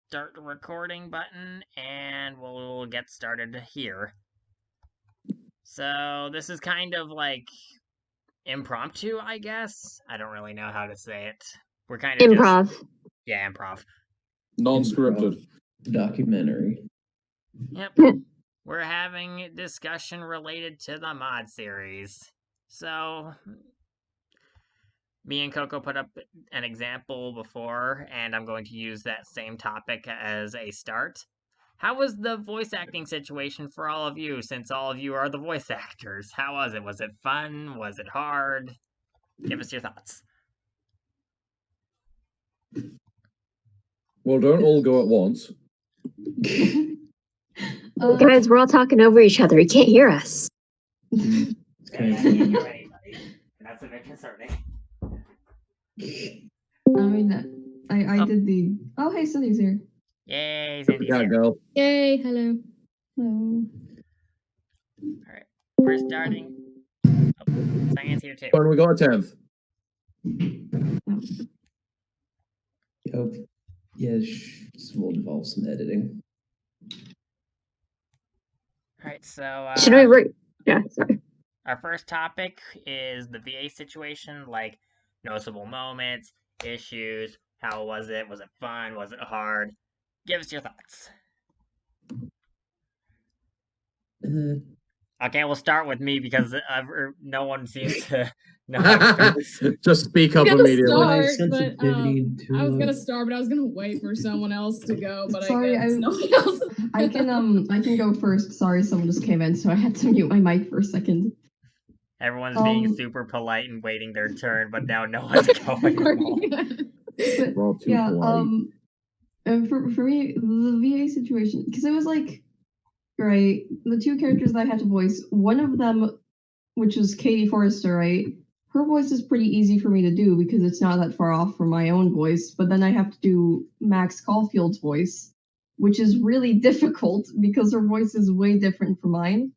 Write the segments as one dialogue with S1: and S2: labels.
S1: start the recording button and we'll get started here. So this is kind of like impromptu, I guess. I don't really know how to say it. We're kind of
S2: improv.
S1: Improv.
S3: Non-scripted.
S4: Documentary.
S1: Yep. We're having a discussion related to the mod series. So me and Coco put up an example before, and I'm going to use that same topic as a start. How was the voice acting situation for all of you, since all of you are the voice actors? How was it? Was it fun? Was it hard? Give us your thoughts.
S3: Well, don't all go at once.
S2: Guys, we're all talking over each other. You can't hear us.
S1: You're right, buddy. That's a bit concerning.
S5: I mean, I did the... Oh, hey, Cindy's here.
S1: Yay, Cindy's
S3: Yeah,
S1: here.
S3: girl.
S6: Yay, hello.
S5: Hello.
S1: Alright, we're starting. Oh, Cyan's here too.
S3: When we got a 10th.
S4: Yep. Yeah, this will involve some editing.
S1: Alright, so
S2: Should we Yeah, sorry.
S1: our first topic is the VA situation, like noticeable moments, issues, how was it? Was it fun? Was it hard? Give us your thoughts. Okay, we'll start with me because no one seems to know how to do this.
S3: Just speak up
S6: I'm gonna
S3: immediately.
S6: start, but, I was gonna start, but I was gonna wait for someone else to go. But
S5: Sorry,
S6: I guess nobody else.
S5: I can go first. Sorry, someone just came in, so I had to mute my mic for a second.
S1: Everyone's being super polite and waiting their turn, but now no one's going.
S5: But,
S3: We're all too
S5: yeah,
S3: polite.
S5: and for me, the VA situation, because it was like, right, the two characters that I had to voice, one of them, which was Katie Forrester, right, her voice is pretty easy for me to do because it's not that far off from my own voice, but then I have to do Max Caulfield's voice, which is really difficult because her voice is way different from mine.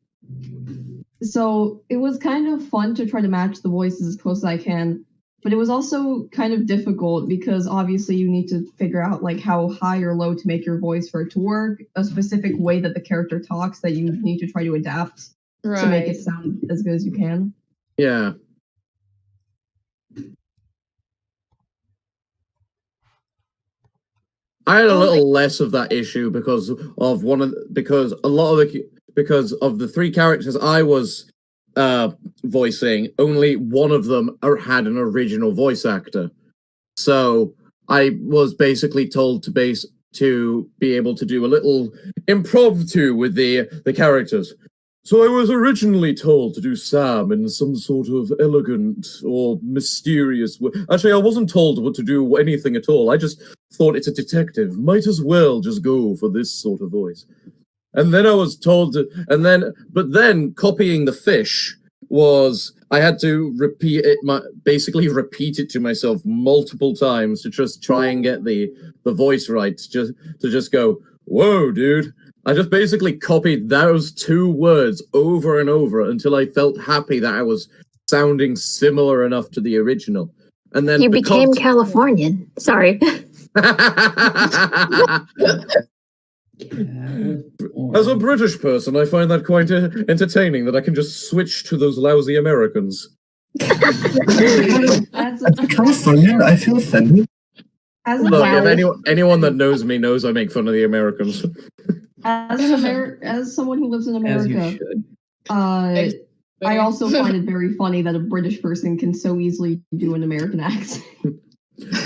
S5: So it was kind of fun to try to match the voices as close as I can, but it was also kind of difficult because obviously you need to figure out like how high or low to make your voice for it to work, a specific way that the character talks that you need to try to adapt to make it sound as good as you can.
S3: Yeah. I had a little less of that issue because of because of the three characters I was voicing, only one of them had an original voice actor. So I was basically told to be able to do a little impromptu with the characters. So I was originally told to do Sam in some sort of elegant or mysterious way. Actually, I wasn't told what to do anything at all. I just thought it's a detective. Might as well just go for this sort of voice. And then I was told to, but then copying the fish was, I had to basically repeat it to myself multiple times to just try and get the voice right, to just go, whoa, dude. I just basically copied those two words over and over until I felt happy that I was sounding similar enough to the original. And then
S2: You became Californian. Sorry.
S3: As a British person, I find that quite entertaining that I can just switch to those lousy Americans.
S5: As
S7: California, I feel offended.
S3: Look, if anyone that knows me knows I make fun of the Americans.
S5: As someone who lives in America, I also find it very funny that a British person can so easily do an American accent.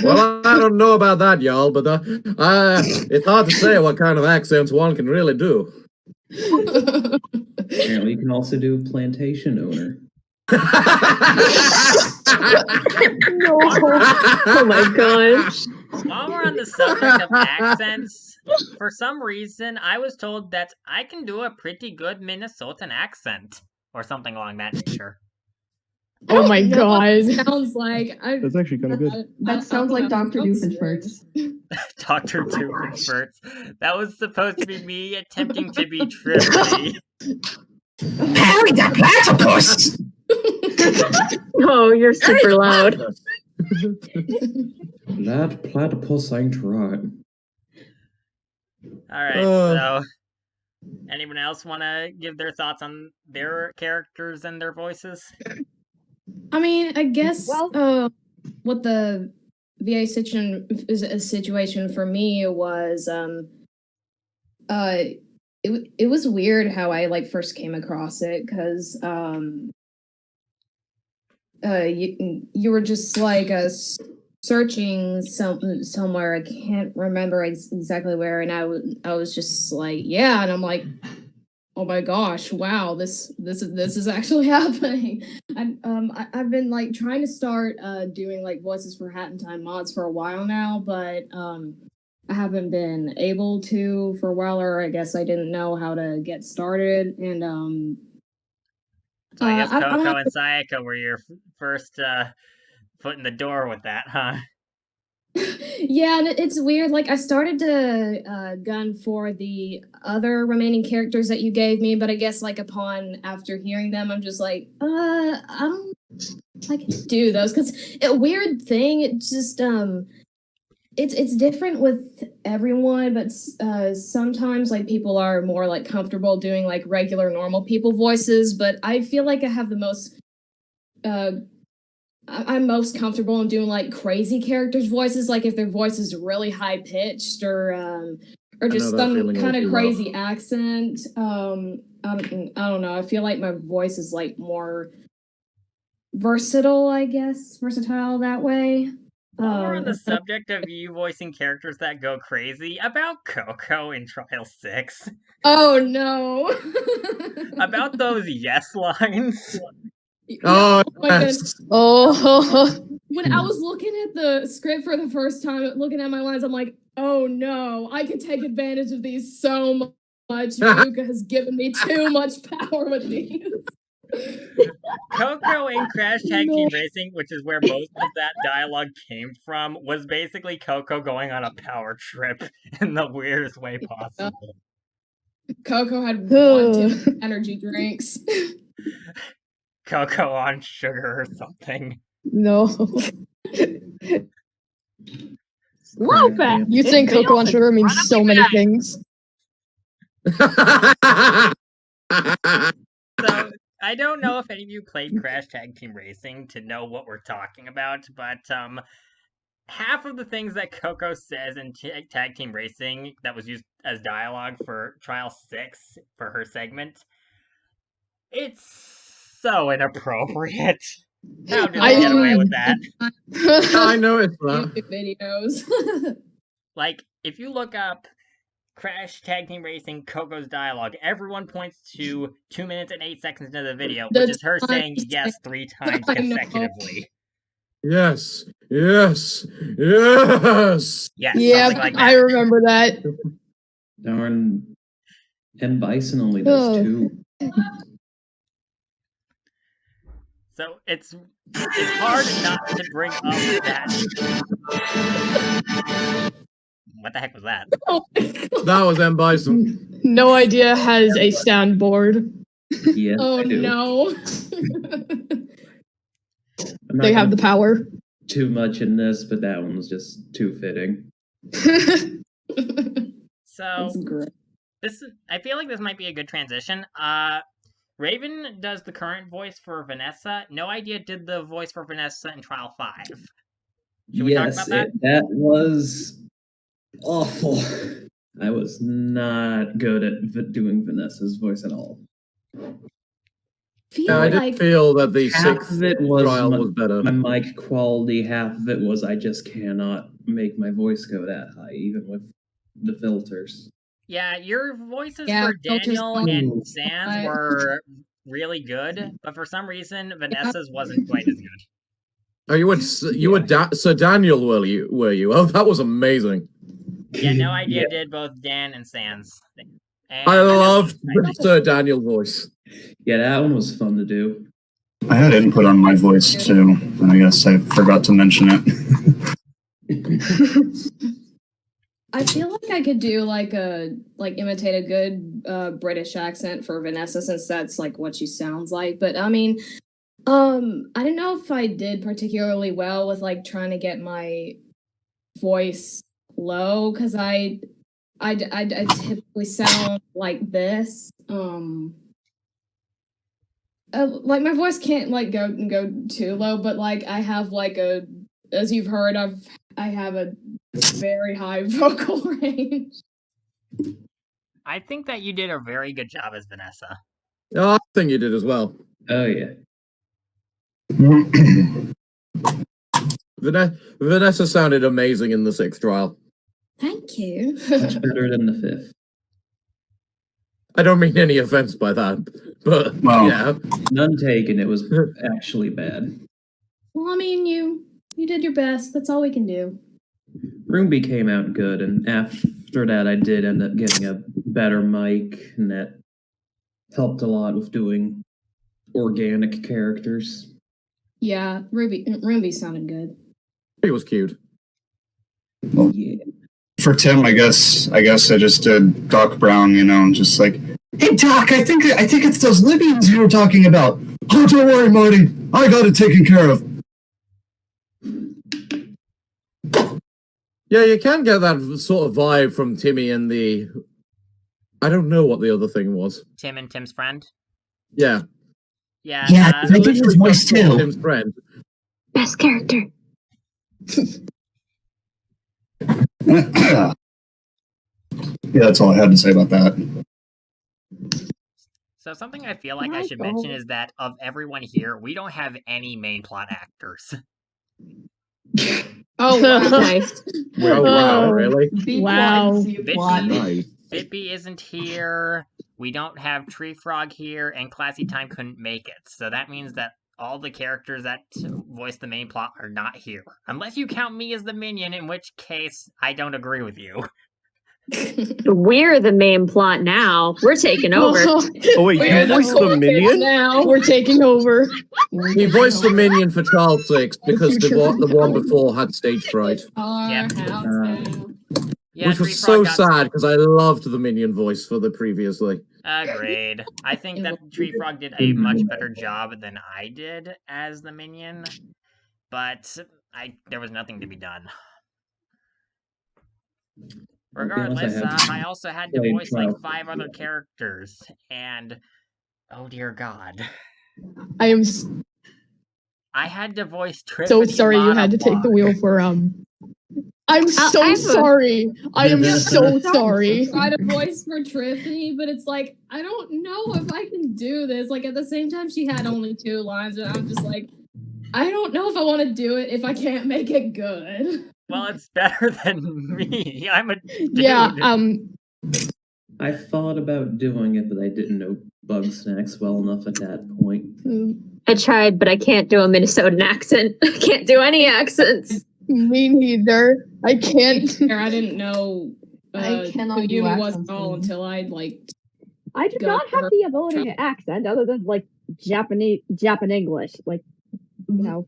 S3: Well, I don't know about that, y'all, but it's hard to say what kind of accents one can really do.
S4: Apparently, you can also do plantation owner.
S2: No. Oh my gosh.
S1: While we're on the subject of accents, for some reason, I was told that I can do a pretty good Minnesotan accent, or something along that nature.
S6: Oh my god. Sounds like
S7: That's actually kind of good.
S5: That sounds like Dr. Doofenshmirtz.
S1: Dr. Doofenshmirtz. That was supposed to be me attempting to be trippy.
S7: Harry the Platypus!
S2: Oh, you're super loud.
S4: That platypus ain't right.
S1: All right, so anyone else want to give their thoughts on their characters and their voices?
S6: I mean, I guess
S2: Well-
S6: what the VA situation for me was it was weird how I like first came across it because you were just like searching somewhere. I can't remember exactly where, and I was just like, yeah, and I'm like, oh my gosh, wow, this is actually happening. I've been like trying to start doing like voices for Hat in Time mods for a while now, but I haven't been able to for a while, or I guess I didn't know how to get started, and
S1: So I guess
S6: I don't
S1: Coco
S6: have
S1: and Sayaka were your first foot in the door with that, huh?
S6: yeah, and it's weird. Like I started to gun for the other remaining characters that you gave me, but I guess like upon after hearing them, I'm just like, I don't like do those because a weird thing. It's just it's different with everyone, but sometimes like people are more like comfortable doing like regular normal people voices, but I feel like I have the most I'm most comfortable in doing like crazy characters' voices, like if their voice is really high pitched or just some kind of crazy accent. I don't know. I feel like my voice is like more versatile, I guess, versatile that way.
S1: While we're on the subject of you voicing characters that go crazy, about Coco in Trial 6.
S6: Oh no.
S1: About those yes lines.
S3: Oh,
S6: my
S3: yes.
S2: Oh,
S6: When I was looking at the script for the first time, looking at my lines, I'm like, oh no, I could take advantage of these so much. Ruka has given me too much power with these.
S1: Coco in Crash Tag Team Racing, which is where most of that dialogue came from, was basically Coco going on a power trip in the weirdest way possible.
S6: Coco had one too many energy drinks.
S1: Coco on sugar or something.
S2: no.
S5: Love that.
S2: You think Coco on sugar means so many things.
S1: So, I don't know if any of you played Crash Tag Team Racing to know what we're talking about, but half of the things that Coco says in Tag Team Racing that was used as dialogue for Trial 6 for her segment, it's so inappropriate. How did they get away with that?
S3: I know it's that.
S6: YouTube videos.
S1: Like, if you look up Crash Tag Team Racing Coco's dialogue, everyone points to 2 minutes and 8 seconds into the video, which is her saying yes 3 times consecutively.
S3: Yes, yes, yes.
S1: Yes,
S2: Yeah,
S1: something like that.
S2: I remember that.
S4: Darn. And Bison only does
S2: Oh.
S4: 2.
S1: So it's hard not to bring up that. What the heck was that?
S3: That was M. Bison.
S2: No Idea has a soundboard.
S4: Yes,
S6: Oh
S4: I do.
S6: no.
S4: I'm not
S2: They have
S4: gonna
S2: the power.
S4: too much in this, but that one was just too fitting.
S1: So
S6: That's great.
S1: I feel like this might be a good transition. Raven does the current voice for Vanessa. No Idea did the voice for Vanessa in Trial 5. Should we talk about that?
S4: That was awful. I was not good at doing Vanessa's voice at all.
S3: Yeah, I did feel that the
S4: Half
S3: sixth
S4: of it was
S3: trial was better.
S4: my mic quality, half of it was I just cannot make my voice go that high, even with the filters.
S1: Yeah, your voices
S6: Yeah,
S1: for
S6: filters
S1: Daniel
S6: don't-
S1: and Sans were really good, but for some reason Vanessa's wasn't quite as good.
S3: Oh, you were Sir Daniel, were you? Oh, that was amazing.
S1: Yeah, No Idea did both Dan and Sans. And
S3: I loved
S1: Vanessa-
S3: Sir Daniel's voice.
S4: Yeah, that one was fun to do.
S7: I had input on my voice too, and I guess I forgot to mention it.
S6: I feel like I could do like imitate a good British accent for Vanessa since that's like what she sounds like. But I mean, I don't know if I did particularly well with like trying to get my voice low because I I typically sound like this. Like my voice can't like go too low, but like I have like as you've heard, I have a very high vocal range.
S1: I think that you did a very good job as Vanessa.
S3: Oh, I think you did as well.
S4: Oh yeah.
S3: Vanessa sounded amazing in the 6th trial.
S6: Thank you.
S4: Much better than the 5th.
S3: I don't mean any offense by that, but
S7: Well,
S3: yeah.
S4: None taken. It was actually bad.
S6: Well, I mean, you did your best. That's all we can do.
S4: Roomby came out good, and after that, I did end up getting a better mic, and that helped a lot with doing organic characters.
S6: Yeah, Ruby sounded good.
S3: He was cute.
S7: well,
S4: Yeah.
S7: for Tim, I guess I just did Doc Brown. You know, just like, hey Doc, I think it's those Libyans you were talking about. Oh, don't worry, Marty. I got it taken care of.
S3: Yeah, you can get that sort of vibe from Timmy and the... I don't know what the other thing was.
S1: Tim and Tim's friend.
S3: Yeah.
S1: Yeah.
S7: Yeah, I did his voice too.
S3: Tim's friend.
S8: Best character.
S7: Yeah, that's all I had to say about that.
S1: So something I feel like I should mention is that of everyone here, we don't have any main plot actors.
S6: Oh, wow.
S8: Nice.
S3: Oh, wow, really?
S5: B
S2: Wow.
S5: plot and C plot.
S3: Nice.
S1: Bitby isn't here. We don't have Tree Frog here, and Classy Time couldn't make it. So that means that all the characters that voice the main plot are not here. Unless you count me as the minion, in which case I don't agree with you.
S8: We're the main plot now. We're taking over.
S9: Oh wait,
S6: We're
S9: you voiced the
S6: cool kids
S9: minion?
S6: now.
S2: We're taking over.
S3: He voiced the minion for Child 6 because the one before had stage fright.
S6: Our
S1: Yep.
S6: house now.
S1: Yeah,
S3: Which
S1: Tree
S3: was
S1: Frog
S3: so
S1: got-
S3: sad because I loved the minion voice for the previously.
S1: Agreed. I think that Tree Frog did a much better job than I did as the minion, but there was nothing to be done. Regardless, I also had to voice like 5 other characters, and oh dear God,
S2: I am
S1: I had to voice Trip.
S2: so sorry you had to take the wheel for I'm so
S8: I have a-
S2: sorry. I am so sorry.
S6: Try to voice for Triffany, but it's like I don't know if I can do this. Like at the same time, she had only 2 lines, and I'm just like, I don't know if I want to do it if I can't make it good.
S1: Well, it's better than me. I'm a dude.
S2: Yeah,
S4: I thought about doing it, but I didn't know Bug Snacks well enough at that point.
S8: I tried, but I can't do a Minnesotan accent. I can't do any accents.
S2: me neither. I can't.
S6: I didn't know
S5: I cannot
S6: who
S5: do
S6: Yumi was
S5: accents
S6: at all
S5: either.
S6: until I like.
S8: I do
S6: Go
S8: not have
S6: for
S8: the ability to accent other than like Japanese English. Like, you know.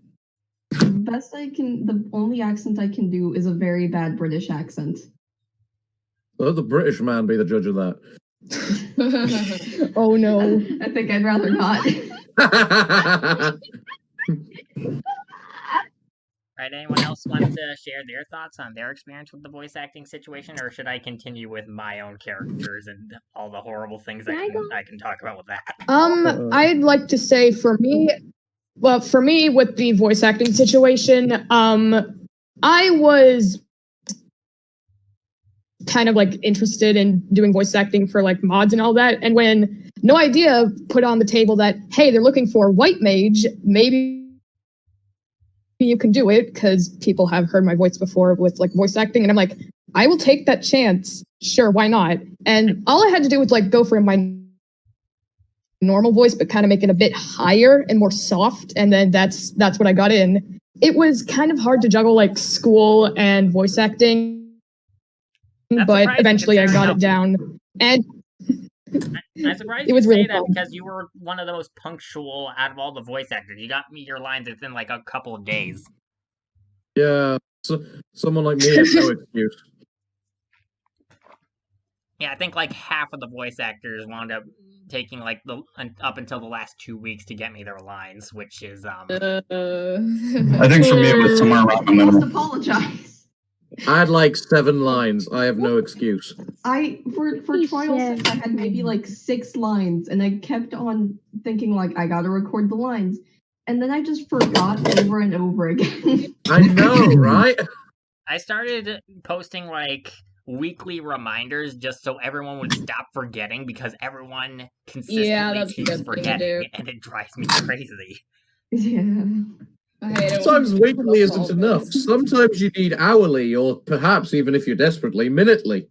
S5: The only accent I can do is a very bad British accent.
S3: Let the British man be the judge of that.
S2: Oh no.
S5: I think I'd rather not.
S1: Right, anyone else want to share their thoughts on their experience with the voice acting situation, or should I continue with my own characters and all the horrible things I can talk about with that?
S2: I'd like to say for me with the voice acting situation, I was kind of like interested in doing voice acting for like mods and all that, and when No Idea put on the table that, hey, they're looking for a white mage, maybe you can do it because people have heard my voice before with like voice acting, and I'm like, I will take that chance. Sure, why not? And all I had to do was like go for my normal voice, but kind of make it a bit higher and more soft, and then that's what I got in. It was kind of hard to juggle like school and voice acting,
S1: That's
S2: but
S1: surprising
S2: eventually I
S1: considering
S2: got
S1: how-
S2: it down. And
S1: I'm surprised
S2: It
S1: you
S2: was
S1: say
S2: really
S1: that
S2: fun.
S1: because you were one of the most punctual out of all the voice actors. You got me your lines within like a couple of days.
S3: Yeah, so someone like me has no excuse.
S1: Yeah, I think like half of the voice actors wound up taking like up until the last 2 weeks to get me their lines, which is
S7: I think for me it was somewhere around the
S5: I must
S7: middle.
S5: apologize.
S3: I had like 7 lines. I have no excuse.
S5: For Trial 6, I had maybe like 6 lines, and I kept on thinking like I gotta record the lines, and then I just forgot over and over again.
S3: I know, right?
S1: I started posting like weekly reminders just so everyone would stop forgetting because everyone consistently
S6: that's a
S1: keeps
S6: good thing to
S1: forgetting,
S6: do.
S1: and it drives me crazy.
S5: Yeah.
S6: I hate it.
S3: Sometimes
S6: when
S3: weekly
S6: people
S3: isn't
S6: fall
S3: enough.
S6: this.
S3: Sometimes you need hourly, or perhaps even if you're desperately, minutely.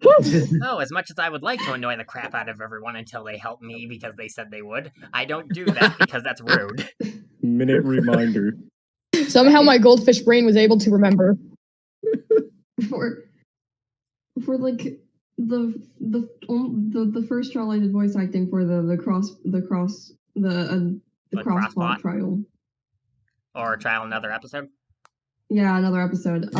S1: Oh, as much as I would like to annoy the crap out of everyone until they help me because they said they would, I don't do that because that's rude.
S9: Minute reminder.
S2: Somehow my goldfish brain was able to remember.
S5: For like the first trial I did voice acting for the crossplot
S1: crossplot?
S5: trial.
S1: Or trial another episode.
S5: Yeah, another episode.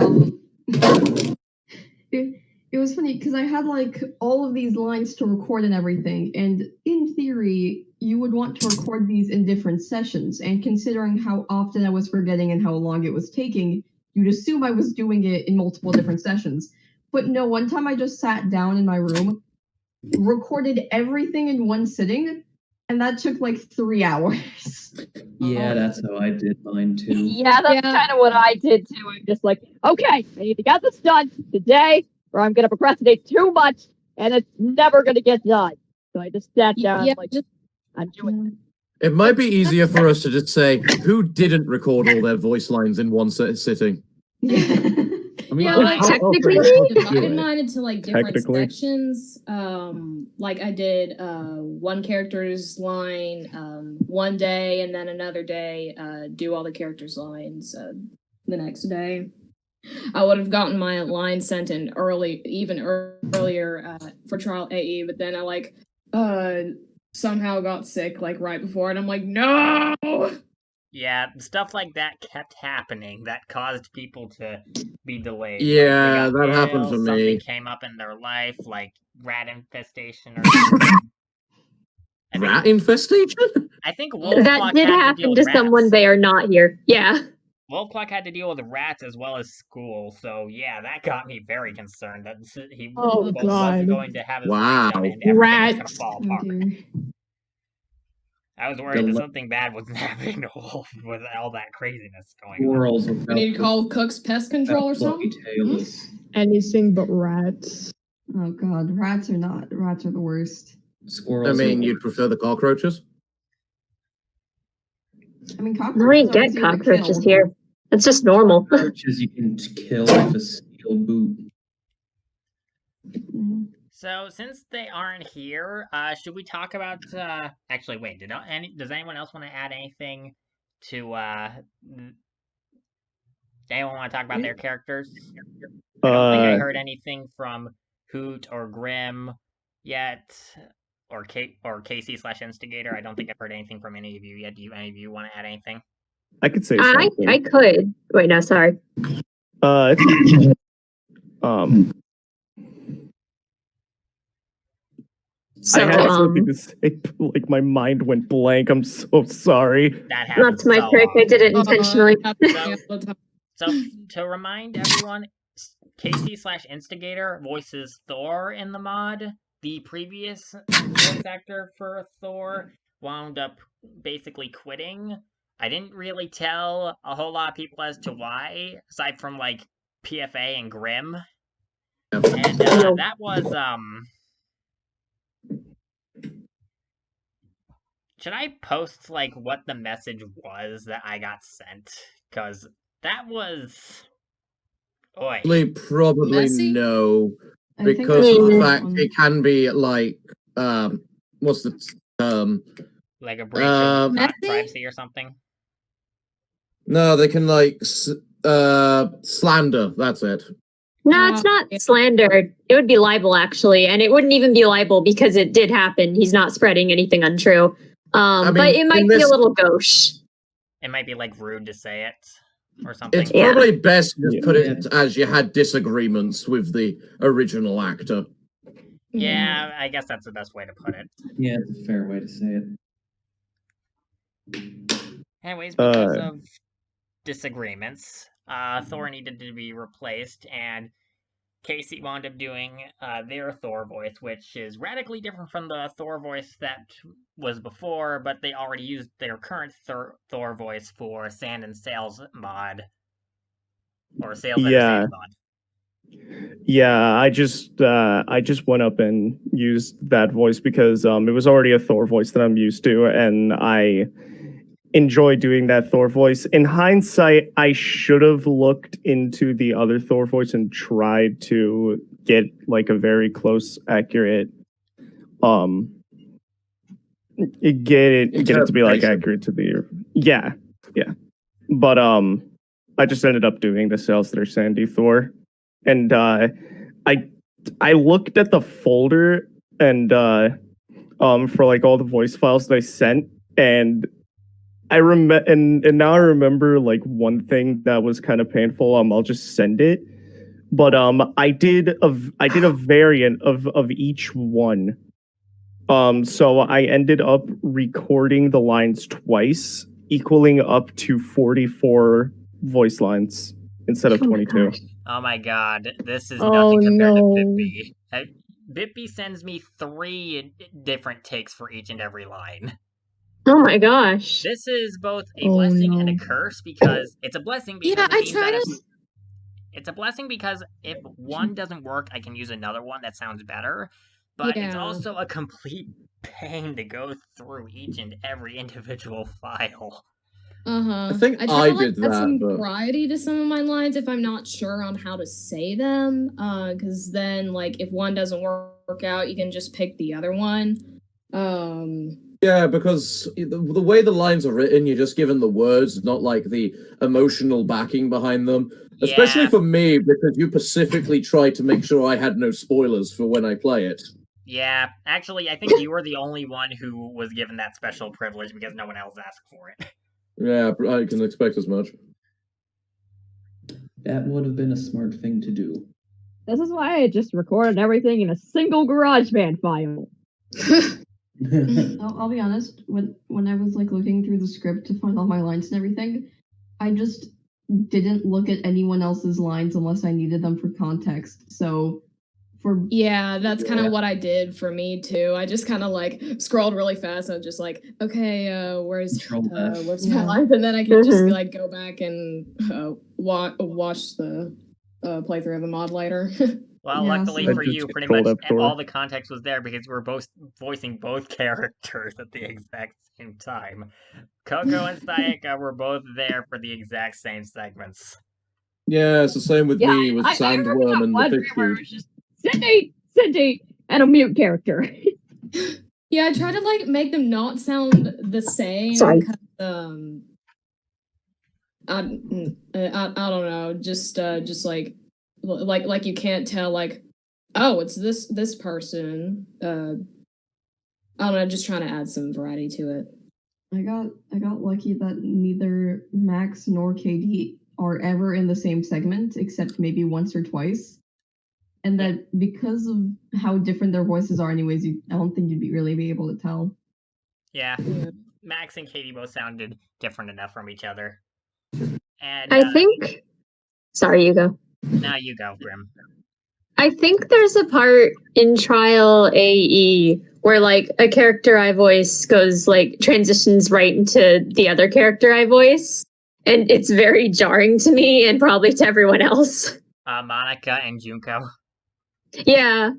S5: It was funny because I had like all of these lines to record and everything, and in theory, you would want to record these in different sessions. And considering how often I was forgetting and how long it was taking, you'd assume I was doing it in multiple different sessions. But no, one time I just sat down in my room, recorded everything in one sitting, and that took like 3 hours.
S4: Yeah, that's how I did mine too.
S8: Yeah, that's kind of what I did too. I'm just like, okay, I need to get this done today, or I'm gonna procrastinate too much, and it's never gonna get done. So I just sat down, I'm doing it.
S3: It might be easier for us to just say who didn't record all their voice lines in one sitting. I mean,
S6: Yeah, like,
S2: technically,
S6: divided mine into like different
S9: Technically.
S6: sections. Like I did one character's line one day, and then another day do all the characters' lines the next day. I would have gotten my line sent in even earlier for trial AE, but then I somehow got sick like right before, and I'm like, no.
S1: Yeah, stuff like that kept happening that caused people to be delayed.
S3: Yeah,
S1: Like, they got
S3: that happened
S1: ill,
S3: to
S1: something
S3: me.
S1: came up in their life, like rat infestation or something.
S3: Rat infestation?
S1: I think Wolfclock
S10: That did
S1: had to deal
S10: happen
S1: with
S10: to someone
S1: rats.
S10: they are not here. Yeah.
S1: Wolfclock had to deal with rats as well as school, so yeah, that got me very concerned that he
S2: Oh,
S1: both
S2: God.
S1: wasn't going to have his
S3: Wow.
S1: line done and everything was
S2: Rats.
S1: going to fall
S5: Oh,
S1: apart.
S5: dear.
S1: I was worried that
S4: Dele-
S1: something bad wasn't happening to Wolf with all that craziness going on.
S4: Squirrels
S6: We
S4: without
S6: need to call Cook's Pest Control or
S4: fluffy
S6: something.
S4: tails.
S2: Anything but rats.
S5: Oh god, rats are the worst.
S4: Squirrels.
S3: I mean,
S4: are-
S3: you'd prefer the cockroaches?
S5: I mean,
S10: No, we
S5: cockroaches are
S10: get
S5: easier to
S10: cockroaches
S5: kill.
S10: here. It's just normal.
S4: Cockroaches you can kill with a steel boot.
S5: Mm.
S1: So, since they aren't here, should we talk about, actually, wait, does anyone else want to add anything to, does anyone want to talk about their characters? I don't think I heard anything from Hoot or Grim yet, or Casey/Instigator. I don't think I've heard anything from any of you yet. Do any of you want to add anything?
S9: I could say
S10: I
S9: something.
S10: could. Wait, no, sorry. So,
S9: I had something to say, but like my mind went blank. I'm so sorry.
S1: That happens
S10: that's my
S1: so
S10: trick. I
S1: often.
S10: did it intentionally.
S1: So, to remind everyone, Casey/Instigator voices Thor in the mod. The previous voice actor for Thor wound up basically quitting. I didn't really tell a whole lot of people as to why, aside from like PFA and Grim. And that was should I post like what the message was that I got sent? Because that was
S3: Probably
S6: Messy?
S3: no,
S5: I think
S3: because
S5: that's
S3: of the
S5: the
S3: fact
S5: one.
S3: it can be like what's the term?
S1: like a breach of
S6: Messy?
S1: privacy or something.
S3: No, they can like slander. That's it.
S10: No, it's not slander. It would be libel, actually. And it wouldn't even be libel because it did happen. He's not spreading anything untrue. But it might be a little gauche.
S1: It might be like rude to say it or something.
S3: It's probably best to put it as you had disagreements with the original actor.
S1: Yeah, I guess that's the best way to put it.
S4: Yeah, it's a fair way to say it.
S1: Anyways, because of disagreements, Thor needed to be replaced, and Casey wound up doing their Thor voice, which is radically different from the Thor voice that was before, but they already used their current Thor voice for Sand and Sails mod, or Sails and
S9: Yeah.
S1: Sand mod.
S9: Yeah, I just went up and used that voice because it was already a Thor voice that I'm used to, and I enjoy doing that Thor voice. In hindsight, I should have looked into the other Thor voice and tried to get like a very close, accurate, get it to be like accurate to the yeah. But I just ended up doing the Cells that are Sandy Thor, and I looked at the folder and for like all the voice files that I sent, and I remember, and now I remember like one thing that was kind of painful. I'll just send it, but I did a variant of each one. So I ended up recording the lines twice, equaling up to 44 voice lines instead of 22.
S1: Oh my god, this is nothing compared to Bippy. Bippy sends me 3 different takes for each and every line.
S10: Oh my gosh.
S1: This is both a blessing and a curse, because it's a blessing because it's a blessing because if one doesn't work, I can use another one that sounds better. But it's also a complete pain to go through each and every individual file.
S6: I
S3: think
S6: try to
S3: did
S6: add
S3: that,
S6: some
S3: but
S6: variety to some of my lines if I'm not sure on how to say them. Because then, like, if one doesn't work out, you can just pick the other one.
S3: Yeah, because the way the lines are written, you're just given the words, not like the emotional backing behind them. Especially for me, because you specifically tried to make sure I had no spoilers for when I play it.
S1: Yeah, actually, I think you were the only one who was given that special privilege because no one else asked for it.
S3: Yeah, I can expect as much.
S4: That would have been a smart thing to do.
S8: This is why I just recorded everything in a single GarageBand file.
S5: I'll be honest, when I was like looking through the script to find all my lines and everything, I just didn't look at anyone else's lines unless I needed them for context. So
S6: that's kind of what I did for me too. I just kind of like scrolled really fast. I was just like, okay, what's my lines, and then I can just like go back and watch the playthrough of the mod later.
S1: Well, luckily for you, pretty much all the context was there because we were both voicing both characters at the exact same time. Coco and Sayaka were both there for the exact same segments.
S3: Yeah, it's the same with me, with Sandworm and the Fish Dude.
S8: Cindy, and a mute character.
S6: Yeah, I try to like make them not sound the same.
S10: Sorry.
S6: I don't know, just like you can't tell like, oh, it's this person. I don't know, just trying to add some variety to it.
S5: I got lucky that neither Max nor KD are ever in the same segment except maybe once or twice. And that because of how different their voices are anyways, I don't think you'd really be able to tell.
S1: Yeah. Max and Katie both sounded different enough from each other. And
S10: I think... Sorry, you go.
S1: Now you go, Grim.
S10: I think there's a part in Trial AE where like a character I voice goes like transitions right into the other character I voice. And it's very jarring to me and probably to everyone else.
S1: Monica and Junko.
S10: Yeah.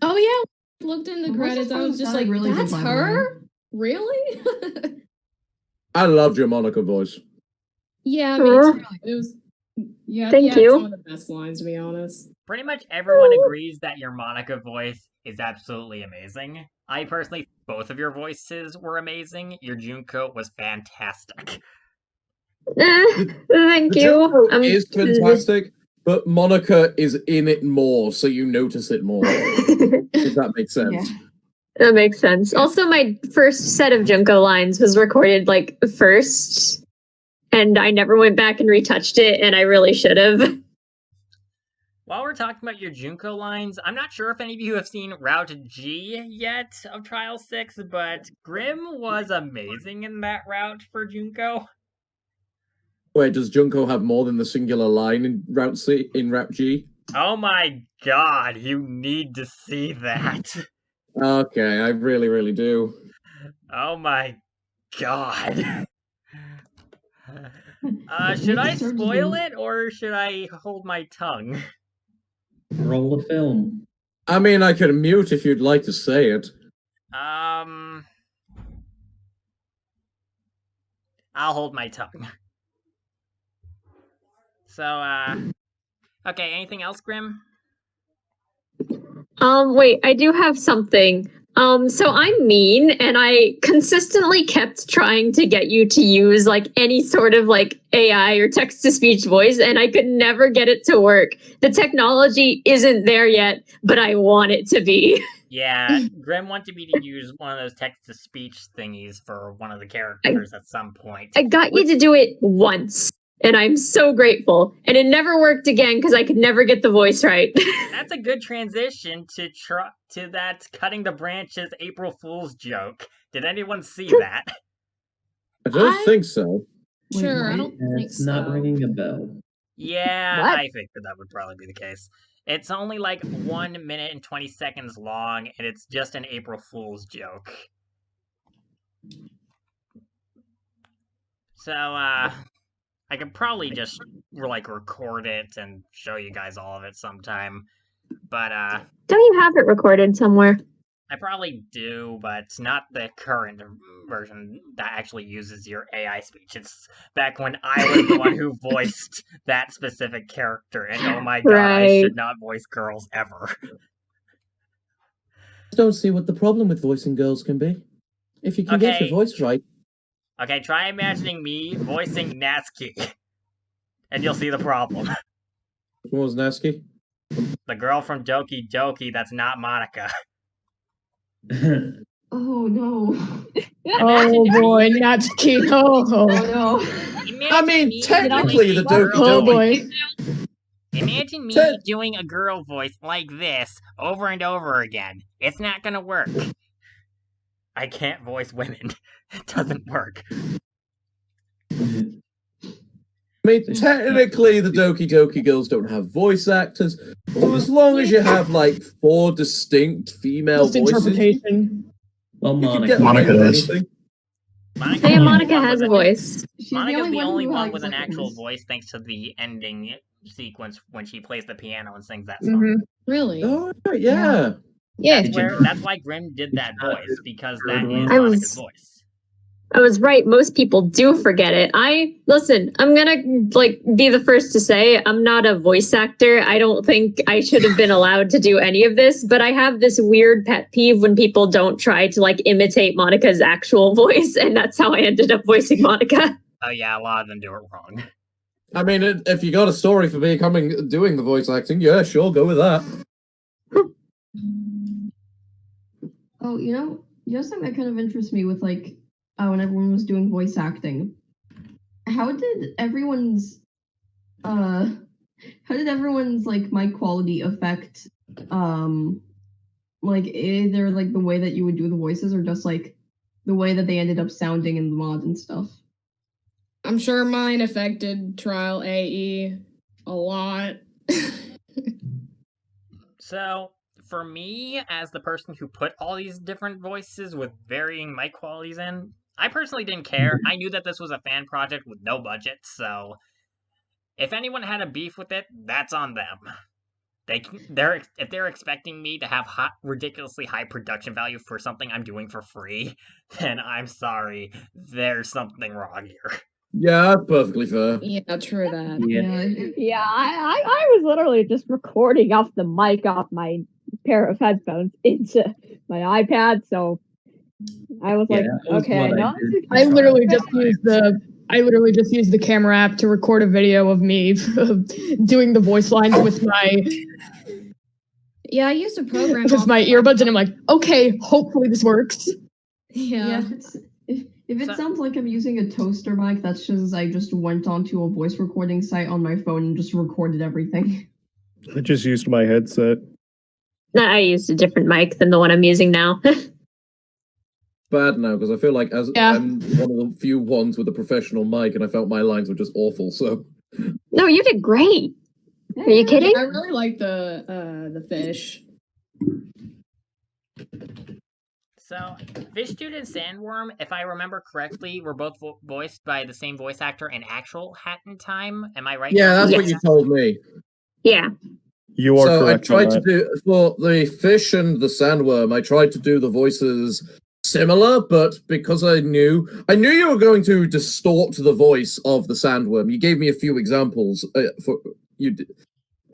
S6: Oh yeah, looked in the credits. I was just like, really that's her? Really?
S3: I loved your Monica voice.
S6: Yeah, me too. It was
S10: Thank you.
S6: Some of the best lines, to be honest.
S1: Pretty much everyone agrees that your Monica voice is absolutely amazing. I personally, both of your voices were amazing. Your Junko was fantastic.
S10: Thank you.
S3: It is fantastic, but Monica is in it more, so you notice it more. If that makes sense.
S10: Yeah. That makes sense. Also, my first set of Junko lines was recorded like first, and I never went back and retouched it, and I really should have.
S1: While we're talking about your Junko lines, I'm not sure if any of you have seen Route G yet of Trial 6, but Grim was amazing in that route for Junko.
S3: Wait, does Junko have more than the singular line in Route C in Route G?
S1: Oh my god, you need to see that.
S3: Okay, I really, really do.
S1: Oh my god. Should
S5: Make
S1: I
S5: a search
S1: spoil
S5: then.
S1: it or should I hold my tongue?
S4: Roll the film.
S3: I mean, I could mute if you'd like to say it.
S1: I'll hold my tongue. So, okay, anything else, Grim?
S10: Wait, I do have something. So I'm mean, and I consistently kept trying to get you to use like any sort of like AI or text to speech voice, and I could never get it to work. The technology isn't there yet, but I want it to be.
S1: Yeah, Grim wanted me to use one of those text to speech thingies for one of the characters at some point.
S10: I got you to do it once, and I'm so grateful. And it never worked again because I could never get the voice right.
S1: That's a good transition to that cutting the branches April Fool's joke. Did anyone see that?
S3: I don't think so.
S6: Sure, I don't think
S4: It's not
S6: so.
S4: ringing a bell.
S1: Yeah,
S8: What?
S1: I figured that would probably be the case. It's only like 1 minute and 20 seconds long, and it's just an April Fool's joke. So, I could probably just like record it and show you guys all of it sometime. But
S10: Don't you have it recorded somewhere?
S1: I probably do, but not the current version that actually uses your AI speech. It's back when I was the one who voiced that specific character, and oh my god, I
S10: Right.
S1: should not voice girls ever.
S3: I don't see what the problem with voicing girls can be. If you can get your
S1: Okay.
S3: voice right.
S1: Okay, try imagining me voicing Natsuki, and you'll see the problem.
S3: Which one was Nasky?
S1: The girl from Doki Doki that's not Monica.
S5: Oh no.
S2: Oh boy, not cute. Oh,
S5: Oh no.
S3: I mean, technically, the Doki
S2: oh
S3: Doki.
S2: boy.
S1: Imagine me doing a girl voice like this over and over again. It's not gonna work. I can't voice women. It doesn't work.
S3: I mean, technically, the Doki Doki girls don't have voice actors. So as long as you have like 4 distinct female
S2: Just
S3: voices,
S2: interpretation.
S4: Well,
S3: you can
S4: Monica.
S3: get
S7: Monica
S3: away with
S7: does.
S3: anything.
S10: Hey, Monica has a voice.
S5: She's
S1: Monica's the only
S5: who
S1: one
S5: has,
S1: with an
S5: like,
S1: actual
S5: this-
S1: voice, thanks to the ending sequence when she plays the piano and sings that song.
S2: Mhm.
S6: Really?
S3: Oh, yeah.
S10: Yeah.
S1: That's why Grim did that voice, because that is
S10: I
S1: Monica's
S10: was-
S1: voice.
S10: I was right. Most people do forget it. I'm gonna like be the first to say I'm not a voice actor. I don't think I should have been allowed to do any of this, but I have this weird pet peeve when people don't try to like imitate Monica's actual voice, and that's how I ended up voicing Monica.
S1: Oh yeah, a lot of them do it wrong.
S3: I mean, if you got a story for me doing the voice acting, yeah, sure, go with that.
S5: Oh, something that kind of interests me with like when everyone was doing voice acting. How did everyone's like mic quality affect like either like the way that you would do the voices or just like the way that they ended up sounding in the mod and stuff?
S6: I'm sure mine affected Trial AE a lot.
S1: So, for me, as the person who put all these different voices with varying mic qualities in, I personally didn't care. I knew that this was a fan project with no budget, so if anyone had a beef with it, that's on them. If they're expecting me to have ridiculously high production value for something I'm doing for free, then I'm sorry, there's something wrong here.
S3: Yeah, that's perfectly fair.
S6: Yeah, true that.
S8: Yeah, I was literally just recording off the mic off my pair of headphones into my iPad, so I was like,
S4: that was
S8: okay, I
S4: what
S8: know.
S4: did.
S2: I literally just used the camera app to record a video of me doing the voice lines with my
S6: Yeah, I used a program
S2: with
S6: off
S2: my
S6: the
S2: earbuds, and I'm like, okay, hopefully this works.
S6: Yeah.
S5: If it sounds like I'm using a toaster mic, that's just I just went onto a voice recording site on my phone and just recorded everything.
S9: I just used my headset.
S10: I used a different mic than the one I'm using now.
S3: bad now because I feel like as
S2: Yeah.
S3: I'm one of the few ones with a professional mic, and I felt my lines were just awful. So
S10: No, you did great. Are you kidding?
S6: I really like the fish.
S1: So, Fish Dude and Sandworm, if I remember correctly, were both voiced by the same voice actor in actual Hat in Time. Am I right?
S3: yeah, that's
S10: Yes.
S3: what you told me.
S10: Yeah.
S9: You are
S3: So I
S9: correct on
S3: tried to
S9: that.
S3: do for the fish and the sandworm. I tried to do the voices similar, but because I knew you were going to distort the voice of the sandworm. You gave me a few examples for you.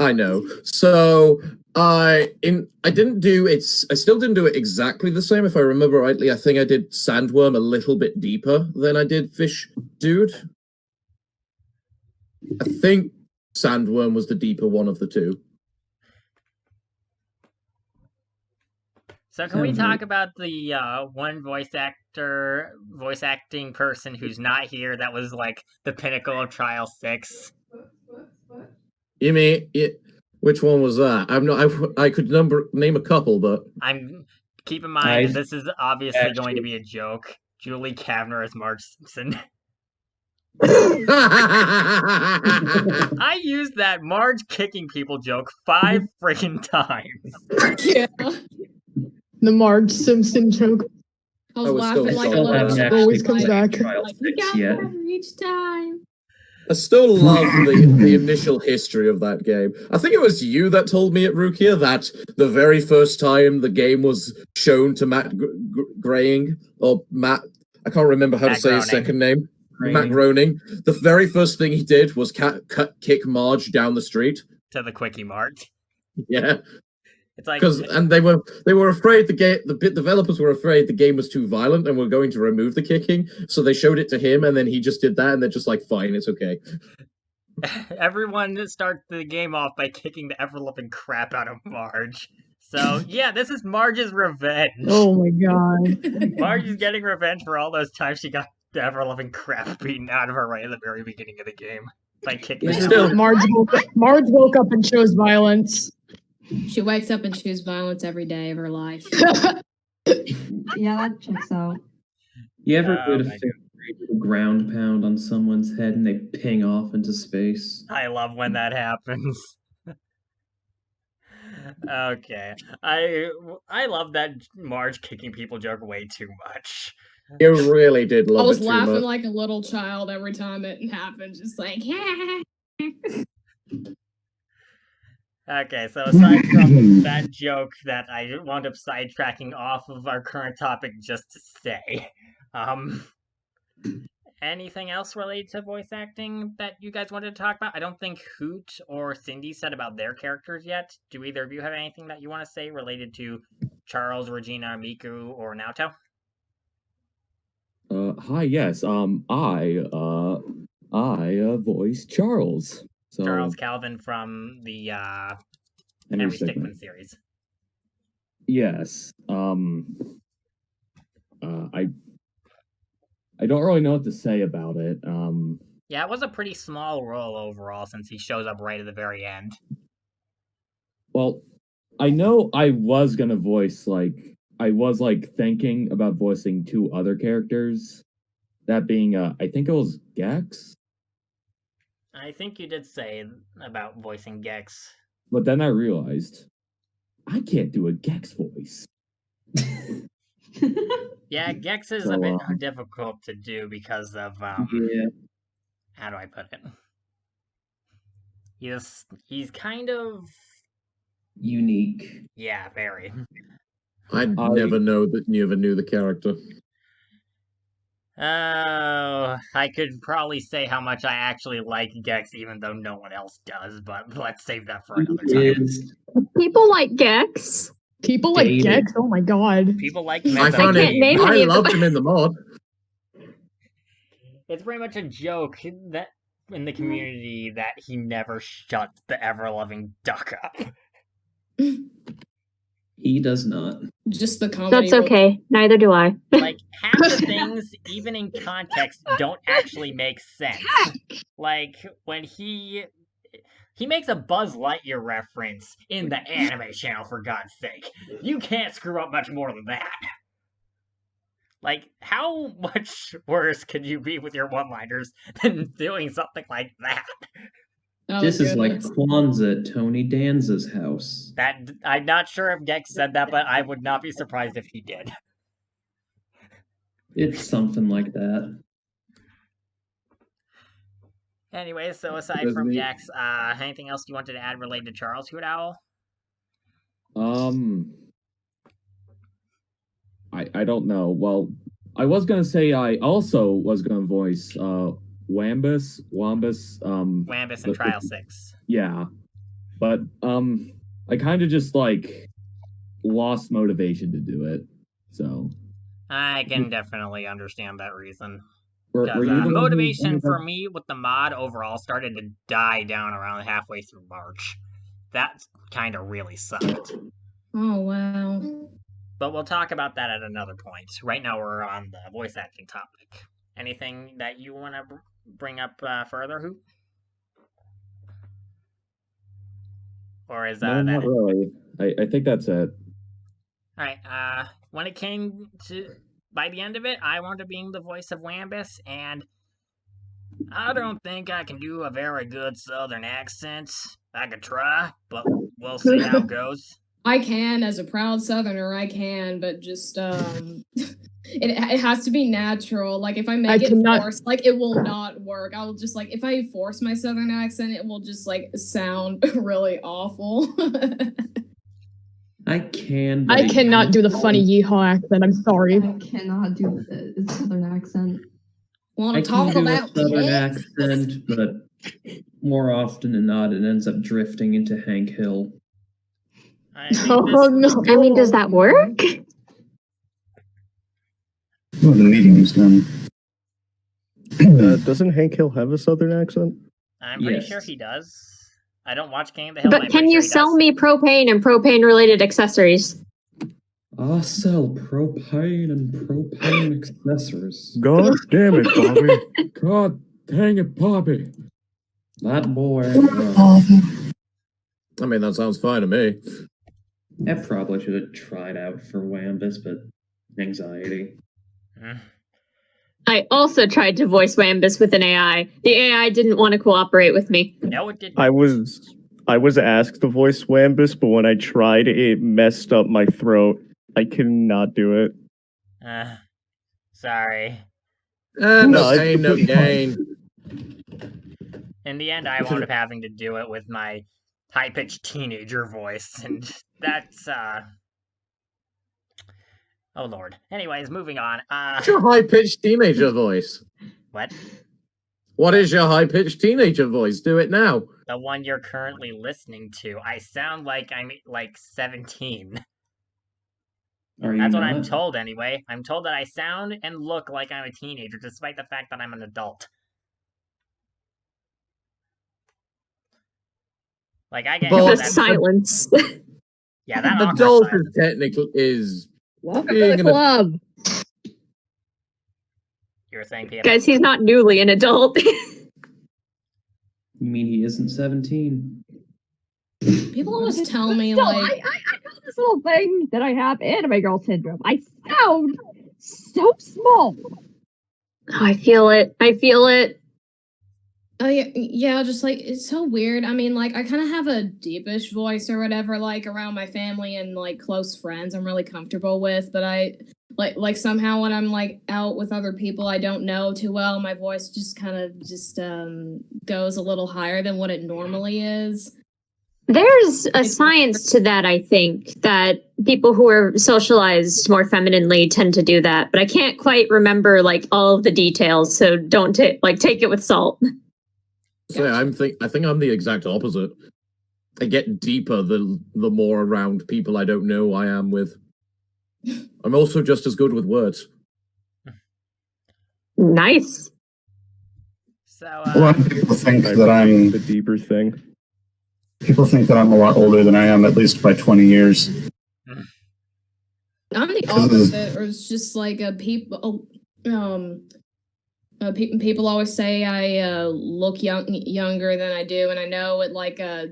S3: I know. So I didn't do it. I still didn't do it exactly the same. If I remember rightly, I think I did sandworm a little bit deeper than I did fish dude. I think sandworm was the deeper one of the two.
S1: So can we talk about the one voice acting person who's not here that was like the pinnacle of Trial 6?
S3: You mean which one was that? I'm not. I could name a couple, but
S1: Keep in mind this is obviously going to be a joke. Julie Kavner as Marge Simpson. I used that Marge kicking people joke 5 freaking times.
S6: Yeah.
S2: The Marge Simpson joke.
S6: I was
S3: was still
S6: laughing like a
S3: shocked by
S6: little
S3: that.
S6: child.
S2: Always comes back.
S6: Like, we got better each time.
S3: I still love the initial history of that game. I think it was you that told me at Rukia that the very first time the game was shown to Matt Graying, or Matt, I can't remember how to say his second name. Matt Groening. The very first thing he did was kick Marge down the street
S1: to the Quickie Mart.
S3: Yeah,
S1: it's like
S3: and they were afraid the developers were afraid the game was too violent and were going to remove the kicking, so they showed it to him, and then he just did that, and they're just like, fine, it's okay.
S1: Everyone starts the game off by kicking the ever-loving crap out of Marge. So, yeah, this is Marge's revenge.
S2: Oh my god.
S1: Marge is getting revenge for all those times she got the ever-loving crap beaten out of her right at the very beginning of the game. By kicking
S2: Marge woke up and chose violence.
S6: She wakes up and chooses violence every day of her life.
S5: Yeah, that checks out.
S4: You ever go to a ground pound on someone's head and they ping off into space?
S1: I love when that happens. Okay. I love that Marge kicking people joke way too much.
S3: You really did love it.
S6: I was
S3: too
S6: laughing
S3: much.
S6: like a little child every time it happened, just like,
S1: Okay, so aside from that joke that I wound up sidetracking off of our current topic just to say, anything else related to voice acting that you guys wanted to talk about? I don't think Hoot or Cindy said about their characters yet. Do either of you have anything that you want to say related to Charles, Regina, Miku, or Naoto?
S11: Hi, yes. I voice Charles. So,
S1: Charles Calvin from the Henry Stickmin series.
S11: Yes. I don't really know what to say about it.
S1: Yeah, it was a pretty small role overall since he shows up right at the very end.
S11: Well, I know I was gonna voice I was thinking about voicing 2 other characters. That being I think it was Gex.
S1: I think you did say about voicing Gex.
S11: But then I realized I can't do a Gex voice.
S1: Yeah, Gex is a bit difficult to do because of how do I put it? He's kind of
S4: unique.
S1: Yeah, very.
S3: I never knew the character.
S1: Oh, I could probably say how much I actually like Gex, even though no one else does, but let's save that for another time.
S10: People like Gex.
S2: People like Gex? Oh my god.
S1: People like
S3: I found it. I loved him in the mod.
S1: It's pretty much a joke that in the community that he never shuts the ever-loving duck up.
S4: He does not.
S6: Just the comedy.
S10: That's okay. Neither do I.
S1: Like, half the things, even in context, don't actually make sense. Like, when he makes a Buzz Lightyear reference in the anime channel, for God's sake. You can't screw up much more than that. Like, how much worse could you be with your one-liners than doing something like that?
S6: Oh,
S4: This is like
S6: goodness.
S4: Kwanzaa at Tony Danza's house.
S1: That I'm not sure if Gex said that, but I would not be surprised if he did.
S4: It's something like that.
S1: Anyway, so aside
S3: Does
S1: from
S3: the-
S1: Gex, anything else you wanted to add related to Charles Hoot Owl?
S11: I don't know. Well, I was gonna say I also was gonna voice Wambus.
S1: Wambus in Trial 6.
S11: Yeah. But I kind of just like lost motivation to do it. So
S1: I can definitely understand that reason.
S11: were
S1: Because
S11: you the one who
S1: motivation
S11: ended
S1: for
S11: up-
S1: me with the mod overall started to die down around halfway through March. That kind of really sucked.
S6: Oh, wow.
S1: But we'll talk about that at another point. Right now we're on the voice acting topic. Anything that you want to bring up further, Hoop? Or is
S11: No,
S1: that
S11: not
S1: it?
S11: really. I think that's it.
S1: Alright, when it came to... By the end of it, I wound up being the voice of Wambus, and I don't think I can do a very good southern accent. I could try, but we'll see how it goes.
S6: I can, as a proud Southerner, I can, but just it has to be natural. Like if I make it forced, like it will not work. I'll just like if I force my Southern accent, it will just like sound really awful.
S4: I can.
S2: I cannot do the funny yeehaw accent. I'm sorry.
S5: I cannot do the southern accent.
S6: Want
S4: I
S6: to
S4: can
S6: talk
S4: do
S6: about
S4: a southern
S6: kids?
S4: accent, but more often than not, it ends up drifting into Hank Hill.
S2: Oh no!
S10: I mean, does that work?
S7: Oh, the meeting's done.
S9: Doesn't Hank Hill have a southern accent?
S1: I'm pretty
S4: Yes.
S1: sure he does. I don't watch Game of the Hill, but
S10: But
S1: I'm
S10: can
S1: pretty
S10: you
S1: sure he
S10: sell
S1: does.
S10: me propane and propane related accessories?
S4: I sell propane and propane accessories.
S9: God damn it, Bobby! God dang it, Bobby!
S4: That boy.
S3: I mean, that sounds fine to me.
S4: I probably should have tried out for Wambus, but anxiety.
S10: I also tried to voice Wambus with an AI. The AI didn't want to cooperate with me.
S1: No, it didn't.
S9: I was asked to voice Wambus, but when I tried, it messed up my throat. I cannot do it.
S1: Sorry.
S3: No
S9: No, it's
S3: pain, no
S9: completely
S3: gain.
S1: In the end, I wound up having to do it with my high-pitched teenager voice, and that's, oh lord. Anyways, moving on.
S3: What's your high-pitched teenager voice?
S1: What?
S3: What is your high-pitched teenager voice? Do it now.
S1: The one you're currently listening to. I sound like I'm, like, 17.
S4: Are you
S1: That's what
S4: not?
S1: I'm told, anyway. I'm told that I sound and look like I'm a teenager, despite the fact that I'm an adult. Like, I get
S3: But-
S1: yelled
S10: The
S1: at.
S10: silence.
S1: Yeah, that awkward
S3: Adult is
S1: silence.
S3: technically is
S8: Welcome
S3: being
S8: to the
S3: an
S8: club.
S1: You were saying, Peter?
S10: Guys, he's not newly an adult.
S4: You mean he isn't 17?
S6: People always tell me
S8: Still,
S6: like
S8: I got this little thing that I have, anime girl syndrome. I sound so small.
S10: I feel it. I feel it.
S6: oh yeah, just like it's so weird. I mean, like I kind of have a deepish voice or whatever, like around my family and like close friends. I'm really comfortable with, but I like somehow when I'm like out with other people I don't know too well, my voice just kind of just goes a little higher than what it normally is.
S10: There's a science to that, I think, that people who are socialized more femininely tend to do that. But I can't quite remember like all of the details, so don't take it with salt.
S3: So yeah, I think I'm the exact opposite. I get deeper the more around people I don't know I am with. I'm also just as good with words.
S10: Nice.
S1: So,
S7: A lot of people think
S9: I
S7: that I'm.
S9: the deeper thing.
S7: People think that I'm a lot older than I am, at least by 20 years.
S6: I'm the opposite, or it's just like people. People always say I look younger than I do, and I know at like a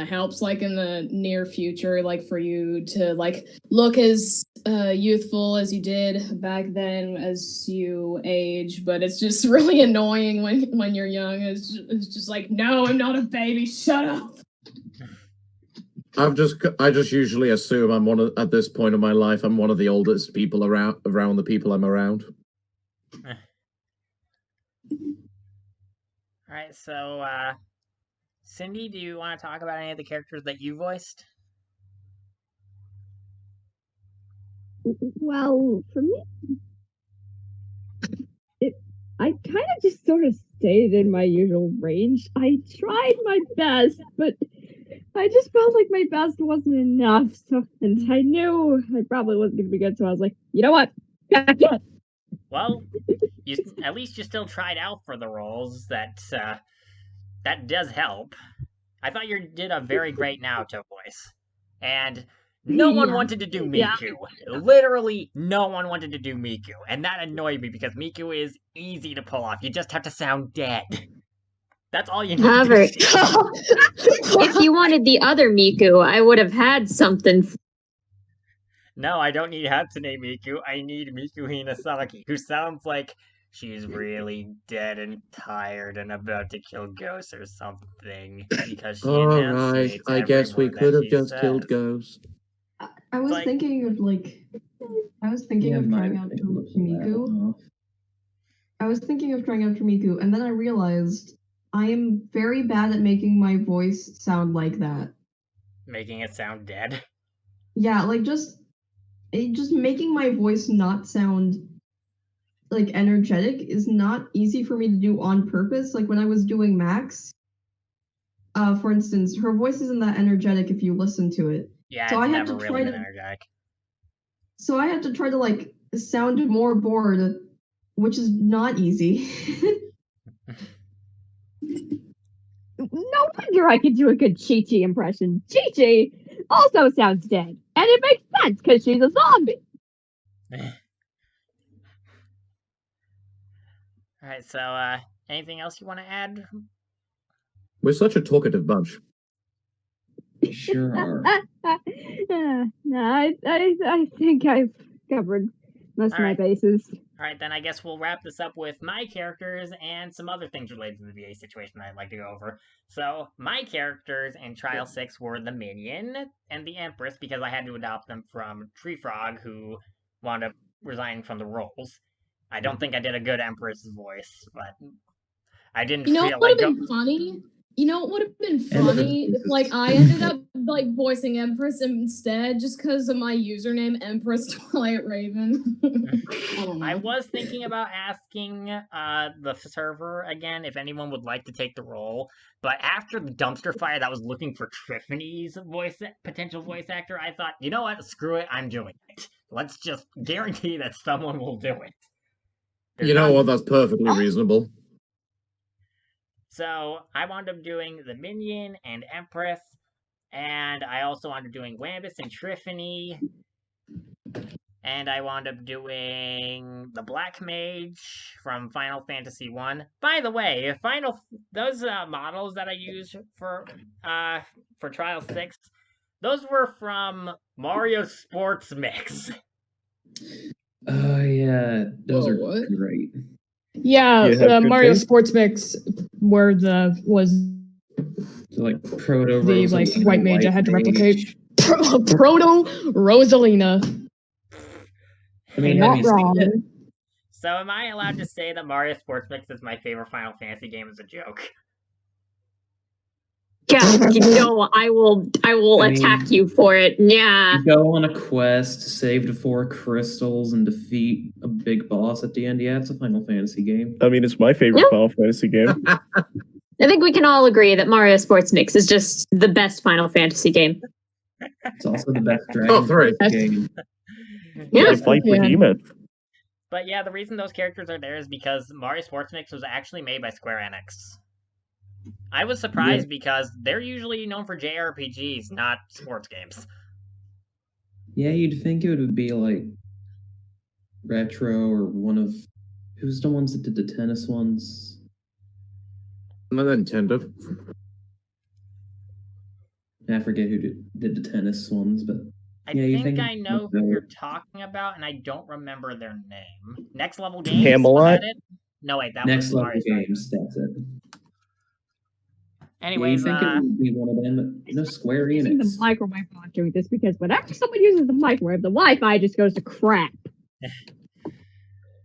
S6: helps, like in the near future, like for you to like look as youthful as you did back then as you age. But it's just really annoying when you're young. It's just like, no, I'm not a baby. Shut up.
S3: I just usually assume I'm at this point of my life, I'm one of the oldest people around the people I'm around.
S1: Alright, so, Cindy, do you want to talk about any of the characters that you voiced?
S8: Well, for me, I kind of just sort of stayed in my usual range. I tried my best, but I just felt like my best wasn't enough. So, and I knew I probably wasn't going to be good. So I was like, you know what?
S1: Well, at least you still tried out for the roles. That does help. I thought you did a very great Naoto voice, and no one wanted to do Miku. Yeah. Literally, no one wanted to do Miku, and that annoyed me because Miku is easy to pull off. You just have to sound dead. That's all you need to do.
S10: If you wanted the other Miku, I would have had something.
S1: No, I don't need Hatsune Miku. I need Miku Hinasaki, who sounds like she's really dead and tired and about to kill Ghost or something. Because she
S3: Alright, I guess we could have just killed Ghost.
S5: I was thinking of trying out to Miku. I was thinking of trying out for Miku, and then I realized I am very bad at making my voice sound like that.
S1: Making it sound dead?
S5: Yeah, like just making my voice not sound like energetic is not easy for me to do on purpose. Like when I was doing Max, for instance, her voice isn't that energetic if you listen to it.
S1: Yeah,
S5: so
S1: it's
S5: I had
S1: never
S5: to
S1: really
S5: try
S1: been energetic.
S5: So I had to try to like sound more bored, which is not easy.
S8: No wonder I can do a good Chi-Chi impression. Chi-Chi also sounds dead, and it makes sense because she's a zombie.
S1: Alright, so, anything else you want to add?
S3: We're such a talkative bunch.
S4: Sure are.
S8: No, I think I've covered most of my bases.
S1: Alright, then I guess we'll wrap this up with my characters and some other things related to the VA situation I'd like to go over. So, my characters in Trial 6 were the Minion and the Empress because I had to adopt them from Tree Frog, who wound up resigning from the roles. I don't think I did a good Empress voice, but I didn't feel like...
S6: What would have been funny? You know what would have been funny if like I ended up like voicing Empress instead just because of my username Empress Twilight Raven.
S1: I was thinking about asking the server again if anyone would like to take the role, but after the dumpster fire that was looking for Tiffany's potential voice actor, I thought, you know what, screw it, I'm doing it. Let's just guarantee that someone will do it.
S3: You know what, that's perfectly reasonable.
S1: So, I wound up doing the Minion and Empress, and I also wound up doing Wambus and Triffany, and I wound up doing the Black Mage from Final Fantasy 1. By the way, those models that I used for Trial 6, those were from Mario Sports Mix.
S4: Oh yeah, those are great.
S2: Yeah, Mario Sports Mix was
S4: so like proto
S2: the like white mage I had to replicate. Proto Rosalina.
S4: I mean,
S2: not wrong.
S1: So am I allowed to say that Mario Sports Mix is my favorite Final Fantasy game as a joke?
S10: Yeah, I will attack you for it. Yeah.
S4: You go on a quest, save the 4 crystals, and defeat a big boss at the end. Yeah, it's a Final Fantasy game.
S9: I mean, it's my favorite Final Fantasy game.
S10: I think we can all agree that Mario Sports Mix is just the best Final Fantasy game.
S4: It's also the best Dragon Quest game.
S10: Yeah,
S9: they fight Behemoth.
S1: But yeah, the reason those characters are there is because Mario Sports Mix was actually made by Square Enix. I was surprised because they're usually known for JRPGs, not sports games.
S4: Yeah, you'd think it would be like Retro or one of... Who's the ones that did the tennis ones?
S3: Nintendo.
S4: I forget who did the tennis ones, but
S1: I
S4: yeah,
S1: think I know who you're talking about, and I don't remember their name. Next Level Games?
S9: Camelot?
S1: Was that it? No, wait, that
S4: Next
S1: was
S4: Level
S1: Mario Strikers.
S4: Games. That's it.
S1: Anyways,
S4: yeah, you think it would be one of them? No, Square
S8: using the
S4: Enix.
S8: microwave while I'm doing this because whenever someone uses the microwave, the Wi-Fi just goes to crap.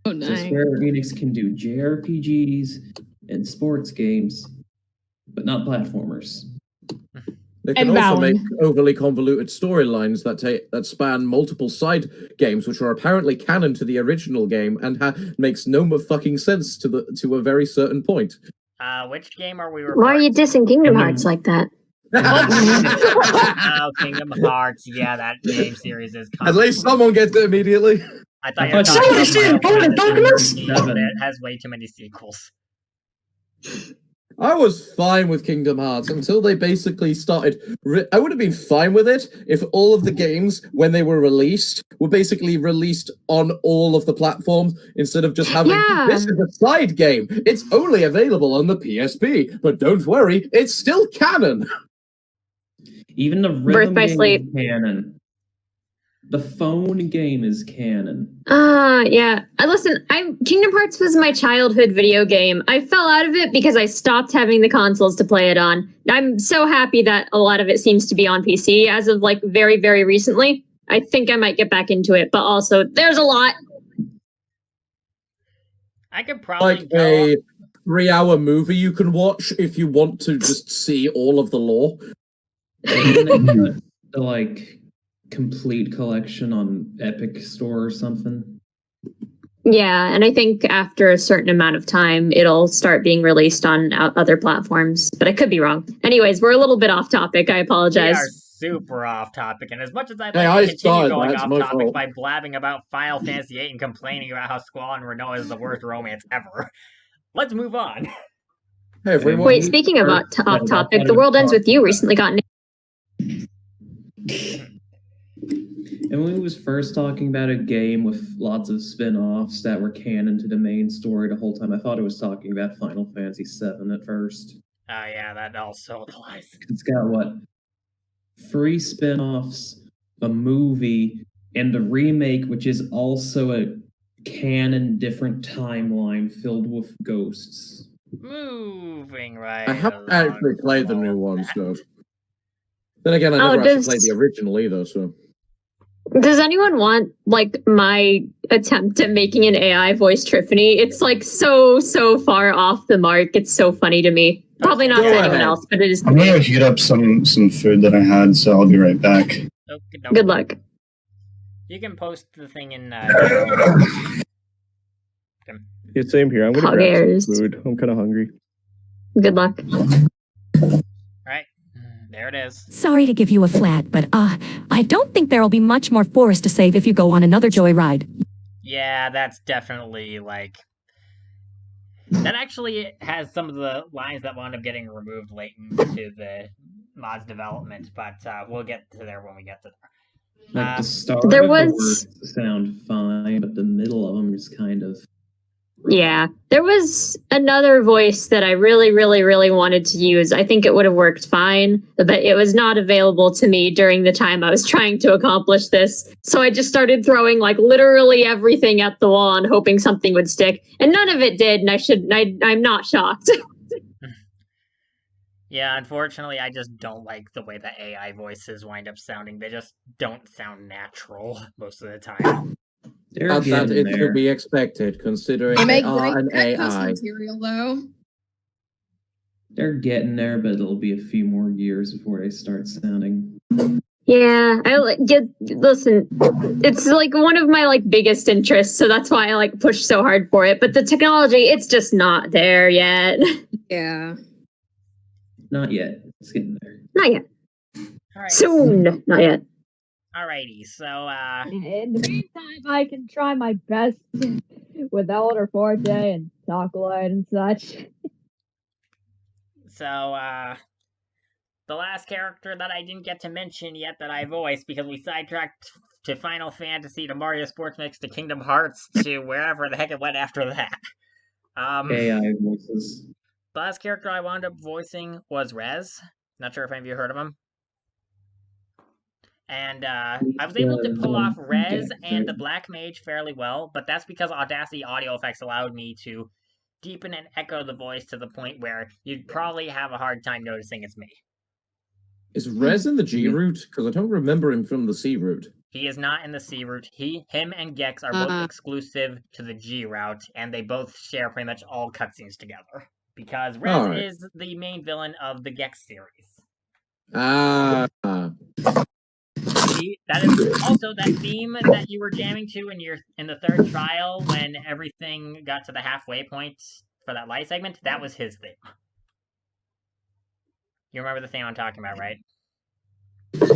S6: Oh,
S4: So
S6: nice.
S4: Square Enix can do JRPGs and sports games, but not platformers.
S3: They can
S2: And
S3: also
S2: Bound.
S3: make overly convoluted storylines that span multiple side games, which are apparently canon to the original game and makes no fucking sense to a very certain point.
S1: Which game are we referring
S10: Why are you dissing Kingdom Hearts like that?
S1: Oh, Kingdom Hearts. Yeah, that game series is
S3: At least someone gets it immediately.
S1: I thought you were talking about it has way too many sequels.
S3: I was fine with Kingdom Hearts until they basically started. I would have been fine with it if all of the games, when they were released, were basically released on all of the platforms instead of just having this is a side game. It's only available on the PSP, but don't worry, it's still canon.
S4: Even the
S10: Birth
S4: rhythm
S10: by
S4: game
S10: Sleep.
S4: is canon. The phone game is canon.
S10: Yeah. Listen, Kingdom Hearts was my childhood video game. I fell out of it because I stopped having the consoles to play it on. I'm so happy that a lot of it seems to be on PC as of like very, very recently. I think I might get back into it, but also there's a lot.
S1: I could probably
S3: Like a 3-hour movie you can watch if you want to just see all of the lore.
S4: The like complete collection on Epic Store or something.
S10: Yeah, and I think after a certain amount of time, it'll start being released on other platforms, but I could be wrong. Anyways, we're a little bit off topic. I apologize.
S1: We are super off topic, and as much as I'd
S3: Hey,
S1: like
S3: I
S1: to continue
S3: started
S1: going
S3: that, it's
S1: off
S3: my
S1: topic
S3: fault.
S1: by blabbing about Final Fantasy VIII and complaining about how Squall and Renault is the worst romance ever, let's move on.
S3: Hey, everyone.
S10: Wait, speaking of off topic, The World Ends With You recently got
S4: And when we was first talking about a game with lots of spin-offs that were canon to the main story the whole time, I thought it was talking about Final Fantasy VII at first.
S1: Oh yeah, that also applies.
S4: It's got, what, 3 spin-offs, a movie, and a remake, which is also a canon different timeline filled with ghosts.
S1: Moving right
S3: I haven't
S1: along
S3: actually played the
S1: all
S3: new
S1: of
S3: ones,
S1: that.
S3: though. Then again, I never actually played the original either, so.
S10: Does anyone want like my attempt at making an AI voice Triffany? It's like so far off the mark. It's so funny to me. Probably not
S7: Go
S10: to anyone
S7: ahead.
S10: else, but it is.
S7: I'm gonna heat up some food that I had, so I'll be right back.
S10: Good luck.
S1: You can post the thing in.
S9: Yeah, same here. I'm gonna
S10: Hog
S9: grab
S10: airs.
S9: some food. I'm kind of hungry.
S10: Good luck.
S1: Right, there it is.
S12: Sorry to give you a flat, but I don't think there'll be much more forest to save if you go on another joyride.
S1: Yeah, that's definitely like. That actually has some of the lines that wound up getting removed late into the mod's development, but we'll get to there when we get to there.
S4: Like the start
S10: There
S4: of
S10: was-
S4: the words sound fine, but the middle of them is kind of.
S10: Yeah, there was another voice that I really wanted to use. I think it would have worked fine, but it was not available to me during the time I was trying to accomplish this. So I just started throwing like literally everything at the wall and hoping something would stick, and none of it did. And I'm not shocked.
S1: Yeah, unfortunately, I just don't like the way the AI voices wind up sounding. They just don't sound natural most of the time.
S3: That it could be expected, considering
S6: They
S3: they
S6: make
S3: are
S6: great
S3: an
S6: petcast
S3: AI.
S6: material, though.
S4: They're getting there, but it'll be a few more years before they start sounding.
S10: Yeah, listen, it's like one of my like biggest interests, so that's why I like push so hard for it. But the technology, it's just not there yet.
S6: Yeah.
S4: Not yet. It's getting there.
S10: Not yet.
S1: All right.
S10: Soon. Not yet.
S1: Alrighty, so
S8: In the meantime, I can try my best with Elder Forte and Talklight and such.
S1: So, the last character that I didn't get to mention yet that I voiced because we sidetracked to Final Fantasy to Mario Sports Mix to Kingdom Hearts to wherever the heck it went after that.
S4: AI voices.
S1: The last character I wound up voicing was Rez. Not sure if any of you heard of him. And I was able to pull off Rez and the Black Mage fairly well, but that's because Audacity Audio Effects allowed me to deepen and echo the voice to the point where you'd probably have a hard time noticing it's me.
S3: Is Rez in the G route? Because I don't remember him from the C route.
S1: He is not in the C route. Him and Gex are both exclusive to the G route, and they both share pretty much all cutscenes together. Because Rez is the main villain of the Gex series.
S3: Ah.
S1: That is also that theme that you were jamming to in the third trial when everything got to the halfway point for that light segment. That was his theme. You remember the theme I'm talking about, right?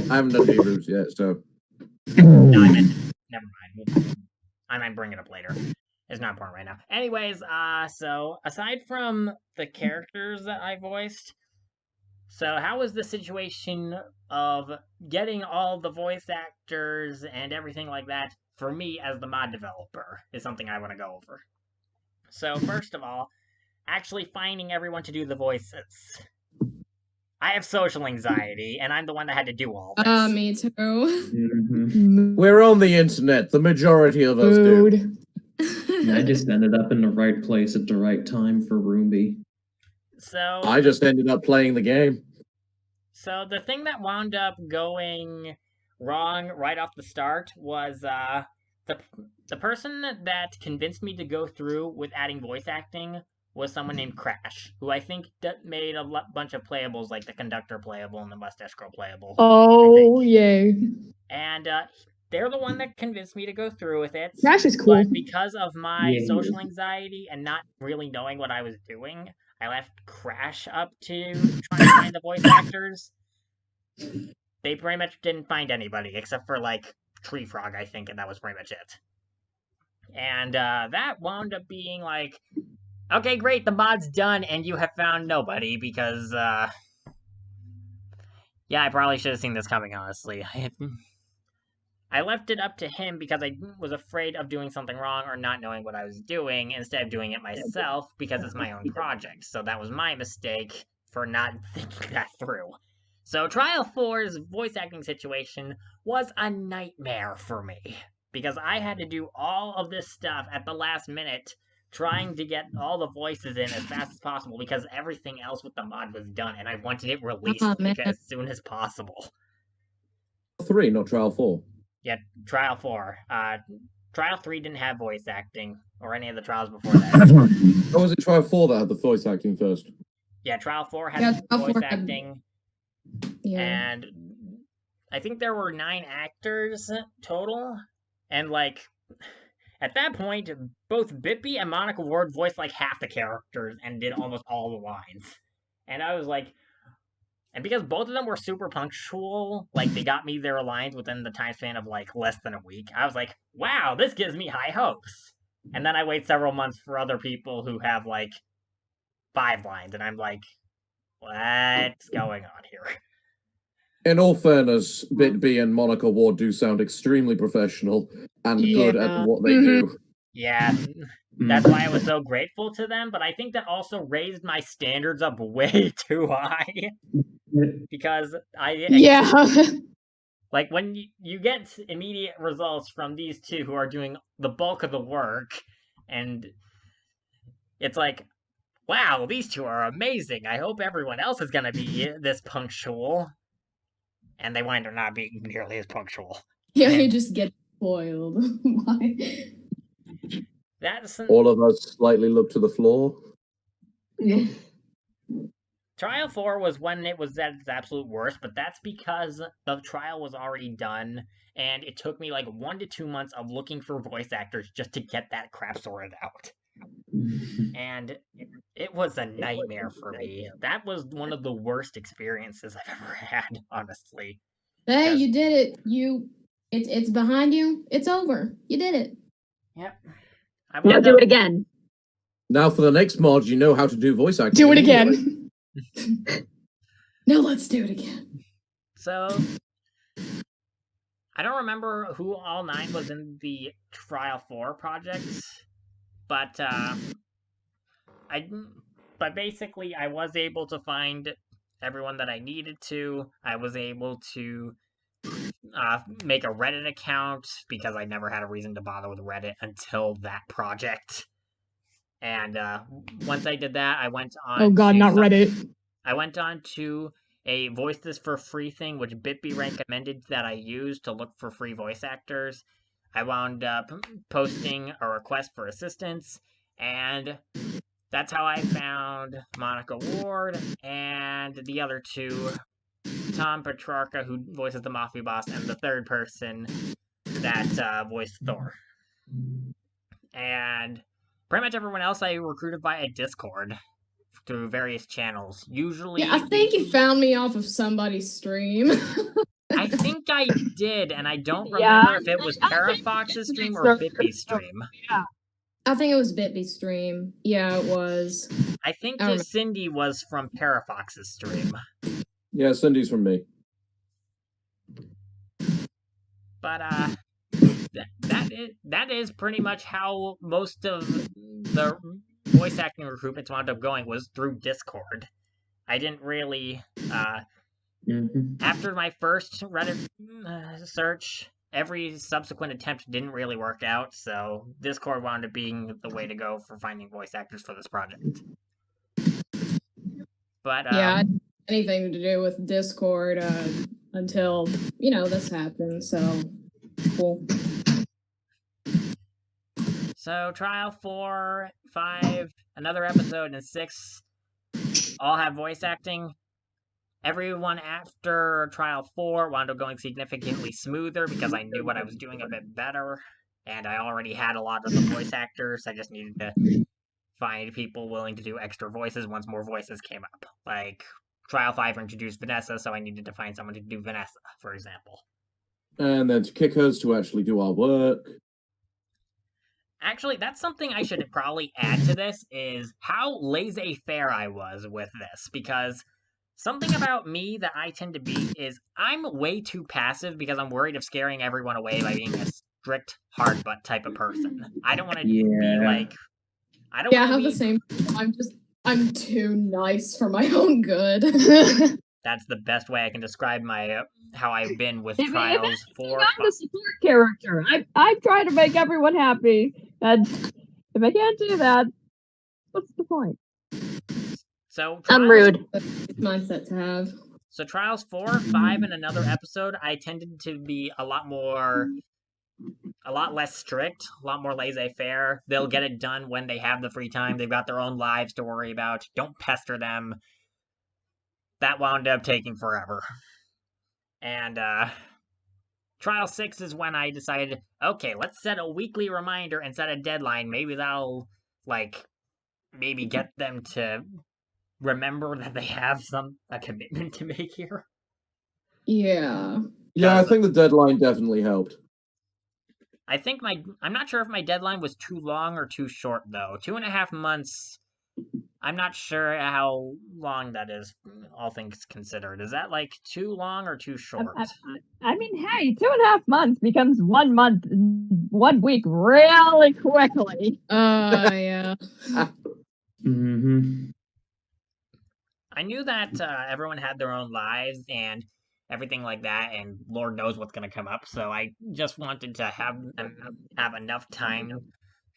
S3: I haven't done G-Roots yet, so...
S1: No, I meant... Never mind. I might bring it up later. It's not important right now. Anyways, so, aside from the characters that I voiced, so how was the situation of getting all the voice actors and everything like that for me as the mod developer is something I want to go over. So, first of all, actually finding everyone to do the voices. I have social anxiety, and I'm the one that had to do all this.
S6: Me too.
S3: We're on the internet. The majority of us do.
S4: I just ended up in the right place at the right time for Roomby.
S1: So
S3: I just ended up playing the game.
S1: So the thing that wound up going wrong right off the start was the person that convinced me to go through with adding voice acting was someone named Crash, who I think made a bunch of playables, like the Conductor playable and the Mustache Girl playable.
S2: Oh, yay.
S1: And they're the one that convinced me to go through with it.
S2: Crash is cool.
S1: But because of my social anxiety and not really knowing what I was doing, I left Crash up to try and find the voice actors. They pretty much didn't find anybody, except for, like, Tree Frog, I think, and that was pretty much it. And that wound up being like, okay, great, the mod's done, and you have found nobody, because, yeah, I probably should have seen this coming, honestly. I left it up to him because I was afraid of doing something wrong or not knowing what I was doing, instead of doing it myself, because it's my own project. So that was my mistake for not thinking that through. So Trial 4's voice acting situation was a nightmare for me, because I had to do all of this stuff at the last minute, trying to get all the voices in as fast as possible, because everything else with the mod was done, and I wanted it released as soon as possible.
S3: 3, not Trial 4.
S1: Yeah, Trial 4. Trial 3 didn't have voice acting, or any of the trials before that.
S3: Oh, was it Trial 4 that had the voice acting first?
S1: Yeah, Trial 4 had voice acting. Yeah. And I think there were 9 actors total. And, like, at that point, both Bippy and Monica Ward voiced, like, half the characters and did almost all the lines. And I was like... And because both of them were super punctual, like, they got me their lines within the time span of, like, less than a week. I was like, wow, this gives me high hopes. And then I wait several months for other people who have, like, 5 lines. And I'm like, what's going on here?
S3: In all fairness, Bitby and Monica Ward do sound extremely professional and good at what they do.
S1: Yeah, that's why I was so grateful to them, but I think that also raised my standards up way too high. Because like, when you get immediate results from these two who are doing the bulk of the work, and it's like, wow, these two are amazing. I hope everyone else is going to be this punctual. And they wind up not being nearly as punctual.
S6: Yeah, you just get spoiled. Why?
S3: All of us slightly look to the floor.
S5: Yeah.
S1: Trial 4 was when it was at its absolute worst, but that's because the trial was already done, and it took me like 1 to 2 months of looking for voice actors just to get that crap sorted out. And it was a nightmare for me. That was one of the worst experiences I've ever had, honestly.
S6: Hey, you did it. It's behind you. It's over. You did it.
S1: Yep.
S10: Now do it again.
S3: Now for the next mod, you know how to do voice acting.
S2: Do it again.
S6: No, let's do it again.
S1: So, I don't remember who all 9 was in the Trial 4 projects, but basically I was able to find everyone that I needed to. I was able to make a Reddit account because I never had a reason to bother with Reddit until that project. And once I did that, I went on.
S2: Oh God, not Reddit.
S1: I went on to a Voice This for Free thing, which Bitby recommended that I use to look for free voice actors. I wound up posting a request for assistance, and that's how I found Monica Ward and the other two, Tom Petrarca, who voices the Mafia boss, and the third person that voiced Thor. And pretty much everyone else I recruited via Discord through various channels. Usually,
S6: yeah, I think you found me off of somebody's stream.
S1: I think I did, and I don't remember if it was Parafox's stream or Bitby's stream.
S8: Yeah.
S6: I think it was Bitby's stream. Yeah, it was.
S1: I think Cindy was from Parafox's stream.
S3: Yeah, Cindy's from me.
S1: But that is pretty much how most of the voice acting recruitments wound up going, was through Discord. I didn't really after my first Reddit search, every subsequent attempt didn't really work out, so Discord wound up being the way to go for finding voice actors for this project. But
S6: yeah, anything to do with Discord until this happened. So cool.
S1: So Trial 4, 5, another episode, and 6 all have voice acting. Everyone after Trial 4 wound up going significantly smoother because I knew what I was doing a bit better, and I already had a lot of the voice actors. I just needed to find people willing to do extra voices once more voices came up. Like, Trial 5 introduced Vanessa, so I needed to find someone to do Vanessa, for example.
S3: And then to kick us to actually do our work.
S1: Actually, that's something I should probably add to this, is how laissez-faire I was with this, because something about me that I tend to be is I'm way too passive because I'm worried of scaring everyone away by being a strict, hard butt type of person. I don't want to be like... I
S6: have the same... I'm too nice for my own good.
S1: That's the best way I can describe my how I've been with Trials 4.
S8: I'm the support character. I try to make everyone happy, and if I can't do that, what's the point?
S1: So
S10: I'm rude.
S6: Mindset to have.
S1: So Trials 4, 5, and another episode, I tended to be a lot less strict, a lot more laissez-faire. They'll get it done when they have the free time. They've got their own lives to worry about. Don't pester them. That wound up taking forever. And Trial 6 is when I decided, okay, let's set a weekly reminder and set a deadline. Maybe that'll, maybe get them to remember that they have a commitment to make here.
S6: Yeah.
S3: Yeah, I think the deadline definitely helped.
S1: I think I'm not sure if my deadline was too long or too short, though. 2.5 months, I'm not sure how long that is, all things considered. Is that, too long or too short?
S8: I mean, hey, 2.5 months becomes 1 month, 1 week really quickly.
S6: Yeah.
S1: I knew that everyone had their own lives and everything like that, and Lord knows what's going to come up, so I just wanted to have enough time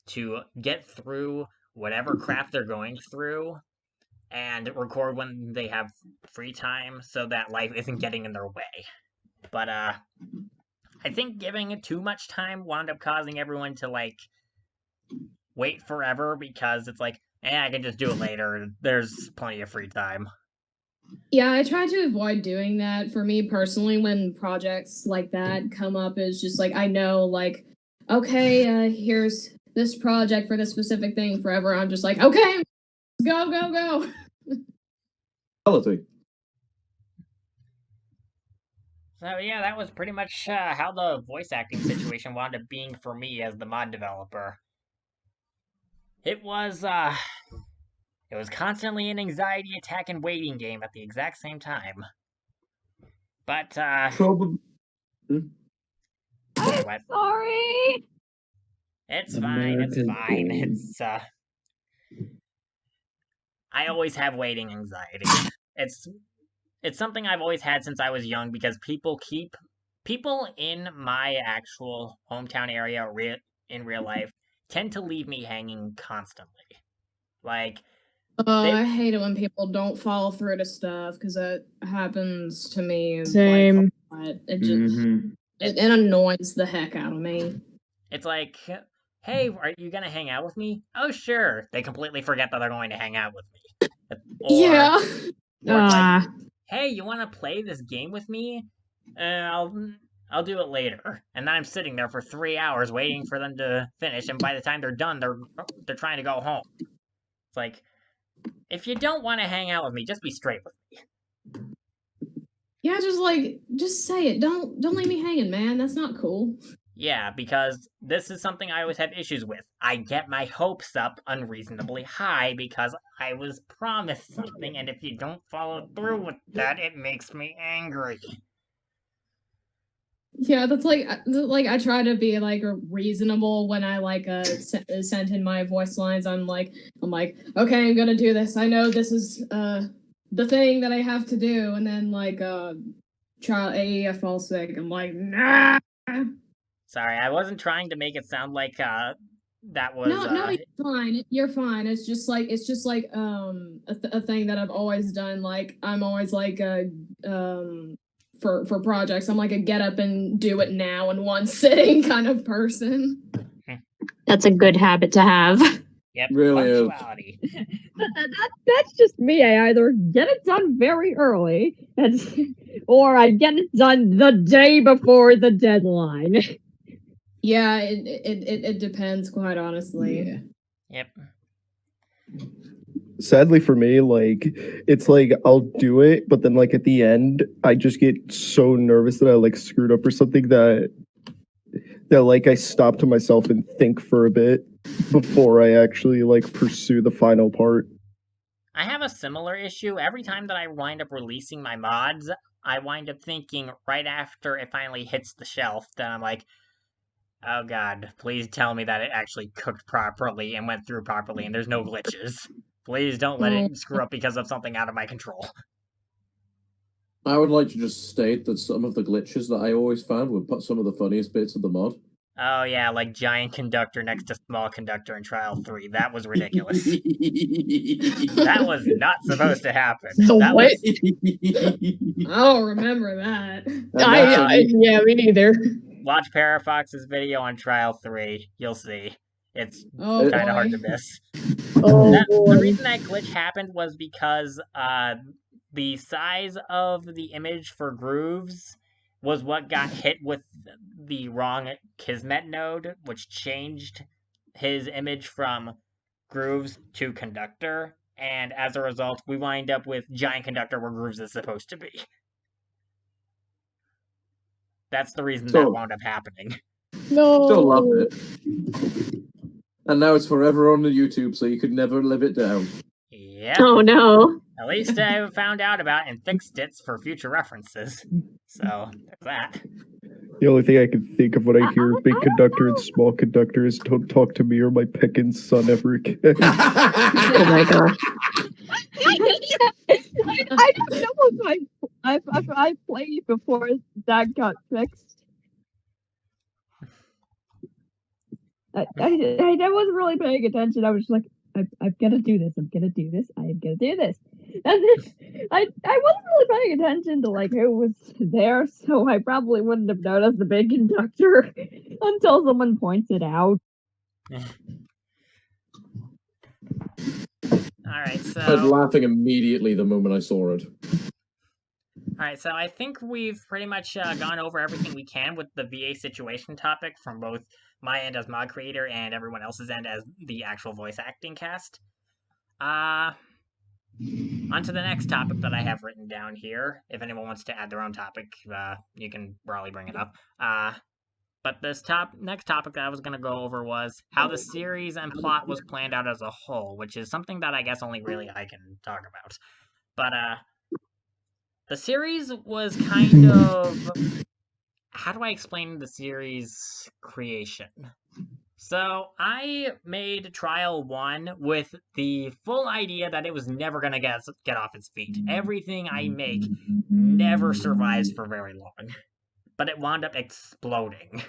S1: to get through whatever crap they're going through and record when they have free time so that life isn't getting in their way. But I think giving it too much time wound up causing everyone to wait forever because it's I can just do it later. There's plenty of free time.
S6: Yeah, I try to avoid doing that. For me personally, when projects like that come up, it's just I know okay, here's this project for this specific thing forever. I'm just okay, go.
S3: Quality.
S1: So yeah, that was pretty much how the voice acting situation wound up being for me as the mod developer. It was constantly an anxiety attack and waiting game at the exact same time. But
S8: I'm sorry.
S1: It's fine. It's I always have waiting anxiety. It's something I've always had since I was young because people keep people in my actual hometown area in real life tend to leave me hanging constantly. Like,
S6: I hate it when people don't follow through to stuff because that happens to me.
S2: Same.
S6: Like, it just it annoys the heck out of me.
S1: It's like, hey, are you gonna hang out with me? Oh, sure. They completely forget that they're going to hang out with me.
S6: Yeah.
S1: Or it's like, hey, you want to play this game with me? I'll do it later. And then I'm sitting there for 3 hours waiting for them to finish, and by the time they're done, they're trying to go home. It's like, if you don't want to hang out with me, just be straight with me.
S6: Yeah, just say it. Don't leave me hanging, man. That's not cool.
S1: Yeah, because this is something I always have issues with. I get my hopes up unreasonably high because I was promised something, and if you don't follow through with that, it makes me angry.
S6: Yeah, that's like I try to be like reasonable when I send in my voice lines. I'm like, okay, I'm gonna do this. I know this is the thing that I have to do, and then child AEF falls sick. I'm like, nah.
S1: Sorry, I wasn't trying to make it sound like that was.
S6: No, you're fine. You're fine. It's just like a thing that I've always done. Like I'm always like for projects, I'm like a get up and do it now in one sitting kind of person.
S10: That's a good habit to have.
S1: Yep,
S3: really
S1: punctuality.
S8: That's just me. I either get it done very early, or I get it done the day before the deadline.
S6: Yeah, it depends, quite honestly.
S1: Yeah. Yep.
S9: Sadly for me, like, it's like I'll do it, but then like at the end, I just get so nervous that I like screwed up or something that like I stop to myself and think for a bit before I actually like pursue the final part.
S1: I have a similar issue. Every time that I wind up releasing my mods, I wind up thinking right after it finally hits the shelf that I'm like, oh god, please tell me that it actually cooked properly and went through properly and there's no glitches. Please don't let it screw up because of something out of my control.
S3: I would like to just state that some of the glitches that I always found were some of the funniest bits of the mod.
S1: Oh yeah, like giant conductor next to small conductor in Trial 3. That was ridiculous. That was not supposed to happen.
S6: I don't remember that.
S2: Yeah, me neither.
S1: Watch Parafox's video on Trial 3. You'll see. It's
S6: Oh,
S1: kind of hard
S6: boy.
S1: to miss.
S2: Oh,
S1: The reason that glitch happened was because the size of the image for Grooves was what got hit with the wrong Kismet node, which changed his image from Grooves to Conductor, and as a result, we wind up with Giant Conductor where Grooves is supposed to be. That's the reason that wound up happening.
S2: No.
S3: Still love it. And now it's forever on the YouTube, so you could never live it down.
S1: Yep.
S10: Oh no.
S1: At least I found out about and fixed it for future references. So, there's that.
S9: The only thing I can think of when I hear big conductor and small conductor is don't talk to me or my peckin' son ever again.
S10: Oh my gosh.
S8: I don't know if I played before that got fixed. I wasn't really paying attention. I was just like, I'm gonna do this. I'm gonna do this. I am gonna do this. And then I wasn't really paying attention to like who was there, so I probably wouldn't have noticed the big conductor until someone points it out.
S1: Alright, so...
S3: I was laughing immediately the moment I saw it.
S1: Alright, so I think we've pretty much gone over everything we can with the VA situation topic from both my end as mod creator and everyone else's end as the actual voice acting cast. On to the next topic that I have written down here. If anyone wants to add their own topic, you can probably bring it up. But this next topic that I was going to go over was how the series and plot was planned out as a whole, which is something that I guess only really I can talk about. But the series was kind of... How do I explain the series creation? So, I made Trial 1 with the full idea that it was never going to get off its feet. Everything I make never survives for very long. but it wound up exploding.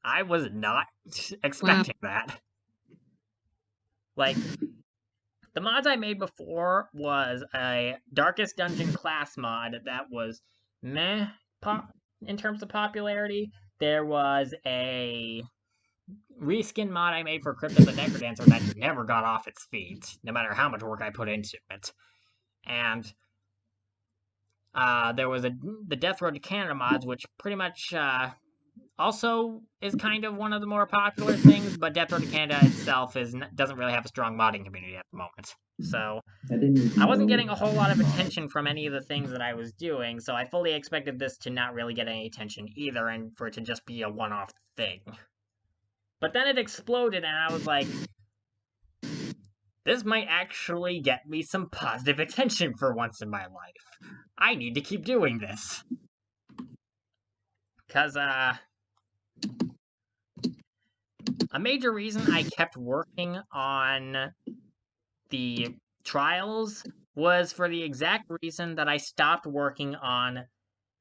S1: I was not expecting that. Like, the mods I made before was a Darkest Dungeon class mod that was meh in terms of popularity. There was a reskin mod I made for Crypto the Necrodancer that never got off its feet, no matter how much work I put into it. And there was the Death Road to Canada mods, which pretty much also is kind of one of the more popular things, but Death Road to Canada itself doesn't really have a strong modding community at the moment. So I wasn't getting a whole lot of attention from any of the things that I was doing, so I fully expected this to not really get any attention either, and for it to just be a one-off thing. But then it exploded, and I was like, this might actually get me some positive attention for once in my life. I need to keep doing this. Because, a major reason I kept working on the trials was for the exact reason that I stopped working on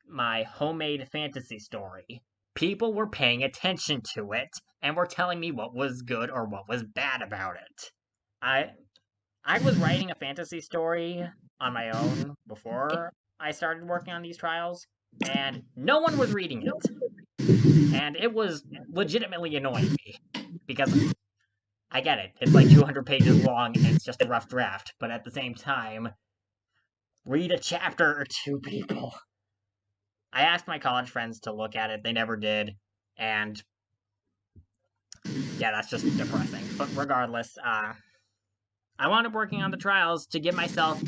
S1: my homemade fantasy story. People were paying attention to it and were telling me what was good or what was bad about it. I was writing a fantasy story on my own before I started working on these trials, and no one was reading it. And it was legitimately annoying me, because I get it, it's like 200 pages long and it's just a rough draft, but at the same time, read a chapter or two, people. I asked my college friends to look at it, they never did, and yeah, that's just depressing. But regardless, I wound up working on the trials to give myself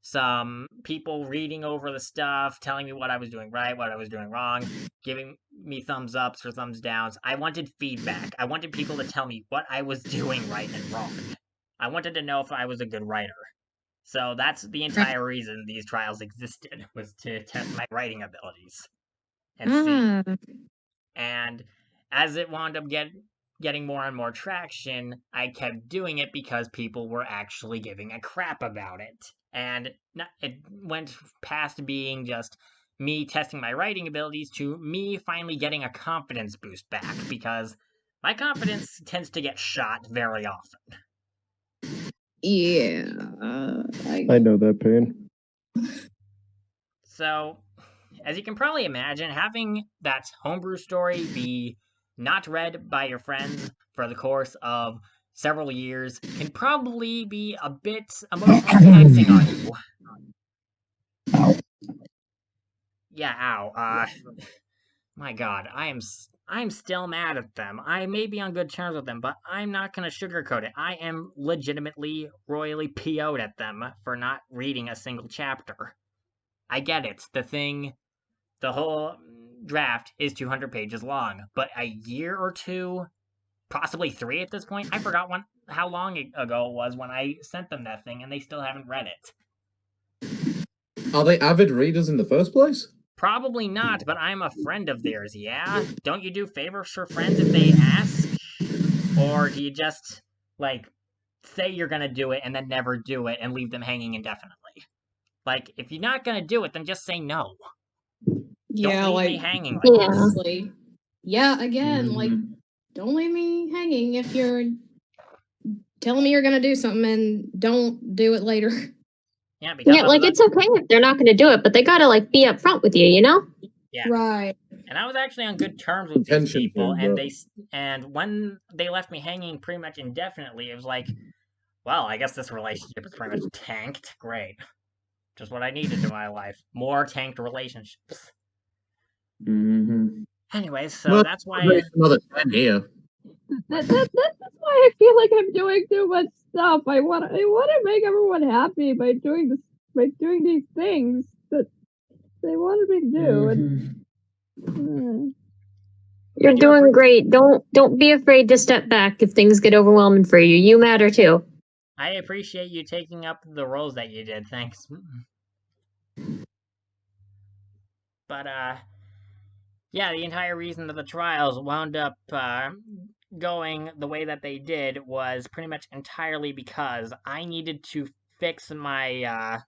S1: some people reading over the stuff, telling me what I was doing right, what I was doing wrong, giving me thumbs ups or thumbs downs. I wanted feedback. I wanted people to tell me what I was doing right and wrong. I wanted to know if I was a good writer. So that's the entire reason these trials existed, was to test my writing abilities and see. And as it wound up getting more and more traction, I kept doing it because people were actually giving a crap about it. And it went past being just me testing my writing abilities to me finally getting a confidence boost back, because my confidence tends to get shot very often.
S6: Yeah.
S9: I know that pain.
S1: So, as you can probably imagine, having that homebrew story be not read by your friends for the course of several years can probably be a bit emotionally taxing on you. Yeah, ow. My god, I'm still mad at them. I may be on good terms with them, but I'm not gonna sugarcoat it. I am legitimately royally PO'd at them for not reading a single chapter. I get it. The whole draft is 200 pages long, but a year or two, possibly 3 at this point, I forgot how long ago it was when I sent them that thing, and they still haven't read it.
S3: Are they avid readers in the first place?
S1: Probably not, but I'm a friend of theirs, yeah? Don't you do favors for friends if they ask? Or do you just, like, say you're gonna do it and then never do it and leave them hanging indefinitely? Like, if you're not gonna do it, then just say no.
S6: Yeah,
S1: don't leave
S6: like,
S1: me hanging like this.
S6: honestly. Yeah, again, like, don't leave me hanging if you're telling me you're gonna do something and don't do it later.
S1: Yeah, because
S10: like it's okay if they're not going to do it, but they gotta like be upfront with you, you know?
S1: Yeah.
S6: Right.
S1: And I was actually on good terms with these people, and when they left me hanging pretty much indefinitely, it was like, well, I guess this relationship is pretty much tanked. Great. Just what I needed in my life. More tanked relationships. Anyway, so that's why
S3: another 10 here.
S8: That's why I feel like I'm doing too much stuff. I want to make everyone happy by doing these things that they wanted me to do.
S10: You're doing great. Don't be afraid to step back if things get overwhelming for you. You matter too.
S1: I appreciate you taking up the roles that you did. Thanks. But yeah, the entire reason that the trials wound up going the way that they did was pretty much entirely because I needed to fix my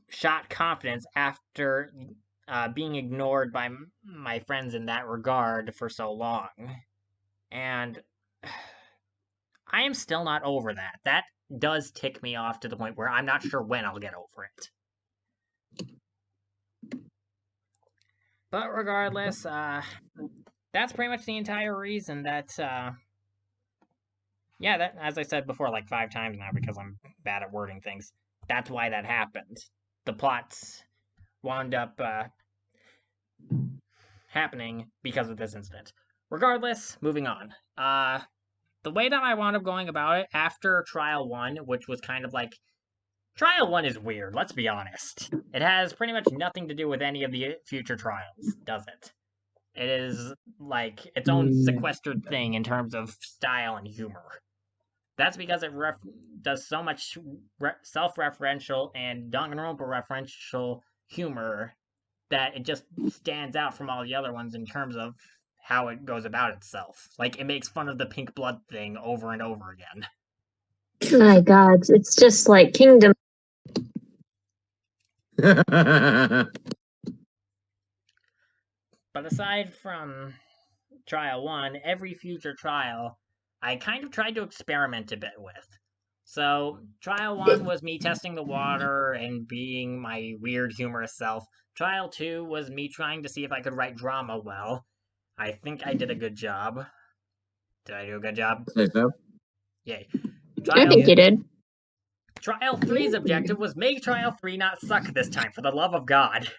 S1: shot confidence after being ignored by my friends in that regard for so long. And I am still not over that. That does tick me off to the point where I'm not sure when I'll get over it. But regardless, that's pretty much the entire reason that, yeah, that, as I said before like 5 times now because I'm bad at wording things, that's why that happened. The plots wound up happening because of this incident. Regardless, moving on. The way that I wound up going about it after Trial 1, which was kind of like... Trial 1 is weird, let's be honest. It has pretty much nothing to do with any of the future trials, does it? It is, like, its own sequestered thing in terms of style and humor. That's because it does so much self-referential and Danganronpa referential humor that it just stands out from all the other ones in terms of how it goes about itself. Like, it makes fun of the pink blood thing over and over again.
S10: My God, it's just like Kingdom.
S1: But aside from Trial 1, every future trial, I kind of tried to experiment a bit with. So, Trial 1 was me testing the water and being my weird, humorous self. Trial 2 was me trying to see if I could write drama well. I think I did a good job. Did I do a good job?
S3: Say so.
S1: Yay.
S10: I think you did.
S1: Trial 3's objective was make Trial 3 not suck this time, for the love of God.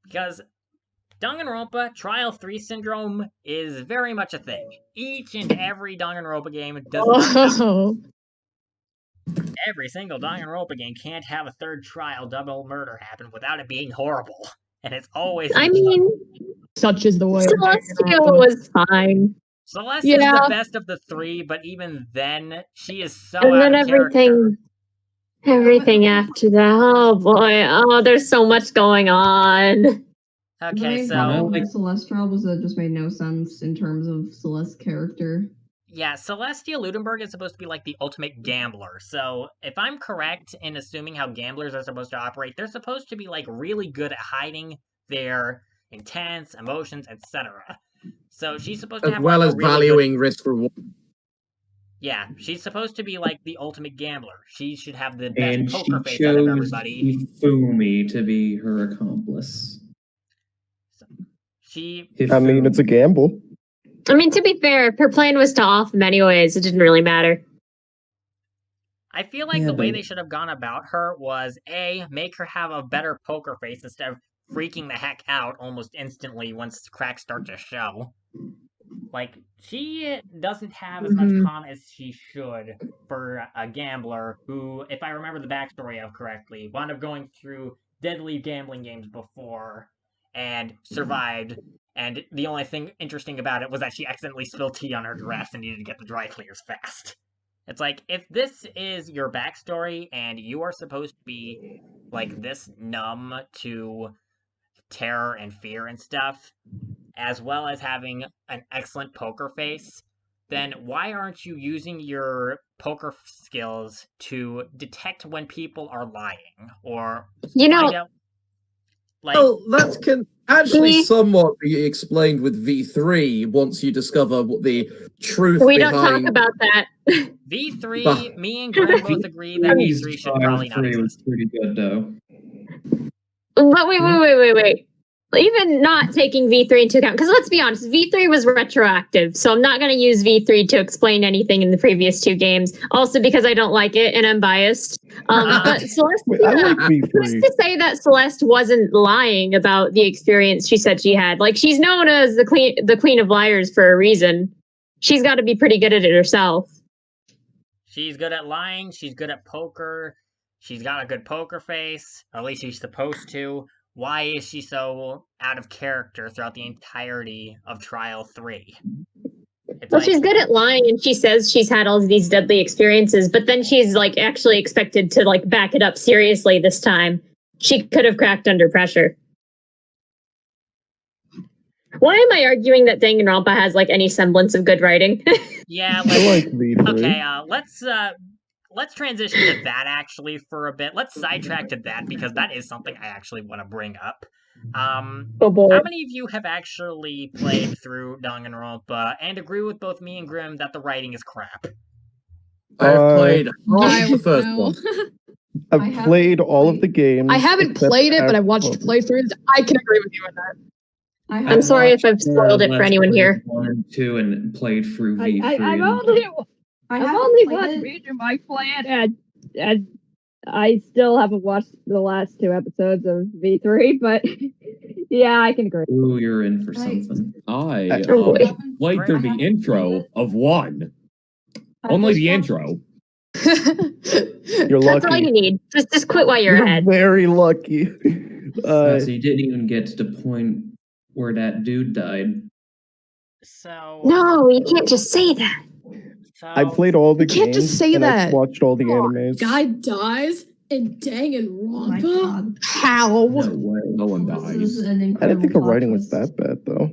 S1: Because Danganronpa Trial 3 syndrome is very much a thing. Each and every Danganronpa game does not... Every single Danganronpa game can't have a third trial double murder happen without it being horrible. And it's always...
S10: I mean...
S2: Such is the way.
S10: Celestial was fine.
S1: Celeste is the best of the 3, but even then, she is so
S10: and then
S1: out of character.
S10: Everything after that. Oh boy. Oh, there's so much going on.
S1: Okay, so...
S5: Celeste troubles that just made no sense in terms of Celeste's character.
S1: Yeah, Celestia Ludenberg is supposed to be like the ultimate gambler. So, if I'm correct in assuming how gamblers are supposed to operate, they're supposed to be like really good at hiding their intents, emotions, etc. So she's supposed to have,
S3: as well
S1: like,
S3: as
S1: really
S3: valuing
S1: good...
S3: risk reward.
S1: Yeah, she's supposed to be like the ultimate gambler. She should have the best
S4: And
S1: poker
S4: she
S1: face out of
S4: chose
S1: everybody.
S4: Hifumi to be her accomplice.
S9: I mean, it's a gamble.
S10: I mean, to be fair, if her plan was to off him anyways, it didn't really matter.
S1: I feel like the way they should have gone about her was, A, make her have a better poker face instead of freaking the heck out almost instantly once the cracks start to show. Like, she doesn't have as much calm as she should for a gambler who, if I remember the backstory of correctly, wound up going through deadly gambling games before and survived, and the only thing interesting about it was that she accidentally spilled tea on her dress and needed to get the dry cleaners fast. It's like, if this is your backstory and you are supposed to be, like, this numb to terror and fear and stuff, as well as having an excellent poker face, then why aren't you using your poker skills to detect when people are lying? Or find out, like...
S3: Well, that can actually somewhat be explained with V3 once you discover what the truth
S10: We
S3: behind...
S10: don't talk about that.
S1: V3, me and Grim both agree that V3 should probably not exist.
S4: Was pretty good, though.
S10: But wait. Even not taking V3 into account, because let's be honest, V3 was retroactive, so I'm not going to use V3 to explain anything in the previous 2 games. Also because I don't like it and I'm biased. But Celeste, who's to say that Celeste wasn't lying about the experience she said she had? Like, she's known as the queen of liars for a reason. She's got to be pretty good at it herself.
S1: She's good at lying. She's good at poker. She's got a good poker face. Or at least she's supposed to. Why is she so out of character throughout the entirety of Trial 3?
S10: Well, she's good at lying, and she says she's had all of these deadly experiences, but then she's, like, actually expected to, like, back it up seriously this time. She could have cracked under pressure. Why am I arguing that Danganronpa has, like, any semblance of good writing?
S1: Yeah,
S9: I like V3.
S1: Okay, let's transition to that actually for a bit. Let's sidetrack to that because that is something I actually want to bring up.
S10: Oh boy.
S1: How many of you have actually played through Danganronpa and agree with both me and Grim that the writing is crap?
S3: I've played
S2: I
S3: half the first
S2: know.
S3: one.
S9: I've played all of the games.
S2: I haven't
S9: except
S2: played it, but I
S9: Act
S2: watched
S9: 1.
S2: playthroughs. I can agree with you on that.
S10: I'm sorry if I've spoiled it for
S4: Let's
S10: anyone
S4: Play
S10: here.
S4: 1 and 2 and played through V3.
S8: I've
S5: haven't
S8: only
S5: played
S8: watched
S5: it.
S8: Major My Plan, and I still haven't watched the last 2 episodes of V3, but yeah, I can agree.
S4: Ooh, you're in for something.
S11: I
S10: Oh, boy.
S11: played through the intro of 1. Only the intro.
S9: You're
S10: That's all
S9: lucky.
S10: you need. Just quit while you're ahead.
S9: Very lucky.
S4: So you didn't even get to the point where that dude died.
S1: So
S10: No, you can't just say that.
S9: I played all the
S2: You can't
S9: games
S2: just say
S9: and
S2: that.
S9: I've watched all the animes.
S13: Guy dies in Danganronpa?
S2: How?
S4: No way.
S11: No one
S5: This
S11: dies.
S5: is an
S9: I didn't
S5: incredible
S9: think the
S5: plot
S9: writing was
S5: twist.
S9: that bad though.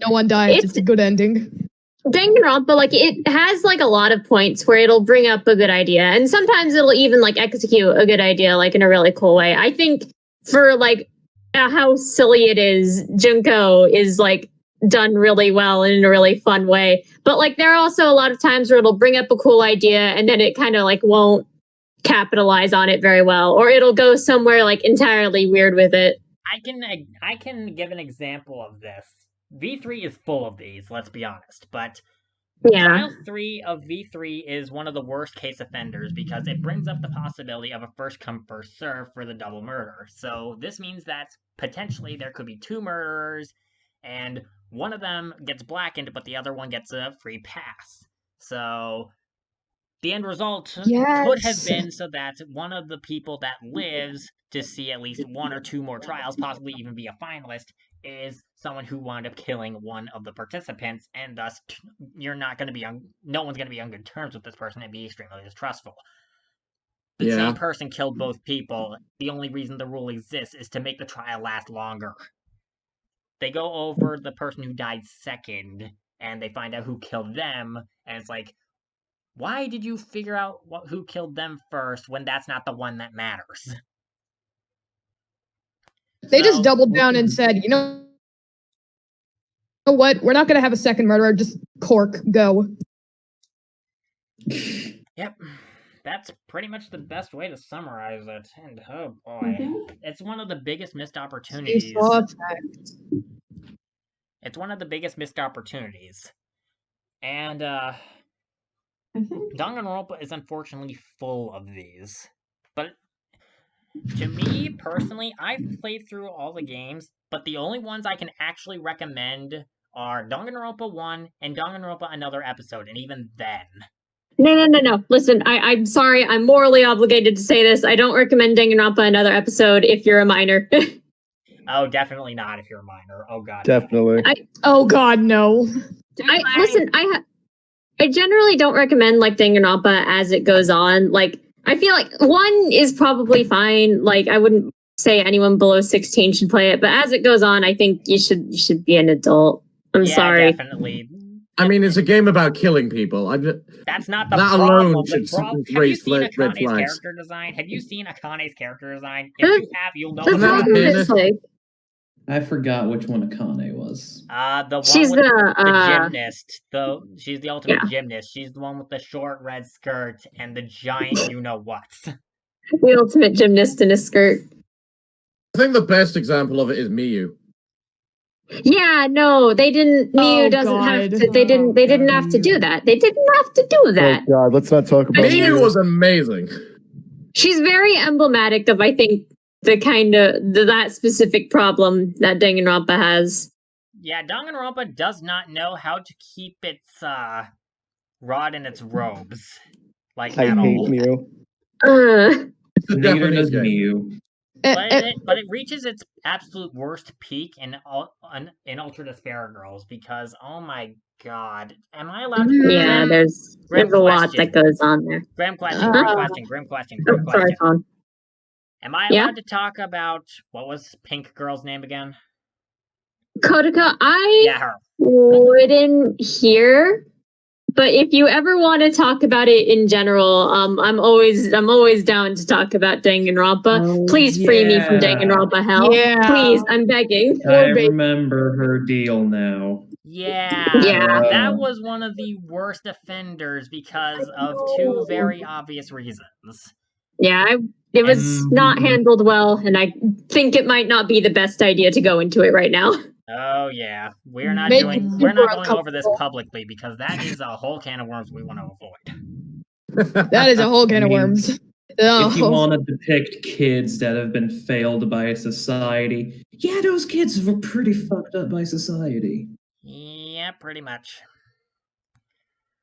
S2: No one dies.
S10: It's-
S2: It's a good ending.
S10: Danganronpa, like, it has, like, a lot of points where it'll bring up a good idea, and sometimes it'll even, like, execute a good idea, like, in a really cool way. I think for, like, how silly it is, Junko is, like, done really well and in a really fun way. But, like, there are also a lot of times where it'll bring up a cool idea, and then it kind of, like, won't capitalize on it very well, or it'll go somewhere, like, entirely weird with it.
S1: I can give an example of this. V3 is full of these, let's be honest, but
S10: Yeah.
S1: Trial 3 of V3 is one of the worst case offenders because it brings up the possibility of a first come first serve for the double murder. So this means that potentially there could be 2 murderers and one of them gets blackened but the other one gets a free pass. So the end result could have
S2: Yes.
S1: been so that one of the people that lives to see at least 1 or 2 more trials, possibly even be a finalist, is someone who wound up killing one of the participants, and thus you're not going to be on. No one's going to be on good terms with this person and be extremely distrustful. The
S3: Yeah.
S1: same person killed both people. The only reason the rule exists is to make the trial last longer. They go over the person who died second, and they find out who killed them, and it's like, why did you figure out who killed them first when that's not the one that matters?
S2: They just doubled down and said, you know what? We're not going to have a second murderer. Just cork, go.
S1: Yep. That's pretty much the best way to summarize it. And oh boy.
S5: Mhm.
S1: It's one of the biggest missed opportunities. It's one of the biggest missed opportunities. And Danganronpa is unfortunately full of these. But to me, personally, I've played through all the games, but the only ones I can actually recommend are Danganronpa 1 and Danganronpa Another Episode, and even then.
S10: No. Listen, I'm sorry. I'm morally obligated to say this. I don't recommend Danganronpa Another Episode if you're a minor.
S1: Oh, definitely not if you're a minor. Oh god.
S9: Definitely.
S2: Oh god, no.
S10: I generally don't recommend, like, Danganronpa as it goes on. Like, I feel like 1 is probably fine. Like, I wouldn't say anyone below 16 should play it, but as it goes on, I think you should be an adult. I'm sorry.
S1: Definitely.
S3: I mean, it's a game about killing people.
S1: That's not the
S3: that
S1: problem.
S3: alone
S1: The
S3: should
S1: problem. Have you
S3: raise
S1: seen
S3: red
S1: Akane's
S3: flags.
S1: character design? Have you seen Akane's character design? If you have, you'll know.
S10: The problem is, like,
S4: I forgot which one Akane was.
S1: The one
S10: She's
S1: with
S10: the,
S1: gymnast. She's the ultimate gymnast. She's the one with the short red skirt and the giant you-know-what.
S10: the ultimate gymnast in a skirt.
S3: I think the best example of it is Miyu.
S10: Yeah, no, they didn't. Miyu doesn't have to. They didn't have to do that. They didn't have to do that.
S9: Oh god, let's not talk about
S3: Miyu was amazing.
S10: She's very emblematic of, I think, the kind of that specific problem that Danganronpa has.
S1: Yeah, Danganronpa does not know how to keep its rod in its robes. Like
S9: I
S1: at
S9: hate
S1: all.
S9: Mew.
S4: Neither does Miyu.
S1: But it reaches its absolute worst peak in Ultra Despair Girls because oh my god, am I allowed to?
S10: Yeah, there's a lot that goes on there.
S1: Grim question.
S10: Sorry, Tom.
S1: Am I allowed to talk about what was Pink Girl's name again?
S10: Kodaka,
S1: Yeah, her.
S10: wouldn't hear, But if you ever want to talk about it in general, I'm always down to talk about Danganronpa. Please free me from Danganronpa hell.
S2: Yeah.
S10: Please, I'm begging.
S4: I remember her deal now.
S1: Yeah, that was one of the worst offenders because of two very obvious reasons.
S10: Yeah, it was not handled well, and I think it might not be the best idea to go into it right now.
S1: Oh yeah, we're not
S2: Make
S1: doing.
S2: it
S1: We're not
S2: super
S1: going over this publicly because that is a whole can of worms we want to avoid.
S2: That is a whole can of worms. Oh.
S4: If you want to depict kids that have been failed by society, yeah, those kids were pretty fucked up by society.
S1: Yeah, pretty much.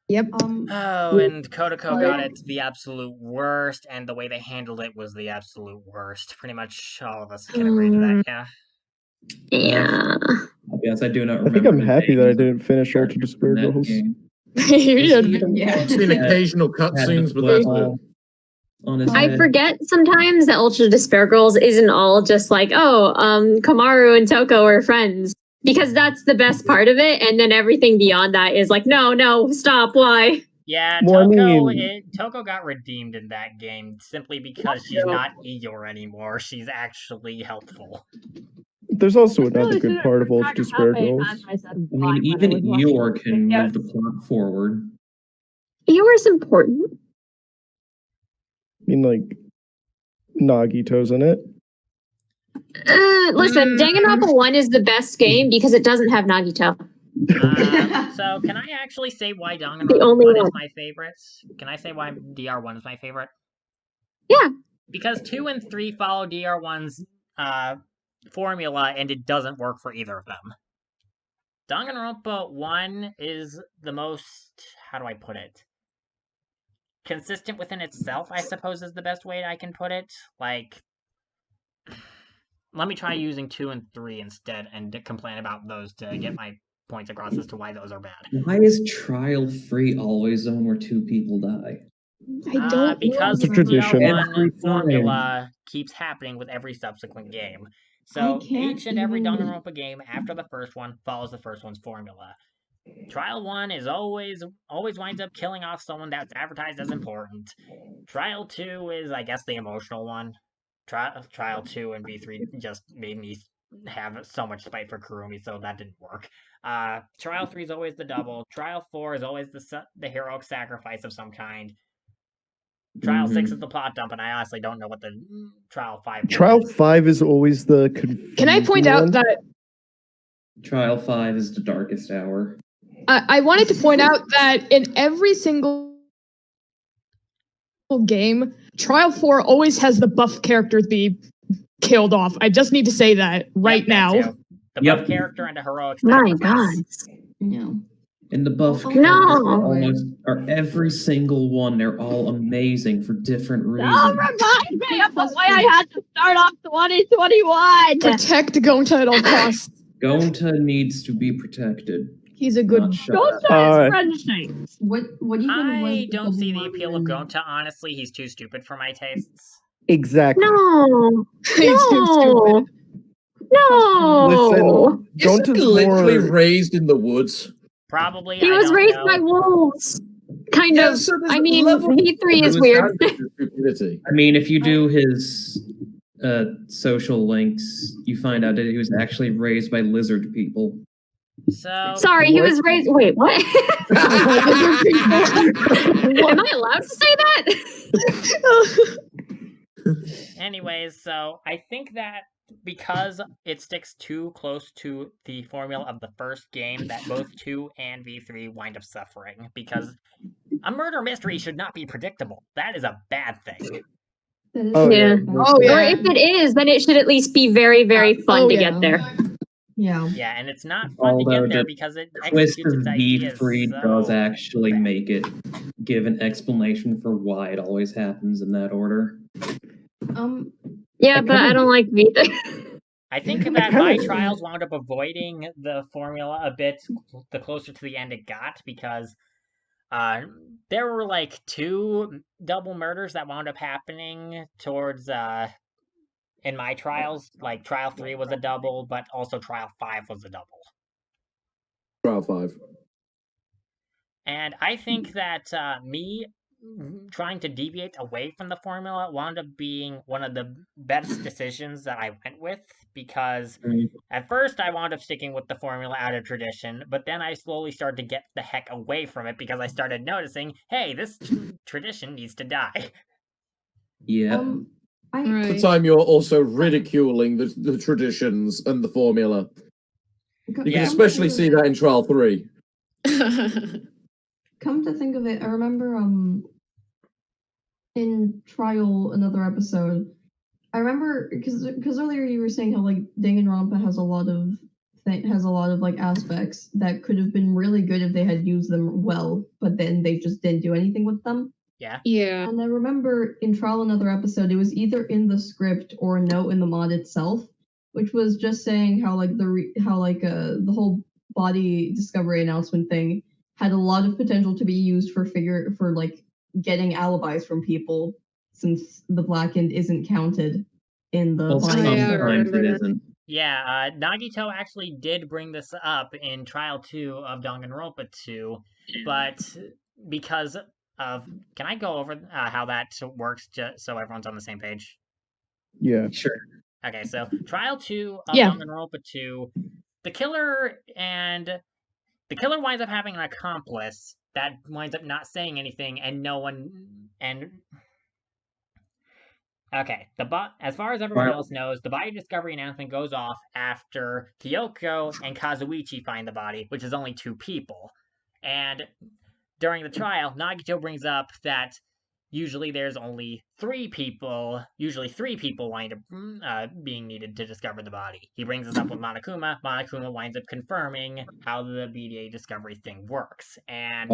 S2: Yep.
S1: Oh, and Kodako got it the absolute worst, and the way they handled it was the absolute worst. Pretty much all of us can agree to that, yeah.
S10: Yeah.
S4: Yes, I do not
S9: I
S4: remember.
S9: think I'm happy that I didn't finish Ultra Despair Girls.
S2: Yeah.
S3: Seen occasional cutscenes, but that's it.
S10: I forget sometimes that Ultra Despair Girls isn't all just like, oh, Kamaru and Toko are friends. Because that's the best part of it, and then everything beyond that is like, no, stop, why?
S1: Yeah,
S9: Well, I
S1: Toko,
S9: mean-
S1: Toko got redeemed in that game simply because she's not Eeyore anymore. She's actually helpful.
S9: There's also another good part of Ultra Despair Girls.
S4: I mean, even Eeyore can move the plot forward.
S10: Eeyore's important.
S9: I mean, like, Nagito's in it.
S10: Listen, Danganronpa 1 is the best game because it doesn't have Nagito.
S1: So, can I actually say why
S10: The
S1: Danganronpa
S10: only
S1: 1 is
S10: one.
S1: my favorite? Can I say why DR1 is my favorite?
S10: Yeah.
S1: Because 2 and 3 follow DR1's formula, and it doesn't work for either of them. Danganronpa 1 is the most, how do I put it? Consistent within itself, I suppose is the best way I can put it. Like, let me try using 2 and 3 instead and complain about those to get my points across as to why those are bad.
S4: Why is Trial 3 always the one where two people die?
S2: I don't
S1: because
S9: It's a tradition.
S1: DR1 formula keeps happening with every subsequent game. So each and every Danganronpa game after the first one follows the first one's formula. Trial 1 is always winds up killing off someone that's advertised as important. Trial 2 is, I guess, the emotional one. Trial 2 and V3 just made me have so much spite for Kurumi, so that didn't work. Trial 3 is always the double. Trial 4 is always the heroic sacrifice of some kind. Trial 6 is the plot dump, and I honestly don't know what the Trial 5
S9: Trial
S1: was.
S9: 5 is always the
S2: Can I point out that
S4: Trial 5 is the darkest hour.
S2: I wanted to point out that in every single game, Trial 4 always has the buff character be killed off. I just need to say that right now.
S1: Too. The buff character and a heroic
S10: My
S1: sacrifice.
S10: God.
S5: No.
S4: And the buff
S10: No.
S4: are every single one. They're all amazing for different reasons.
S8: Don't remind me of the way I had to start off 2021.
S2: Protect Gonta at all costs.
S4: Gonta needs to be protected.
S2: He's a good.
S4: Not shut
S8: Gonta
S4: up.
S8: is friendship.
S5: What even
S1: I
S5: was
S1: don't see the
S5: Pokemon
S1: appeal of
S5: and-
S1: Gonta, honestly. He's too stupid for my tastes.
S9: Exactly.
S10: No.
S2: He's too stupid.
S10: No.
S9: Listen,
S3: Isn't
S9: Gonta's
S3: he literally
S9: more...
S3: raised in the woods?
S1: Probably.
S10: He
S1: I
S10: was
S1: don't
S10: raised
S1: know.
S10: by wolves. Kind
S3: Yeah,
S10: of.
S3: so there's
S10: I
S3: a
S10: mean,
S3: level-
S10: V3 is
S3: It was
S10: weird.
S3: down to stupidity.
S4: I mean, if you do his social links, you find out that he was actually raised by lizard people.
S1: So
S10: Sorry, he was raised. Wait, what? Am I allowed to say that?
S1: anyways, so I think that because it sticks too close to the formula of the first game, that both 2 and V3 wind up suffering. Because a murder mystery should not be predictable. That is a bad thing.
S5: That is
S9: Oh,
S10: Yeah.
S2: Oh
S10: Or
S2: yeah.
S10: if it is, then it should at least be very, very fun
S2: Oh,
S10: to
S2: yeah.
S10: get there.
S5: Yeah.
S1: Yeah, and it's not fun to
S4: Although
S1: get there
S4: the
S1: because it
S4: Twist
S1: executes
S4: of
S1: its ideas
S4: V3
S1: so
S4: does actually
S1: bad.
S4: make it give an explanation for why it always happens in that order.
S10: Yeah, but I don't like V3.
S1: I think that my trials wound up avoiding the formula a bit the closer to the end it got because there were like 2 double murders that wound up happening towards in my trials. Like trial 3 was a double, but also trial 5 was a double.
S3: Trial 5.
S1: And I think that me trying to deviate away from the formula wound up being one of the best decisions that I went with, because at first I wound up sticking with the formula out of tradition, but then I slowly started to get the heck away from it because I started noticing, hey, this tradition needs to die.
S4: Yeah.
S3: The time you're also ridiculing the traditions and the formula. You can especially see that in Trial 3.
S5: Come to think of it, I remember in Trial, another episode, I remember because earlier you were saying how like Danganronpa has a lot of like aspects that could have been really good if they had used them well, but then they just didn't do anything with them.
S1: Yeah.
S6: Yeah.
S5: And I remember in Trial, another episode, it was either in the script or a note in the mod itself, which was just saying how like the whole body discovery announcement thing had a lot of potential to be used for like getting alibis from people, since the blackened isn't counted in the
S4: Well,
S5: body.
S4: sometimes it isn't.
S1: Yeah, Nagito actually did bring this up in Trial 2 of Danganronpa 2, but because of... Can I go over how that works just so everyone's on the same page?
S9: Yeah.
S4: Sure.
S1: Okay, so Trial 2 of
S2: Yeah.
S1: Danganronpa 2, the killer winds up having an accomplice that winds up not saying anything, and no one... Okay, as far as everyone else knows, the body discovery announcement goes off after Kyoko and Kazuichi find the body, which is only 2 people. And during the trial, Nagito brings up that usually there's only 3 people. Usually 3 people wind up being needed to discover the body. He brings this up with Monokuma. Monokuma winds up confirming how the BDA discovery thing works. And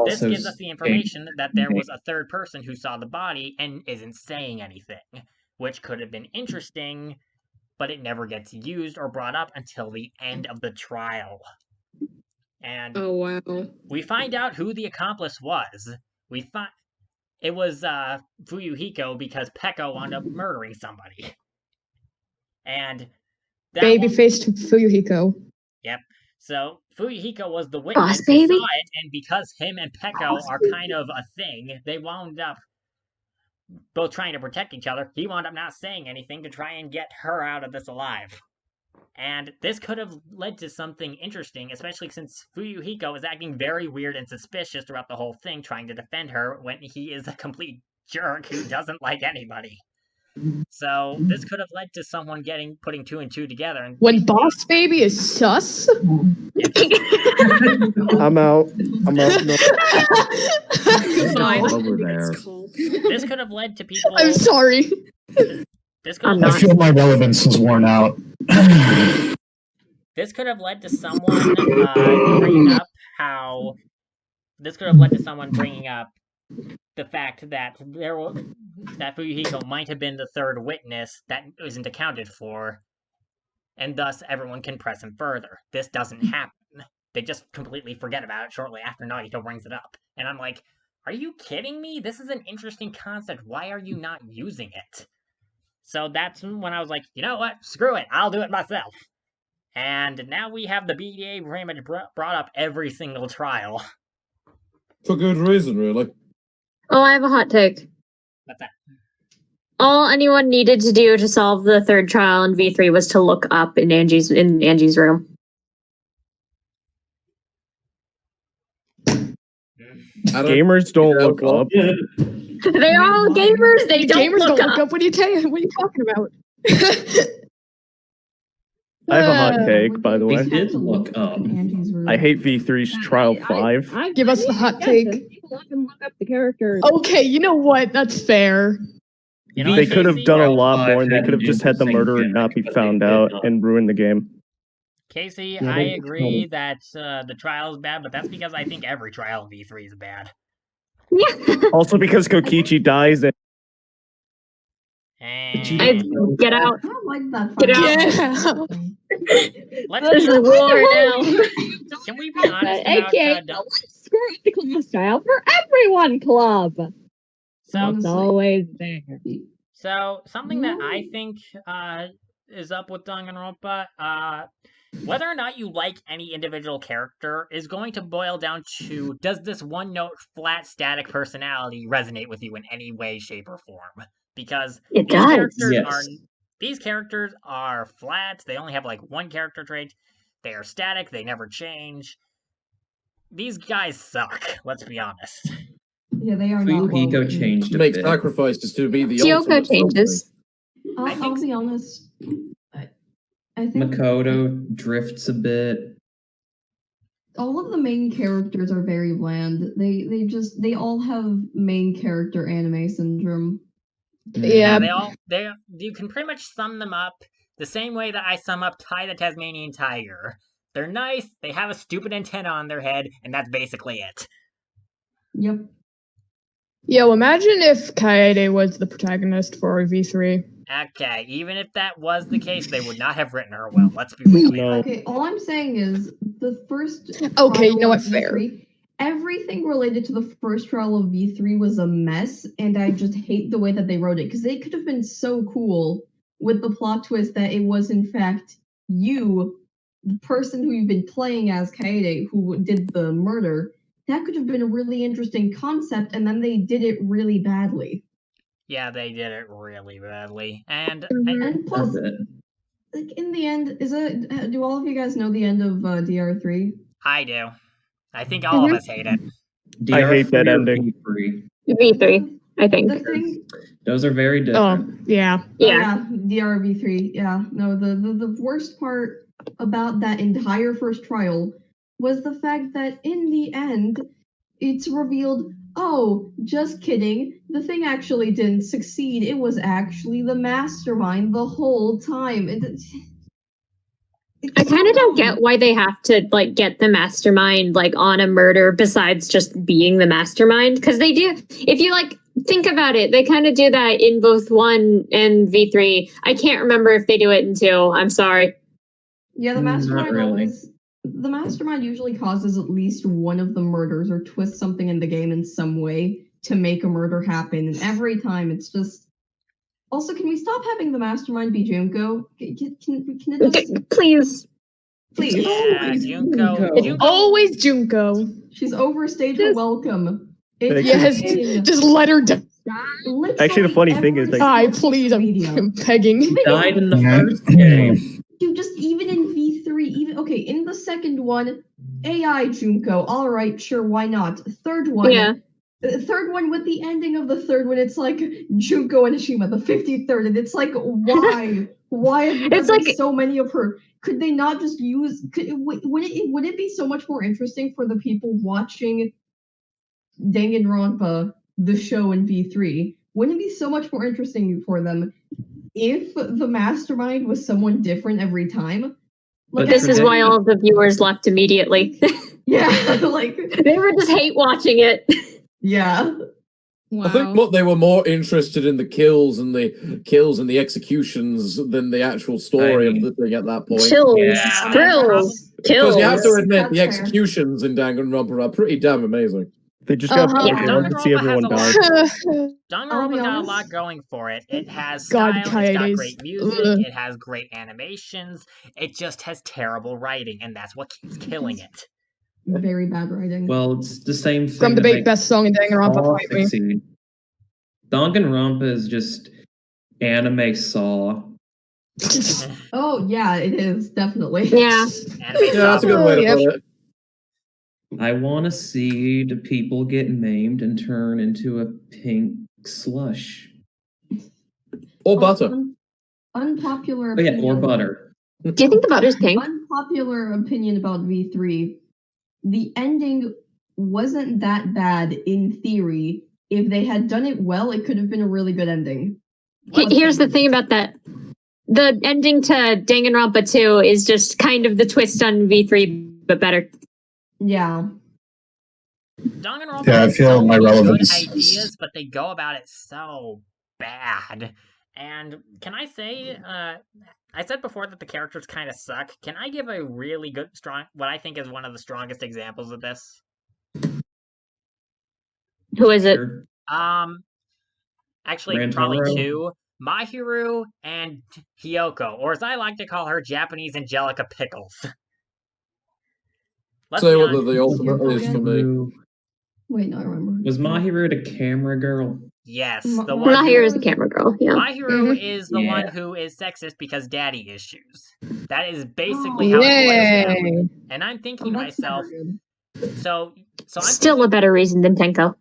S1: this gives us the information that there was a third person who saw the body and isn't saying anything, which could have been interesting, but it never gets used or brought up until the end of the trial. And
S13: oh wow.
S1: We find out who the accomplice was. It was Fuyuhiko, because Peko wound up murdering somebody. And
S2: baby-faced Fuyuhiko.
S1: Yep. So Fuyuhiko was the witness who saw it, and because him and Peko are kind of a thing, they wound up both trying to protect each other. He wound up not saying anything to try and get her out of this alive. And this could have led to something interesting, especially since Fuyuhiko was acting very weird and suspicious throughout the whole thing, trying to defend her when he is a complete jerk who doesn't like anybody. So this could have led to someone putting 2 and 2 together. And
S2: when Boss Baby is sus?
S9: I'm out. No.
S11: Over there.
S1: This could have led to people...
S2: I'm sorry.
S7: I feel my relevance is worn out.
S1: This could have led to someone bringing up the fact that that Fuyuhiko might have been the third witness that isn't accounted for, and thus everyone can press him further. This doesn't happen. They just completely forget about it shortly after Nagito brings it up. And I'm like, are you kidding me? This is an interesting concept. Why are you not using it? So that's when I was like, you know what? Screw it. I'll do it myself. And now we have the BDA pretty much brought up every single trial.
S3: For good reason, really.
S10: Oh, I have a hot take.
S1: What's that?
S10: All anyone needed to do to solve the third trial in V3 was to look up in Angie's room.
S9: Gamers don't look up.
S10: They're all gamers. They don't
S2: Gamers
S10: look
S2: don't
S10: up.
S2: look up. What are you talking about?
S9: I have a hot take, by the way.
S4: They did look up.
S9: I hate V3's Trial 5.
S2: Give us the hot take.
S8: People often look up the characters.
S2: Okay, you know what? That's fair.
S9: They could have done a lot more, and they could have just had the murderer not be found out and ruined the game.
S1: Casey, I agree that the trial is bad, but that's because I think every trial in V3 is bad.
S10: Also
S9: because Kokichi dies and
S10: get out.
S5: I don't like that.
S10: Get
S5: out.
S10: There's a war now.
S1: Can we be honest about
S8: AKA, let's screw up the class trial for everyone club.
S1: So
S8: it's always there.
S1: So something that I think is up with Danganronpa. Whether or not you like any individual character is going to boil down to, does this one note flat static personality resonate with you in any way, shape, or form? Because
S10: It does.
S1: these characters are flat. They only have like one character trait. They are static. They never change. These guys suck. Let's be honest.
S5: Yeah, they are not.
S4: Fuyuhiko changed a
S3: Make
S4: bit.
S3: sacrifices to be the
S10: Kyoko
S3: ultimate
S10: changes.
S5: I'll be honest. I think
S4: Makoto drifts a bit.
S5: all of the main characters are very bland. They all have main character anime syndrome.
S2: Yeah.
S1: You can pretty much sum them up the same way that I sum up Ty the Tasmanian Tiger. They're nice, they have a stupid antenna on their head, and that's basically it.
S5: Yep.
S2: Yo, imagine if Kaede was the protagonist for V3.
S1: Okay, even if that was the case, they would not have written her well. Let's be real.
S5: Okay, all I'm saying is the first.
S2: Okay, you know what?
S5: trial of
S2: Fair.
S5: V3, everything related to the first trial of V3 was a mess, and I just hate the way that they wrote it because they could have been so cool with the plot twist that it was in fact you, the person who you've been playing as Kaede, who did the murder. That could have been a really interesting concept, and then they did it really badly.
S1: Yeah, they did it really badly. And
S5: plus, like in the end, do all of you guys know the end of DR3?
S1: I do. I think all of us hate it.
S9: I hate that ending.
S10: V3, I think.
S5: The thing,
S4: Those are very different.
S2: Yeah.
S10: Yeah.
S5: DRV3. Yeah. No, the worst part about that entire first trial was the fact that in the end, it's revealed, oh, just kidding. The thing actually didn't succeed. It was actually the mastermind the whole time.
S10: I kind of don't get why they have to like get the mastermind like on a murder besides just being the mastermind, because they do. If you like think about it, they kind of do that in both 1 and V3. I can't remember if they do it in 2. I'm sorry.
S5: Yeah, the mastermind the mastermind usually causes at least one of the murders or twists something in the game in some way to make a murder happen, and every time it's just. Also, can we stop having the mastermind be Junko? Can it just...
S10: Please.
S5: Please.
S1: Yeah, Junko.
S2: Always Junko.
S5: She's overstayed her welcome.
S2: Yes, just let her die.
S9: Actually, the funny thing is,
S2: die, please, I'm pegging.
S4: She died in the first game.
S5: Dude, just even in V3, okay, in the second one, AI Junko, alright, sure, why not? Third one, the third one with the ending of the third one, it's like Junko and Ashima, the 53rd, and it's like, why? Why have there been so many of her? Could they not just use? Would it be so much more interesting for the people watching Danganronpa, the show in V3? Wouldn't it be so much more interesting for them if the mastermind was someone different every time?
S10: Like, this is why all of the viewers left immediately.
S5: Yeah, like
S10: they were just hate watching it.
S5: Yeah.
S3: Wow. I think they were more interested in the kills and the executions than the actual story of the thing at that point.
S10: Thrills, kills.
S3: Because you have to admit, the executions in Danganronpa are pretty damn amazing.
S9: They just got to see everyone die.
S1: Danganronpa's got a lot going for it. It has style, it's got great music, it has great animations, it just has terrible writing, and that's what keeps killing it.
S5: Very bad writing.
S4: Well, it's the same thing.
S2: From debate best song in Danganronpa.
S4: Danganronpa is just anime Saw.
S5: Oh yeah, it is definitely.
S10: Yeah.
S3: That's a good way to put it.
S4: I want to see the people get maimed and turn into a pink slush.
S3: Or butter.
S5: Unpopular
S4: opinion. Or butter.
S10: Do you think the butter's pink?
S5: Unpopular opinion about V3. The ending wasn't that bad in theory. If they had done it well, it could have been a really good ending.
S10: Here's the thing about that. The ending to Danganronpa 2 is just kind of the twist on V3, but better.
S5: Yeah.
S1: Danganronpa
S7: I feel my relevance.
S1: Good ideas, but they go about it so bad. And can I say, I said before that the characters kind of suck. Can I give a really good, what I think is one of the strongest examples of this?
S10: Who is it?
S1: Actually,
S4: Rantaro?
S1: probably 2. Mahiru and Hiyoko, or as I like to call her, Japanese Angelica Pickles. Let's
S3: Say
S1: be
S3: what
S1: honest.
S3: the ultimate is for me.
S5: Wait, no, I remember.
S4: Was Mahiru the camera girl?
S1: Yes, the one.
S10: Mahiru is the camera girl. Yeah.
S1: Mahiru is the one
S4: Yeah.
S1: who is sexist because daddy issues. That is basically how it boils down. And I'm thinking to myself, so I'm
S10: Still a better reason than Tenko.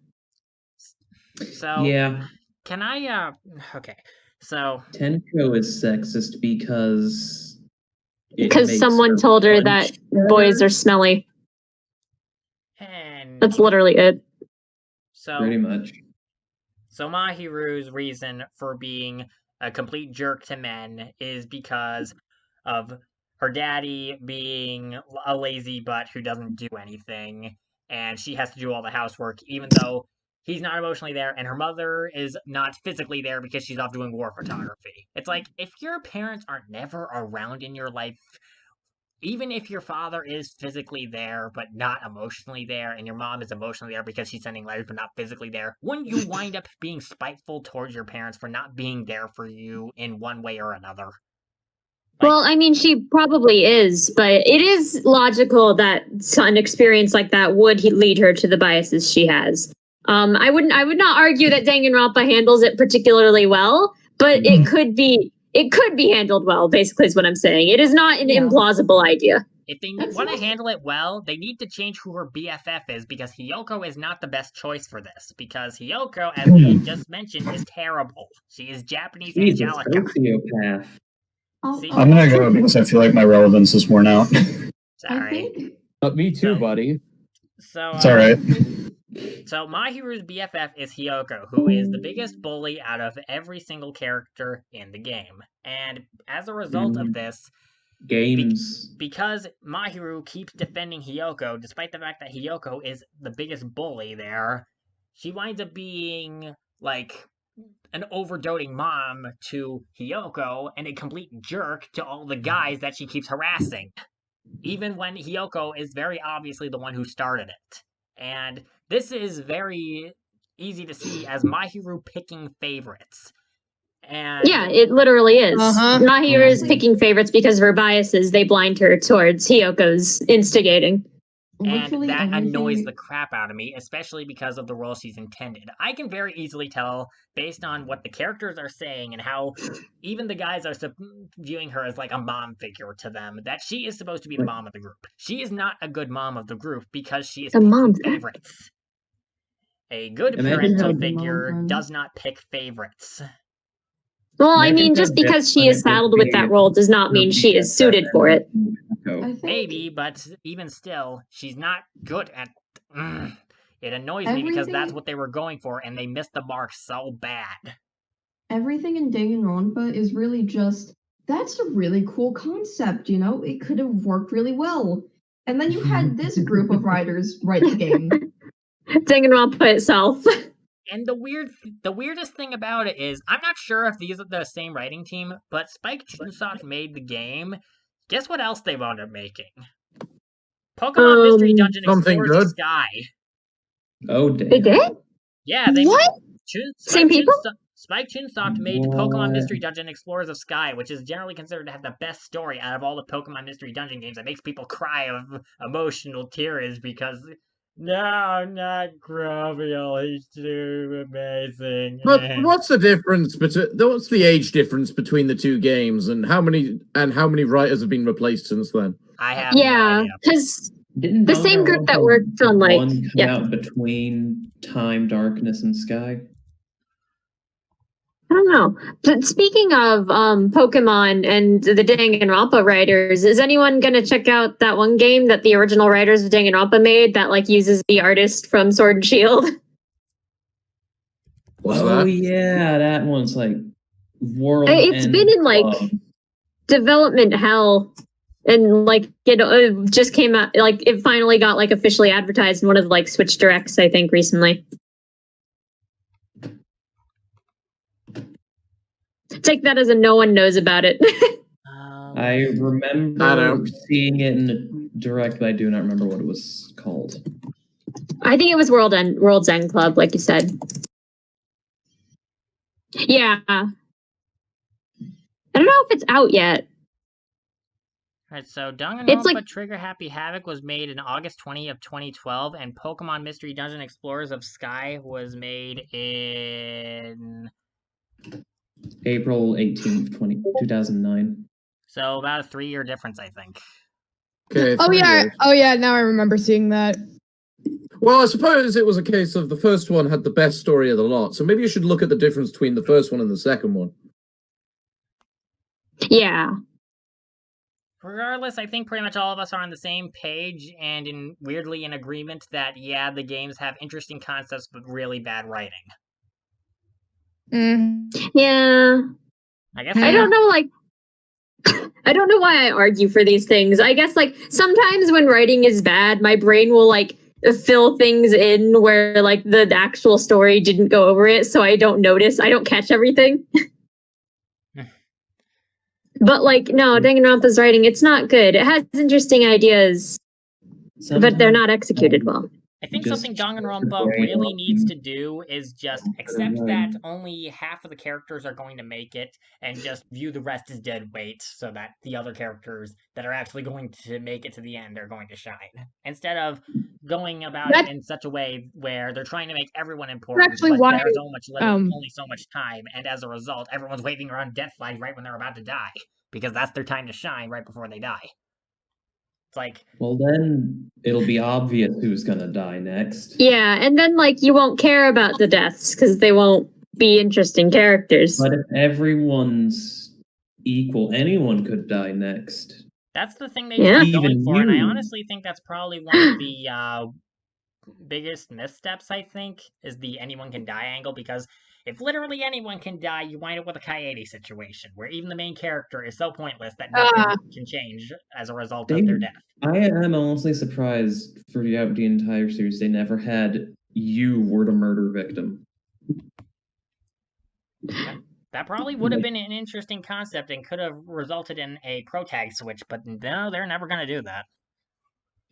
S1: So
S4: Yeah.
S1: Can I? Okay. So
S4: Tenko is sexist because
S10: Someone told her that boys are smelly.
S1: And
S10: that's literally it.
S1: So
S4: pretty much.
S1: So Mahiru's reason for being a complete jerk to men is because of her daddy being a lazy butt who doesn't do anything, and she has to do all the housework, even though he's not emotionally there, and her mother is not physically there because she's off doing war photography. It's like, if your parents are never around in your life, even if your father is physically there but not emotionally there, and your mom is emotionally there because she's sending letters but not physically there, wouldn't you wind up being spiteful towards your parents for not being there for you in one way or another?
S10: Well, I mean, she probably is, but it is logical that an experience like that would lead her to the biases she has. I would not argue that Danganronpa handles it particularly well, but it could be handled well. Basically, is what I'm saying. It is not an implausible idea.
S1: If they want to handle it well, they need to change who her BFF is, because Hiyoko is not the best choice for this. Because Hiyoko, as we just mentioned, is terrible. She is Japanese Angelica.
S4: Sociopath.
S1: See?
S7: I'm gonna go because I feel like my relevance is worn out.
S1: Sorry.
S11: Me too, buddy.
S1: So
S7: It's alright.
S1: So Mahiru's BFF is Hiyoko, who is the biggest bully out of every single character in the game. And as a result of this, because Mahiru keeps defending Hiyoko, despite the fact that Hiyoko is the biggest bully there, she winds up being like an overdoting mom to Hiyoko and a complete jerk to all the guys that she keeps harassing. Even when Hiyoko is very obviously the one who started it. And this is very easy to see as Mahiru picking favorites. And
S10: Yeah, it literally is. Mahiru is picking favorites because of her biases. They blind her towards Hiyoko's instigating.
S1: And that annoys the crap out of me, especially because of the role she's intended. I can very easily tell, based on what the characters are saying and how even the guys are viewing her as like a mom figure to them, that she is supposed to be the mom of the group. She is not a good mom of the group because she is picking favorites. A good parental figure does not pick favorites.
S10: Well, I mean, just because she is saddled with that role does not mean she is suited for it.
S1: Maybe, but even still, she's not good at... It annoys me because that's what they were going for, and they missed the mark so bad.
S5: Everything in Danganronpa is really just, that's a really cool concept, you know? It could have worked really well. And then you had this group of writers write the game.
S10: Danganronpa itself.
S1: And the weirdest thing about it is, I'm not sure if these are the same writing team, but Spike Chunsoft made the game. Guess what else they wound up making? Pokemon Mystery Dungeon Explorers of Sky.
S4: Oh, damn.
S10: They did?
S1: Yeah, they
S10: what? Same people?
S1: Spike Chunsoft made Pokemon Mystery Dungeon Explorers of Sky, which is generally considered to have the best story out of all the Pokemon Mystery Dungeon games. That makes people cry of emotional tears because... No, not Graviel. He's too amazing.
S3: But what's the difference between? What's the age difference between the two games, and how many writers have been replaced since then?
S1: I have
S10: because the same group that worked on like
S4: out between Time, Darkness, and Sky.
S10: I don't know. But speaking of Pokemon and the Danganronpa writers, is anyone going to check out that one game that the original writers of Danganronpa made that like uses the artist from Sword and Shield?
S4: Yeah, that one's like world.
S10: It's been in like development hell, and like it just came out. Like it finally got like officially advertised in one of the like Switch Directs, I think, recently. Take that as a no one knows about it.
S4: I remember seeing it in a direct, but I do not remember what it was called.
S10: I think it was World's End Club, like you said. Yeah. I don't know if it's out yet.
S1: Alright, so Danganronpa
S10: It's like-
S1: Trigger Happy Havoc was made in August 20 of 2012, and Pokemon Mystery Dungeon Explorers of Sky was made in...
S4: April 18th, 2009.
S1: So about a 3-year difference, I think.
S3: Okay.
S2: Oh
S3: 3
S2: yeah.
S3: years.
S2: Oh yeah. Now I remember seeing that.
S3: Well, I suppose it was a case of the first one had the best story of the lot, so maybe you should look at the difference between the first one and the second one.
S10: Yeah.
S1: Regardless, I think pretty much all of us are on the same page and weirdly in agreement that, yeah, the games have interesting concepts but really bad writing.
S10: Yeah.
S1: I guess
S10: I don't know, like, I don't know why I argue for these things. I guess, like, sometimes when writing is bad, my brain will, like, fill things in where, like, the actual story didn't go over it, so I don't notice. I don't catch everything. But, like, no, Danganronpa's writing, it's not good. It has interesting ideas, but they're not executed well.
S1: I think something Danganronpa really needs to do is just accept that only half of the characters are going to make it and just view the rest as dead weight so that the other characters that are actually going to make it to the end are going to shine. Instead of going about it in such a way where they're trying to make everyone important,
S2: actually
S1: but
S2: why,
S1: there's only so much time, and as a result, everyone's waving around death flags right when they're about to die, because that's their time to shine right before they die. It's like,
S4: well, then it'll be obvious who's gonna die next.
S10: Yeah, and then, like, you won't care about the deaths because they won't be interesting characters.
S4: But if everyone's equal, anyone could die next.
S1: that's the thing they
S10: Yeah.
S1: keep going
S4: Even
S1: for, and I
S4: you.
S1: honestly think that's probably one of the biggest missteps, I think, is the anyone can die angle, because if literally anyone can die, you wind up with a Kaede situation, where even the main character is so pointless that nothing can change as a result of their death.
S4: I am honestly surprised throughout the entire series they never had you were the murder victim.
S1: That probably would have been an interesting concept and could have resulted in a pro-tag switch, but no, they're never going to do that.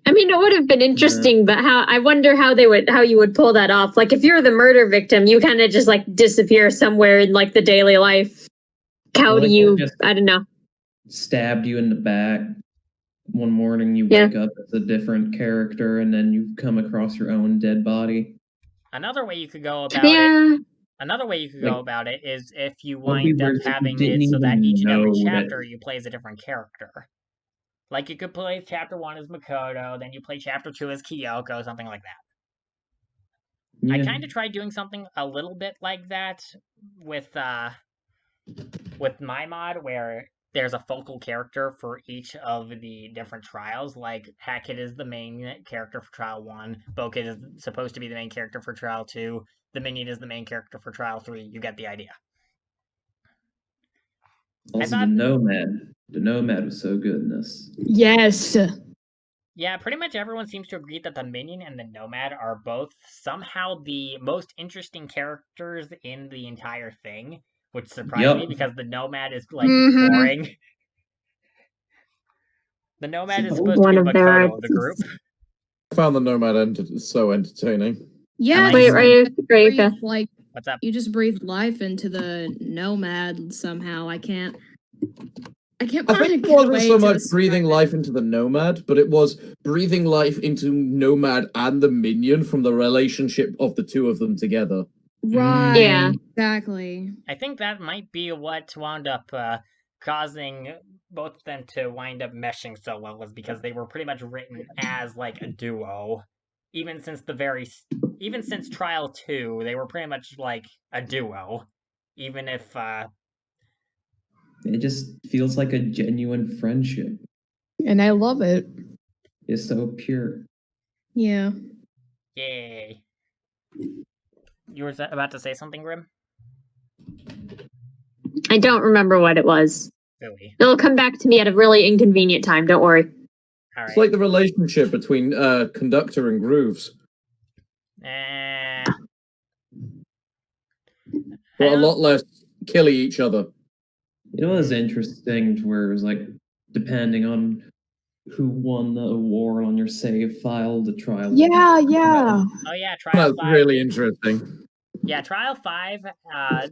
S10: I mean, it would have been interesting, but I wonder how you would pull that off. Like, if you're the murder victim, you kind of just, like, disappear somewhere in, like, the daily life. How do you? I don't know.
S4: Stabbed you in the back. One morning you wake up as a different character, and then you come across your own dead body.
S1: Another way you could go about it. Another way you could go about it is if you wind up having it so that each and every chapter you play as a different character. Like, you could play chapter 1 as Makoto, then you play chapter 2 as Kyoko, something like that.
S4: Yeah.
S1: I kind of tried doing something a little bit like that with my mod, where there's a focal character for each of the different trials. Like, Hackett is the main character for Trial 1, Bokid is supposed to be the main character for Trial 2, the Minion is the main character for Trial 3, you get the idea.
S4: Also, the Nomad. The Nomad was so good in this.
S2: Yes.
S1: Yeah, pretty much everyone seems to agree that the Minion and the Nomad are both somehow the most interesting characters in the entire thing, which surprised me because the Nomad is, like, boring. The Nomad is supposed to be Makoto of the group.
S3: I found the Nomad so entertaining.
S13: Yeah,
S10: Like,
S1: what's up?
S13: You just breathed life into the Nomad somehow. I can't
S3: I
S13: find
S3: think
S13: a
S3: it
S13: good
S3: wasn't
S13: way
S3: so
S13: to
S3: much
S13: describe
S3: breathing life into the Nomad, but it was breathing life into Nomad and the Minion from the relationship of the two of them together.
S13: Right.
S10: Yeah.
S13: Exactly.
S1: I think that might be what wound up causing both of them to wind up meshing so well, was because they were pretty much written as, like, a duo. Even since Trial 2, they were pretty much like a duo. Even if
S4: it just feels like a genuine friendship.
S2: And I love it.
S4: It's so pure.
S13: Yeah.
S1: Yay. You were about to say something, Grim?
S10: I don't remember what it was.
S1: Silly.
S10: It'll come back to me at a really inconvenient time. Don't worry.
S1: All right.
S3: It's like the relationship between Conductor and Grooves. But a lot less killing each other.
S4: It was interesting where it was like, depending on who won the award on your save file, the trial.
S2: Yeah.
S1: Oh yeah, Trial 5.
S3: That's really interesting.
S1: Yeah, Trial 5,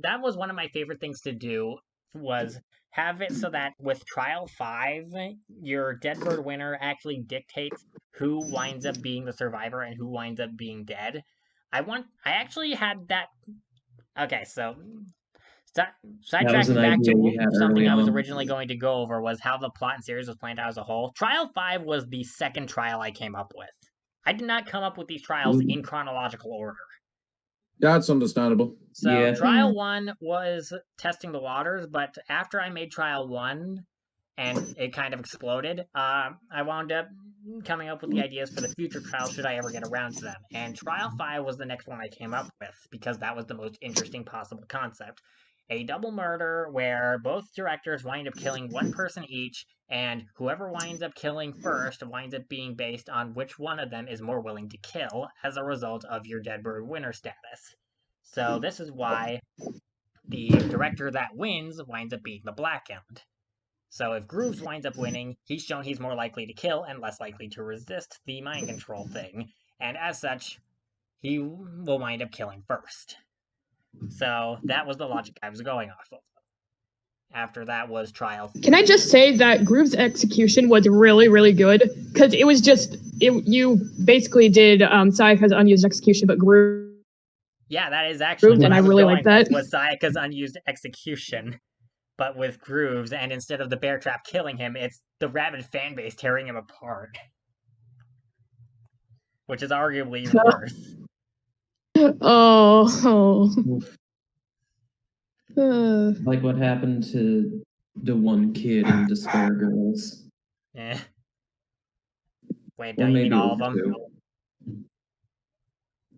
S1: that was one of my favorite things to do, was have it so that with Trial 5, your Deadbird winner actually dictates who winds up being the survivor and who winds up being dead. I actually had that. Okay, so sidetracking back to something I was originally going to go over was how the plot and series was planned out as a whole. Trial 5 was the second trial I came up with. I did not come up with these trials in chronological order.
S3: That's understandable.
S1: So Trial 1 was testing the waters, but after I made Trial 1 and it kind of exploded, I wound up coming up with the ideas for the future trials should I ever get around to them. And Trial 5 was the next one I came up with because that was the most interesting possible concept. A double murder where both directors wind up killing one person each, and whoever winds up killing first winds up being based on which one of them is more willing to kill as a result of your Deadbird winner status. So this is why the director that wins winds up being the Black End. So if Grooves winds up winning, he's shown he's more likely to kill and less likely to resist the mind control thing, and as such, he will wind up killing first. So that was the logic I was going off of. After that was Trial 3.
S2: Can I just say that Groove's execution was really, really good? Because it was just, you basically did Sayaka's unused execution, but Groove.
S1: Yeah, that is actually what
S2: and I really like that.
S1: Was Sayaka's unused execution, but with Grooves, and instead of the bear trap killing him, it's the rabid fan base tearing him apart. Which is arguably even worse.
S4: Like what happened to the one kid in Despair Girls.
S1: Wait, don't you mean all of them?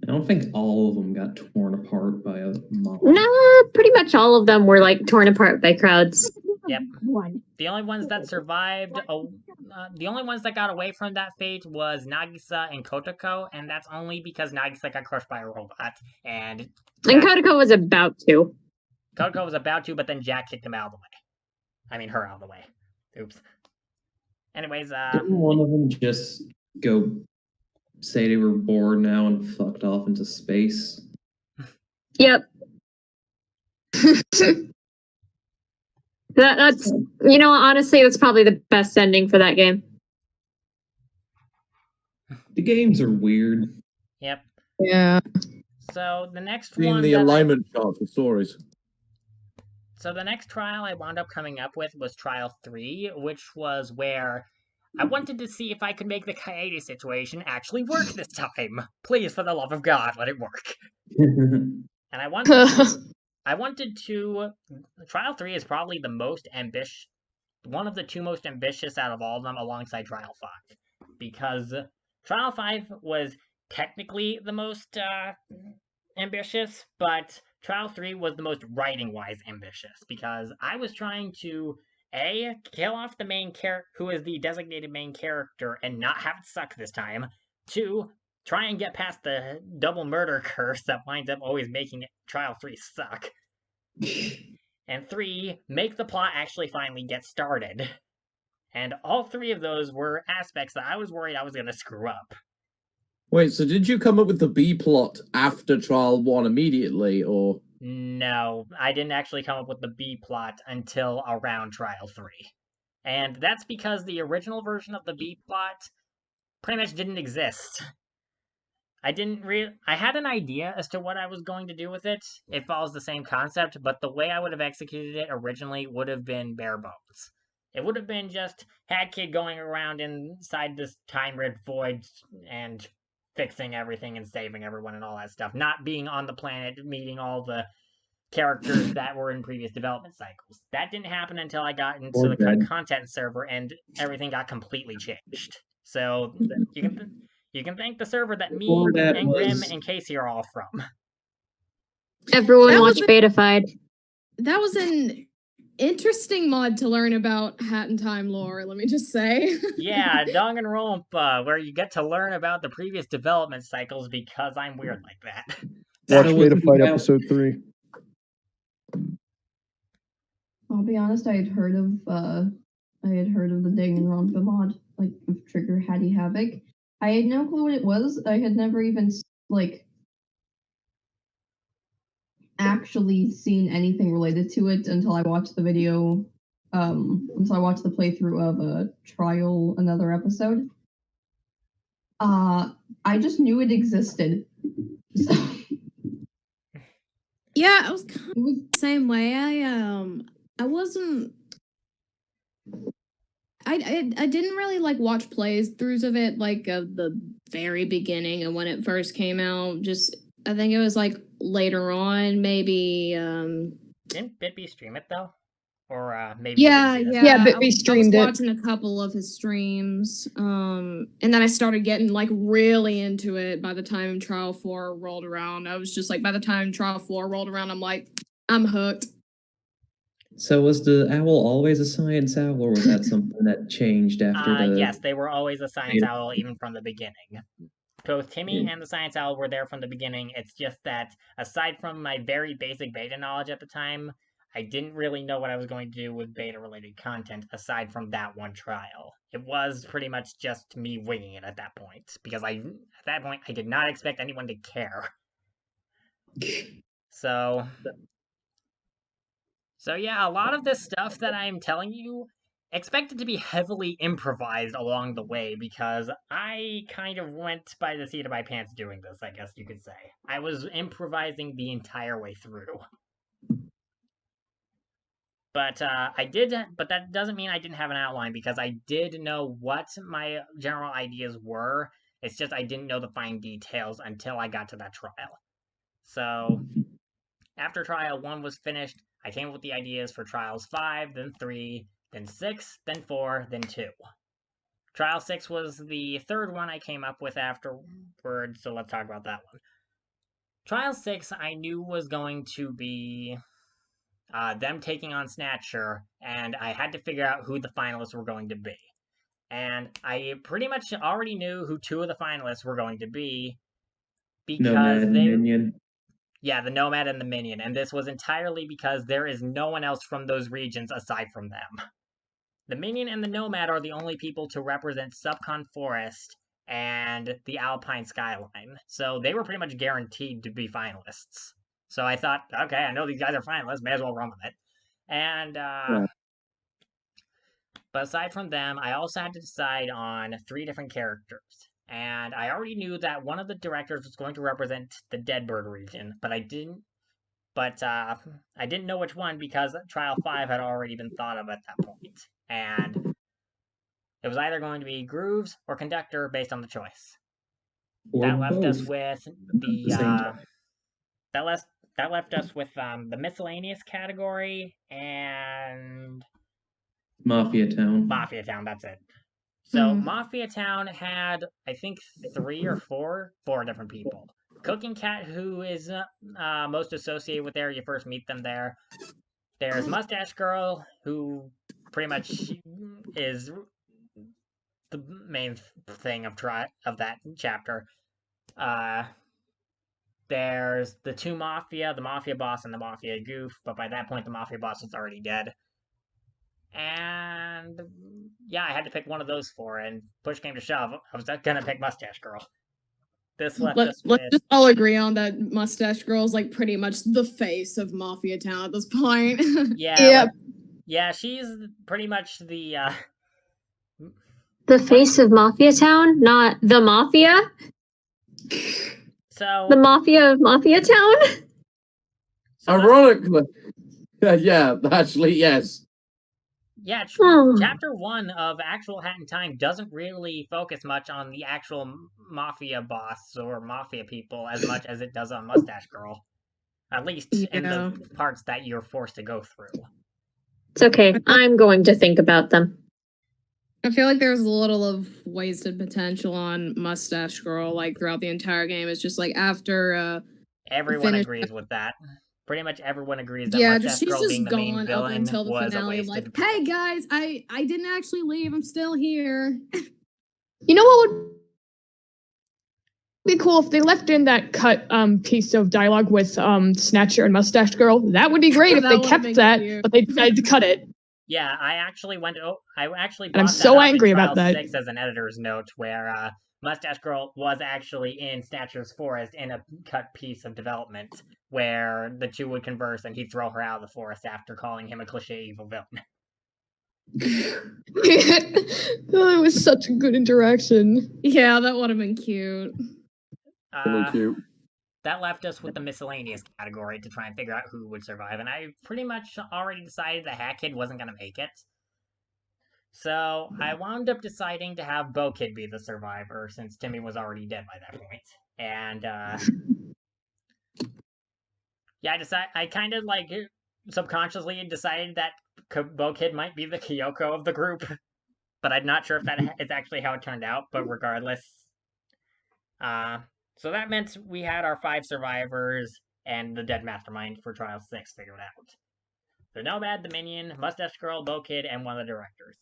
S4: I don't think all of them got torn apart by a mob.
S10: No, pretty much all of them were like torn apart by crowds.
S1: Yep. The only ones that survived, the only ones that got away from that fate was Nagisa and Kotoko, and that's only because Nagisa got crushed by a robot, and
S10: Kotoko was about to.
S1: Kotoko was about to, but then Jack kicked him out of the way. I mean, her out of the way. Oops. Anyways,
S4: didn't one of them just go say they were bored now and fucked off into space?
S10: Yep. That's, you know, honestly, that's probably the best ending for that game.
S4: The games are weird.
S1: Yep.
S2: Yeah.
S1: So the next
S3: Seeing
S1: one.
S3: the alignment chart for stories.
S1: So the next trial I wound up coming up with was Trial 3, which was where I wanted to see if I could make the Kaede situation actually work this time. Please, for the love of God, let it work. And I wanted to. Trial 3 is probably the most ambitious, one of the two most ambitious out of all of them, alongside Trial 5, because Trial 5 was technically the most ambitious, but Trial 3 was the most writing-wise ambitious, because I was trying to A, kill off the main character, who is the designated main character, and not have it suck this time. 2, try and get past the double murder curse that winds up always making Trial 3 suck. And 3, make the plot actually finally get started. And all 3 of those were aspects that I was worried I was going to screw up.
S3: Wait, so did you come up with the B plot after Trial 1 immediately, or?
S1: No, I didn't actually come up with the B plot until around Trial 3. And that's because the original version of the B plot pretty much didn't exist. I had an idea as to what I was going to do with it. It follows the same concept, but the way I would have executed it originally would have been bare bones. It would have been just Hat Kid going around inside this time-rid void and fixing everything and saving everyone and all that stuff. Not being on the planet, meeting all the characters that were in previous development cycles. That didn't happen until I got into the content server and everything got completely changed. So you can thank the server that me and Grim and Casey are all from.
S10: Everyone watched Betafied.
S13: That was an interesting mod to learn about Hat in Time lore, let me just say.
S1: Yeah, Danganronpa, where you get to learn about the previous development cycles because I'm weird like that.
S9: Watch Betafight episode 3.
S5: I'll be honest, I had heard of the Danganronpa mod, like of Trigger Hatty Havoc. I had no clue what it was. I had never even actually seen anything related to it until I watched the video so I watched the playthrough of Trial, another episode. I just knew it existed. So,
S13: Yeah, I was kind of the same way. I wasn't. I didn't really like watch playthroughs of it like the very beginning and when it first came out. Just I think it was like later on, maybe.
S1: Didn't Bitby stream it though? Or maybe
S13: Yeah,
S1: you didn't see
S13: yeah.
S1: this?
S2: Yeah, but we
S13: I was
S2: streamed it.
S13: watching a couple of his streams, and then I started getting like really into it. By the time Trial 4 rolled around, I was just like, by the time Trial 4 rolled around, I'm like, I'm hooked.
S4: So was the owl always a science owl, or was that something that changed after the?
S1: Yes, they were always a science owl even from the beginning. Both Timmy and the science owl were there from the beginning. It's just that aside from my very basic beta knowledge at the time, I didn't really know what I was going to do with beta-related content aside from that one trial. It was pretty much just me winging it at that point, because at that point, I did not expect anyone to care. So yeah, a lot of this stuff that I'm telling you, expect it to be heavily improvised along the way, because I kind of went by the seat of my pants doing this, I guess you could say. I was improvising the entire way through. But but that doesn't mean I didn't have an outline, because I did know what my general ideas were. It's just I didn't know the fine details until I got to that trial. So, after Trial 1 was finished, I came up with the ideas for Trials 5, then 3, then 6, then 4, then 2. Trial 6 was the third one I came up with afterwards, so let's talk about that one. Trial 6 I knew was going to be them taking on Snatcher, and I had to figure out who the finalists were going to be. And I pretty much already knew who two of the finalists were going to be, because
S4: Nomad and Minion.
S1: Yeah, the Nomad and the Minion, and this was entirely because there is no one else from those regions aside from them. The Minion and the Nomad are the only people to represent Subcon Forest and the Alpine Skyline, so they were pretty much guaranteed to be finalists. So I thought, okay, I know these guys are finalists, may as well run with it. And, but aside from them, I also had to decide on 3 different characters. And I already knew that one of the directors was going to represent the Deadbird region, but I didn't know which one because Trial 5 had already been thought of at that point. And it was either going to be Grooves or Conductor based on the choice.
S4: Or
S1: that left
S4: both.
S1: us with the that left us with the miscellaneous category and
S4: Mafia Town.
S1: Mafia Town, that's it. So Mafia Town had, I think, 3 or 4 different people. Cooking Cat, who is most associated with there, you first meet them there. There's Mustache Girl, who pretty much is the main thing of that chapter. There's the 2 Mafia, the Mafia Boss and the Mafia Goof, but by that point the Mafia Boss was already dead. And yeah, I had to pick one of those 4, and push came to shove, I was gonna pick Mustache Girl. This left us with...
S13: Let's just all agree on that Mustache Girl's like pretty much the face of Mafia Town at this point.
S1: Yeah, she's pretty much the
S10: face of Mafia Town, not the Mafia?
S1: So
S10: the Mafia of Mafia Town?
S3: Ironically. Yeah, actually, yes.
S1: Yeah, Chapter 1 of actual Hat in Time doesn't really focus much on the actual Mafia boss or Mafia people as much as it does on Mustache Girl. At least in the parts that you're forced to go through.
S10: It's okay. I'm going to think about them.
S13: I feel like there's a little of wasted potential on Mustache Girl, like throughout the entire game. It's just like after
S1: everyone agrees with that. Pretty much everyone agrees that Mustache
S13: she's
S1: Girl
S13: just
S1: being the main
S13: gone
S1: villain
S13: up until the
S1: was
S13: finale.
S1: a
S13: Like, hey guys, I didn't actually leave. I'm still here.
S2: You know what would be cool if they left in that cut piece of dialogue with Snatcher and Mustache Girl? That would be great if they kept that, but they decided to cut it.
S1: Yeah, I actually brought
S2: and I'm so angry about that.
S1: 6 as an editor's note where Mustache Girl was actually in Snatcher's forest in a cut piece of development where the 2 would converse and he'd throw her out of the forest after calling him a cliche evil villain.
S2: It was such a good interaction.
S13: Yeah, that would have been cute.
S3: Really cute.
S1: That left us with the miscellaneous category to try and figure out who would survive, and I pretty much already decided that Hat Kid wasn't going to make it. So I wound up deciding to have Bo Kid be the survivor, since Timmy was already dead by that point. And, yeah, I kind of, like, subconsciously decided that Bo Kid might be the Kyoko of the group. But I'm not sure if that is actually how it turned out, but regardless. So that meant we had our 5 survivors and the dead mastermind for Trial 6 figured out. The Nomad, the Minion, Mustache Girl, Bo Kid, and one of the directors.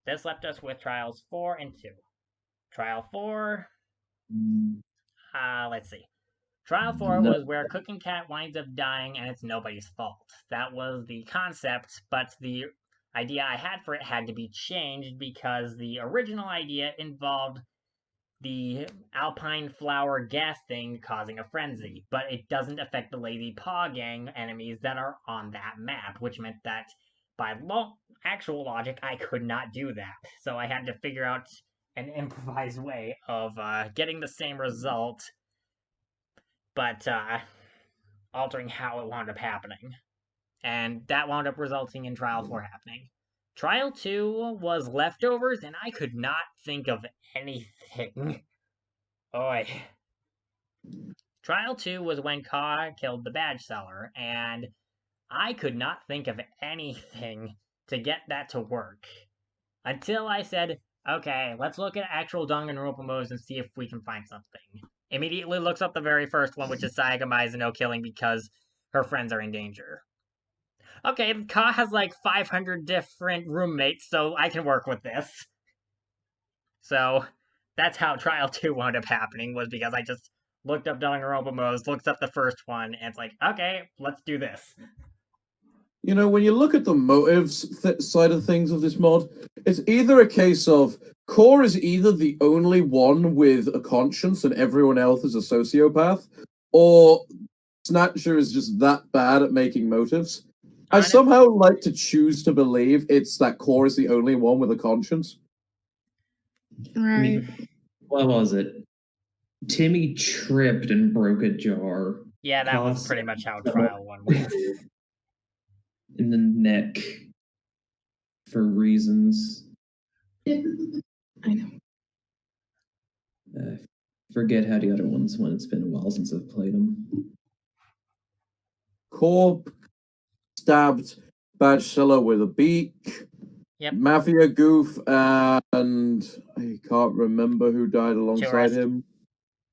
S1: This left us with Trials 4 and 2. Trial 4... let's see. Trial 4 was where Cooking Cat winds up dying and it's nobody's fault. That was the concept, but the idea I had for it had to be changed because the original idea involved the Alpine Flower gas thing causing a frenzy, but it doesn't affect the Lazy Paw Gang enemies that are on that map, which meant that by actual logic, I could not do that. So I had to figure out an improvised way of getting the same result, but altering how it wound up happening. And that wound up resulting in Trial 4 happening. Trial 2 was leftovers, and I could not think of anything. Oi. Trial 2 was when Ka killed the badge seller, and I could not think of anything to get that to work. Until I said, okay, let's look at actual Danganronpa modes and see if we can find something. Immediately looks up the very first one, which is Sayaka Mizuno killing because her friends are in danger. Okay, Ka has like 500 different roommates, so I can work with this. So, that's how Trial 2 wound up happening, was because I just looked up Danganronpa modes, looked up the first one, and it's like, okay, let's do this.
S3: You know, when you look at the motives side of things of this mod, it's either a case of Core is either the only one with a conscience and everyone else is a sociopath, or Snatcher is just that bad at making motives. I somehow like to choose to believe it's that Core is the only one with a conscience.
S13: Right.
S4: What was it? Timmy tripped and broke a jar.
S1: Yeah, that was pretty much how Trial 1 went.
S4: In the neck. For reasons.
S2: I know.
S4: Forget how the other ones went. It's been a while since I've played them.
S3: Core stabbed badge seller with a beak.
S1: Yep.
S3: Mafia goof, and I can't remember who died alongside him.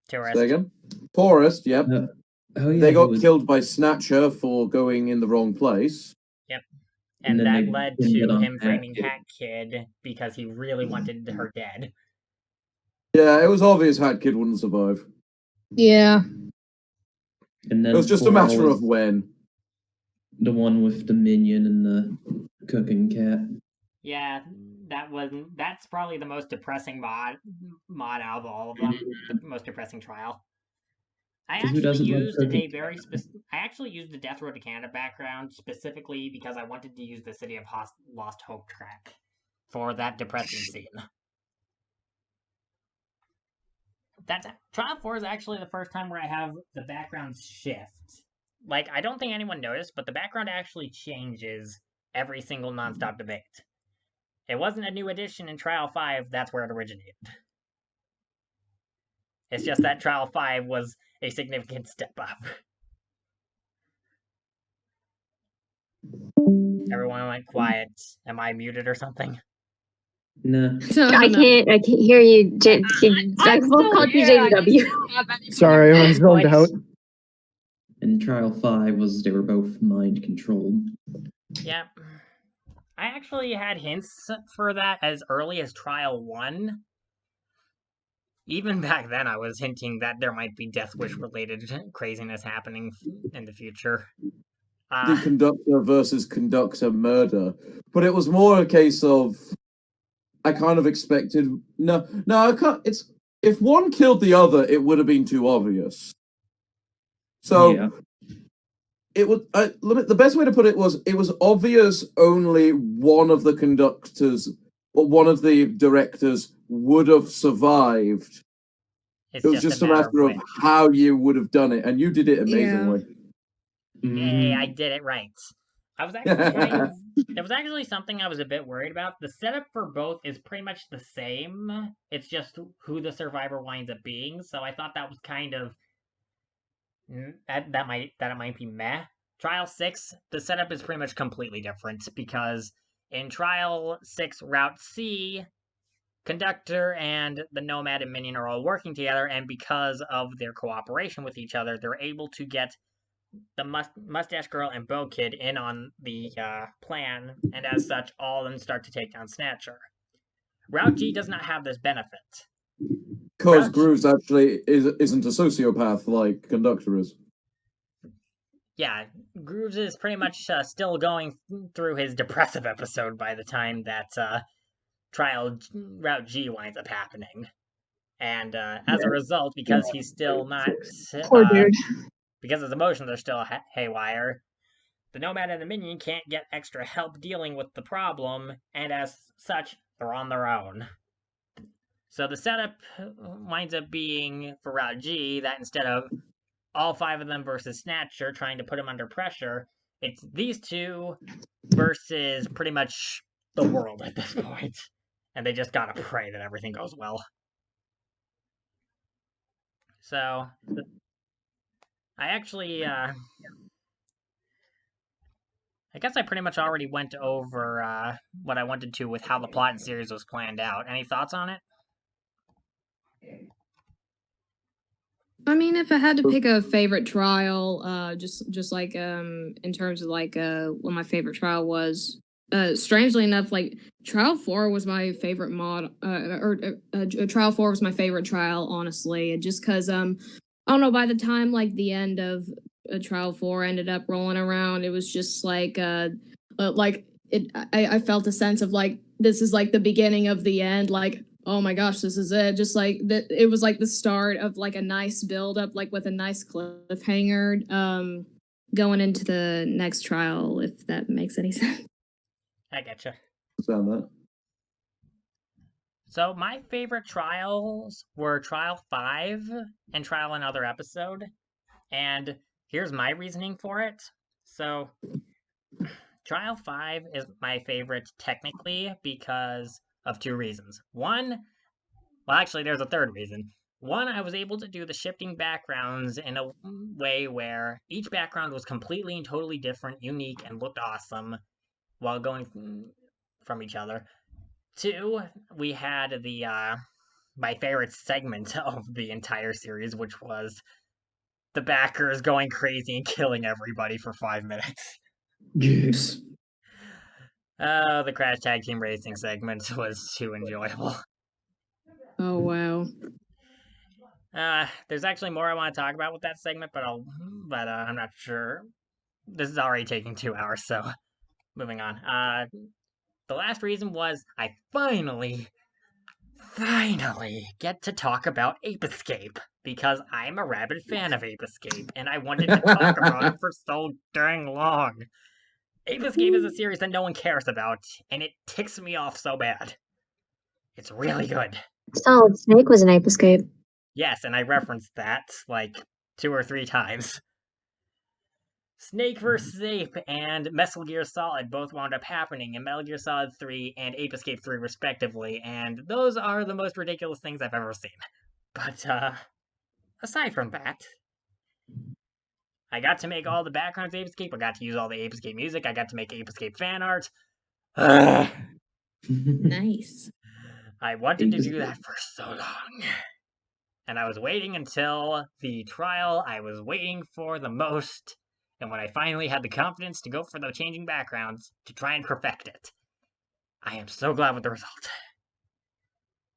S1: Tourist.
S3: Say again? Tourist, yep.
S4: Oh, yeah,
S3: they got killed by Snatcher for going in the wrong place.
S1: Yep. And that led to him framing Hat Kid because he really wanted her dead.
S3: Yeah, it was obvious Hat Kid wouldn't survive.
S2: Yeah.
S4: And then
S3: it was just a matter of when.
S4: The one with the minion and the cooking cat.
S1: Yeah, that's probably the most depressing mod out of all of them. The most depressing trial. I actually used the Death Road to Canada background specifically because I wanted to use the City of Lost Hope track for that depressing scene. Trial 4 is actually the first time where I have the background shift. Like, I don't think anyone noticed, but the background actually changes every single nonstop debate. It wasn't a new addition in Trial 5, that's where it originated. It's just that Trial 5 was a significant step up. Everyone went quiet. Am I muted or something?
S4: No.
S10: I can't hear you. I both called you JW.
S9: Sorry, I was zoned out.
S4: And Trial 5 was they were both mind controlled.
S1: Yep. I actually had hints for that as early as Trial 1. Even back then, I was hinting that there might be Death Wish-related craziness happening in the future.
S3: The conductor versus conductor murder. But it was more a case of... I kind of expected... No, I can't... It's... If one killed the other, it would have been too obvious. So... Yeah. it was the best way to put it was obvious only one of the conductors or one of the directors would have survived.
S1: It's
S3: it was just a matter of how you would have done it, and you did it amazingly.
S1: Yay, I did it right. I was actually there was actually something I was a bit worried about. The setup for both is pretty much the same. It's just who the survivor winds up being. So I thought that was kind of that it might be meh. Trial 6, the setup is pretty much completely different because in Trial 6 Route C, Conductor and the Nomad and Minion are all working together, and because of their cooperation with each other, they're able to get the Mustache Girl and Bow Kid in on the plan, and as such, all of them start to take down Snatcher. Route G does not have this benefit.
S3: Because Grooves actually isn't a sociopath like Conductor is.
S1: Yeah, Grooves is pretty much still going through his depressive episode by the time that Route G winds up happening. And as a result, because he's still not...
S2: Poor dude.
S1: Because his emotions are still haywire, the Nomad and the Minion can't get extra help dealing with the problem, and as such, they're on their own. So the setup winds up being, for Route G, that instead of all 5 of them versus Snatcher trying to put him under pressure, it's these two versus pretty much the world at this point. And they just gotta pray that everything goes well. So... I actually, I guess I pretty much already went over what I wanted to with how the plot and series was planned out. Any thoughts on it?
S13: I mean, if I had to pick a favorite trial, just like in terms of like what my favorite trial was, strangely enough, like Trial 4 was my favorite Trial 4 was my favorite trial, honestly, just because I don't know, by the time, like, the end of Trial 4 ended up rolling around, it was just, like, I felt a sense of, like, this is, like, the beginning of the end, like, oh my gosh, this is it. Just, like, it was, like, the start of, like, a nice build-up, like, with a nice cliffhanger, going into the next trial, if that makes any sense.
S1: I getcha.
S3: Sound that.
S1: So my favorite trials were Trial 5 and Trial Another Episode, and here's my reasoning for it. So Trial 5 is my favorite technically because of 2 reasons. One, well actually there's a third reason. One, I was able to do the shifting backgrounds in a way where each background was completely and totally different, unique, and looked awesome while going from each other. 2, we had the my favorite segment of the entire series, which was the backers going crazy and killing everybody for 5 minutes.
S4: Yes.
S1: The Crash Tag Team Racing segment was too enjoyable.
S13: Oh, wow.
S1: There's actually more I want to talk about with that segment, but I'm not sure. This is already taking 2 hours, so moving on. The last reason was I finally get to talk about Ape Escape, because I'm a rabid fan of Ape Escape, and I wanted to talk about it for so dang long. Ape Escape is a series that no one cares about, and it ticks me off so bad. It's really good.
S10: Solid Snake was an Ape Escape.
S1: Yes, and I referenced that, like, 2 or 3 times. Snake vs. Ape and Metal Gear Solid both wound up happening in Metal Gear Solid 3 and Ape Escape 3 respectively, and those are the most ridiculous things I've ever seen. But, aside from that, I got to make all the backgrounds of Ape Escape, I got to use all the Ape Escape music, I got to make Ape Escape fan art.
S13: Nice.
S1: I wanted to do that for so long. And I was waiting until the trial I was waiting for the most. And when I finally had the confidence to go for the changing backgrounds to try and perfect it, I am so glad with the result.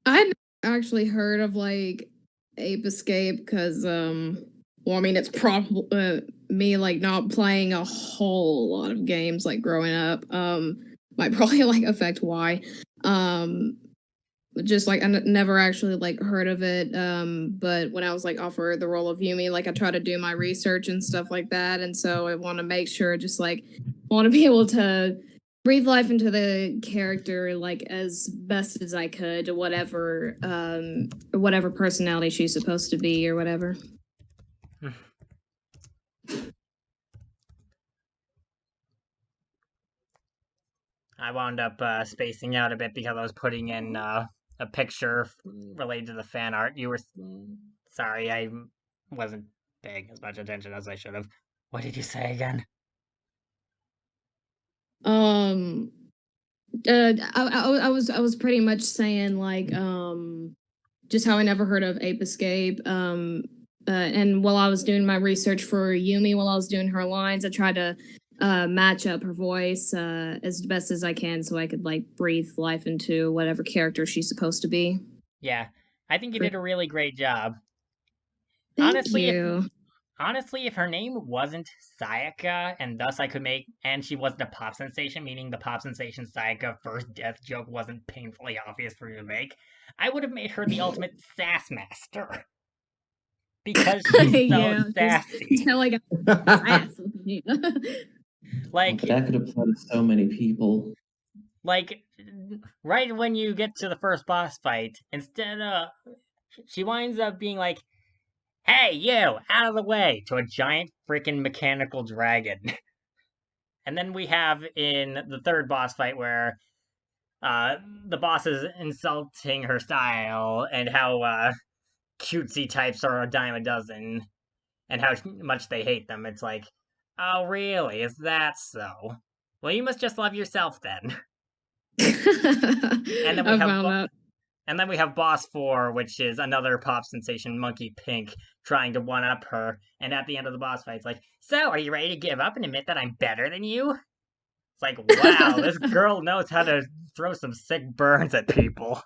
S13: I'd actually heard of like Ape Escape because, well, I mean, it's probably me like not playing a whole lot of games like growing up. Might probably like affect why. just like I never actually like heard of it. But when I was like offered the role of Yumi, like I try to do my research and stuff like that, and so I want to make sure, just like want to be able to breathe life into the character like as best as I could, whatever personality she's supposed to be or whatever.
S1: I wound up spacing out a bit because I was putting in a picture related to the fan art. You were sorry, I wasn't paying as much attention as I should have. What did you say again?
S13: I was pretty much saying like just how I never heard of Ape Escape. And while I was doing my research for Yumi, while I was doing her lines, I tried to match up her voice as best as I can so I could like breathe life into whatever character she's supposed to be.
S1: Yeah, I think you did a really great job.
S13: Thank you.
S1: Honestly, if her name wasn't Sayaka, and thus I could make, and she wasn't a pop sensation, meaning the pop sensation Sayaka first death joke wasn't painfully obvious for you to make, I would have made her the ultimate sass master. Because she's so sassy.
S13: Like,
S1: like
S4: that could apply to so many people.
S1: Like, right when you get to the first boss fight, instead of, she winds up being like, "Hey, you, out of the way," to a giant freaking mechanical dragon. And then we have in the third boss fight where the boss is insulting her style and how cutesy types are a dime a dozen and how much they hate them. It's like, oh, really? Is that so? Well, you must just love yourself then. And then we have Boss 4, which is another pop sensation, Monkey Pink, trying to one-up her. And at the end of the boss fight, it's like, "So, are you ready to give up and admit that I'm better than you?" It's like, wow, this girl knows how to throw some sick burns at people.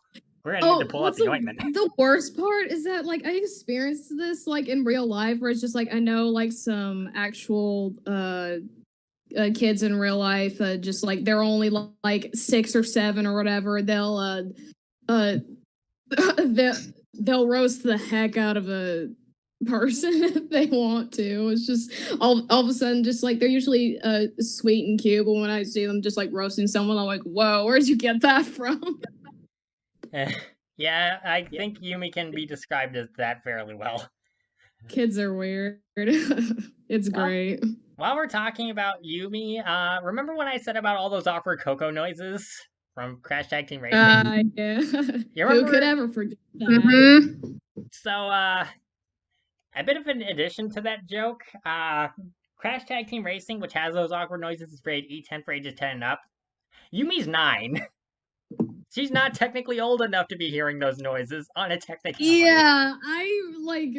S1: We're gonna need to pull out the ointment.
S13: The worst part is that, like, I experienced this, like, in real life, where it's just, like, I know, like, some actual, kids in real life, just, like, they're only, like, 6 or 7 or whatever, they'll roast the heck out of a person if they want to. It's just, all of a sudden, just, like, they're usually, sweet and cute, but when I see them just, like, roasting someone, I'm like, whoa, where'd you get that from?
S1: Yeah, I think Yumi can be described as that fairly well.
S13: Kids are weird. It's great.
S1: While we're talking about Yumi, remember when I said about all those awkward Coco noises from Crash Tag Team Racing?
S13: Yeah.
S1: You remember?
S13: Who could ever forget that?
S10: Mm-hmm.
S1: So, a bit of an addition to that joke, Crash Tag Team Racing, which has those awkward noises, is rated E10 for ages 10 and up. Yumi's 9. She's not technically old enough to be hearing those noises on a technicality.
S13: Yeah, I like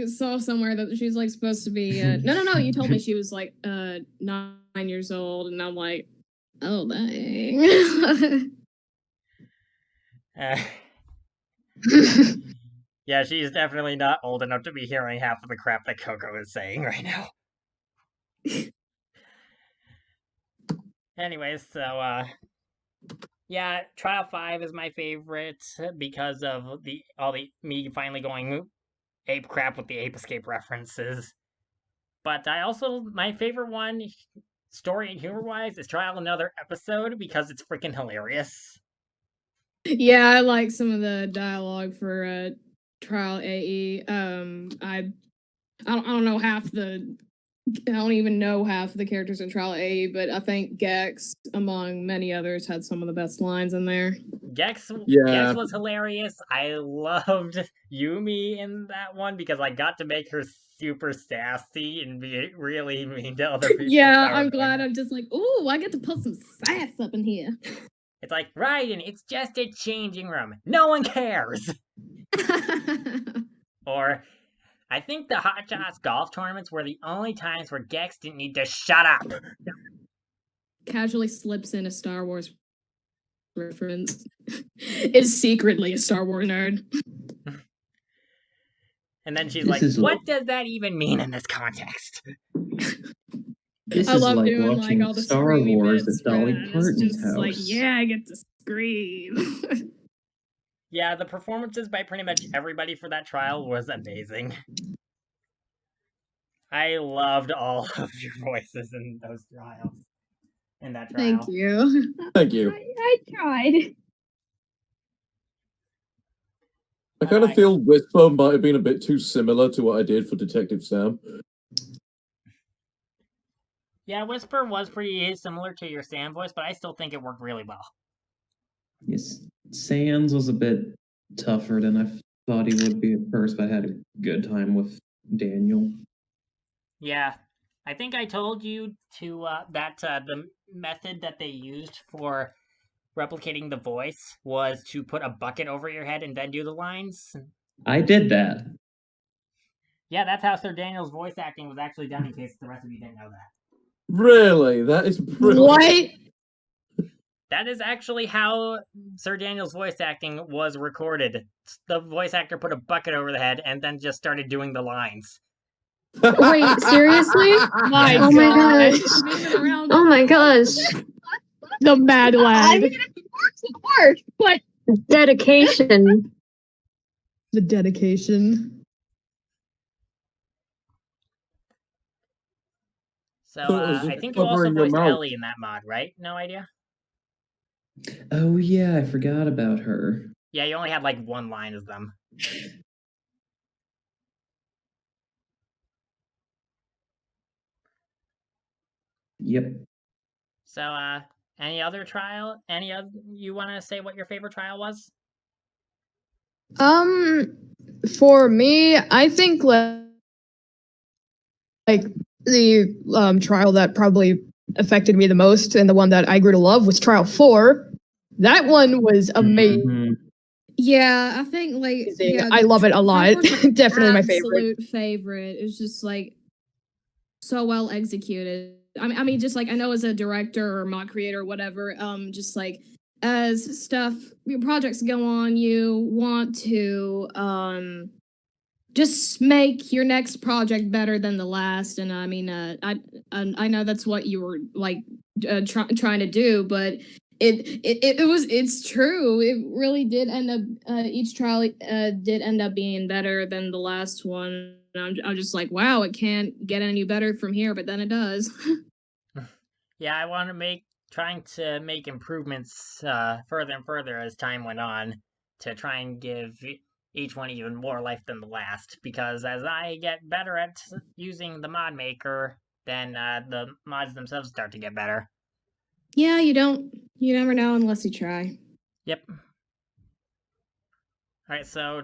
S13: saw somewhere that she's like supposed to be. No. You told me she was like 9 years old, and I'm like, oh dang.
S1: Yeah, she's definitely not old enough to be hearing half of the crap that Coco is saying right now. Anyways, so yeah, Trial 5 is my favorite because of me finally going ape crap with the Ape Escape references. But my favorite one, story and humor wise, is Trial Another Episode because it's freaking hilarious.
S13: Yeah, I like some of the dialogue for Trial AE. I don't know I don't even know half the characters in Trial AE, but I think Gex, among many others, had some of the best lines in there.
S1: Gex was hilarious. I loved Yumi in that one because I got to make her super sassy and be really mean to other people.
S13: Yeah, I'm glad. I'm just like, ooh, I get to put some sass up in here.
S1: It's like, Raiden, it's just a changing room. No one cares. Or, I think the Hot Shots golf tournaments were the only times where Gex didn't need to shut up.
S13: Casually slips in a Star Wars reference. Is secretly a Star Wars nerd.
S1: And then she's like, what does that even mean in this context?
S4: This
S13: I
S4: is
S13: love
S4: like
S13: doing
S4: watching
S13: all the
S4: Star Wars at Dolly
S13: Parton's
S4: Parton's
S13: just
S4: house.
S13: like, yeah, I get to scream.
S1: Yeah, the performances by pretty much everybody for that trial was amazing. I loved all of your voices in those trials. In that trial.
S13: Thank you.
S3: Thank you.
S8: I tried.
S3: I kind of feel Whisper might have been a bit too similar to what I did for Detective Sam.
S1: Yeah, Whisper was pretty similar to your Sam voice, but I still think it worked really well.
S4: Yes, Sans was a bit tougher than I thought he would be at first, but I had a good time with Daniel.
S1: Yeah, I think I told you to that the method that they used for replicating the voice was to put a bucket over your head and then do the lines.
S4: I did that.
S1: Yeah, that's how Sir Daniel's voice acting was actually done, in case the rest of you didn't know that.
S3: Really? That is brilliant.
S2: What?
S1: That is actually how Sir Daniel's voice acting was recorded. The voice actor put a bucket over the head and then just started doing the lines.
S10: Wait, seriously? Oh my gosh. Oh my gosh.
S2: The mad lad.
S8: I mean, it works, but
S10: Dedication.
S2: The dedication.
S1: So,
S3: Thought it was
S1: I
S3: just
S1: think you also
S3: covering your
S1: voiced
S3: mouth.
S1: Ellie in that mod, right? No idea?
S4: Oh yeah, I forgot about her.
S1: Yeah, you only had like one line as them.
S4: Yep.
S1: So, any other trial? Any other? You want to say what your favorite trial was?
S2: For me, I think like the trial that probably affected me the most and the one that I grew to love was trial 4. That one was amazing.
S4: Mm-hmm.
S13: Yeah, I think like yeah,
S2: I love it a lot. Definitely my favorite.
S13: Absolute favorite. It's just like so well executed. I mean, just like I know as a director or mod creator or whatever, just like as stuff, your projects go on, you want to just make your next project better than the last. And I mean, I know that's what you were like trying to do, but it's true. It really did end up each trial did end up being better than the last one. I'm just like, wow, it can't get any better from here, but then it does.
S1: Yeah, I want to trying to make improvements further and further as time went on to try and give each one even more life than the last. Because as I get better at using the mod maker, then the mods themselves start to get better.
S13: Yeah, you never know unless you try.
S1: Yep. All right, so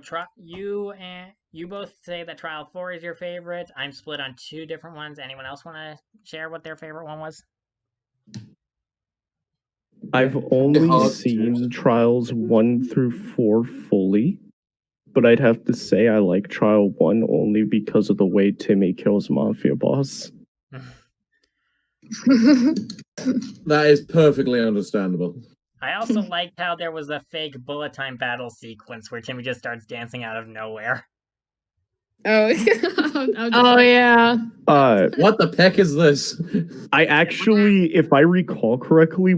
S1: you both say that Trial 4 is your favorite. I'm split on 2 different ones. Anyone else want to share what their favorite one was?
S9: I've only seen Trials 1 through 4 fully, but I'd have to say I like Trial 1 only because of the way Timmy kills Mafia Boss.
S3: That is perfectly understandable.
S1: I also liked how there was a fake bullet time battle sequence where Timmy just starts dancing out of nowhere.
S13: Oh,
S2: oh yeah.
S3: What the heck is this?
S9: I actually, if I recall correctly,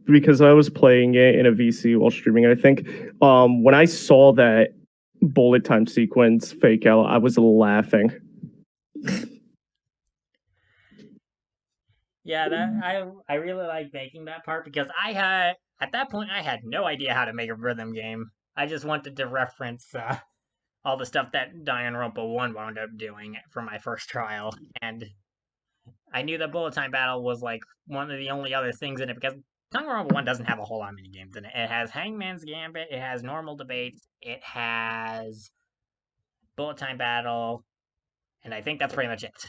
S9: because I was playing it in a VC while streaming, I think, when I saw that bullet time sequence fake out, I was laughing.
S1: Yeah, I really like making that part because at that point I had no idea how to make a rhythm game. I just wanted to reference all the stuff that Danganronpa 1 wound up doing for my first trial, and I knew that bullet time battle was like one of the only other things in it because Danganronpa 1 doesn't have a whole lot of mini games in it. It has Hangman's Gambit, it has normal debates, it has bullet time battle, and I think that's pretty much it.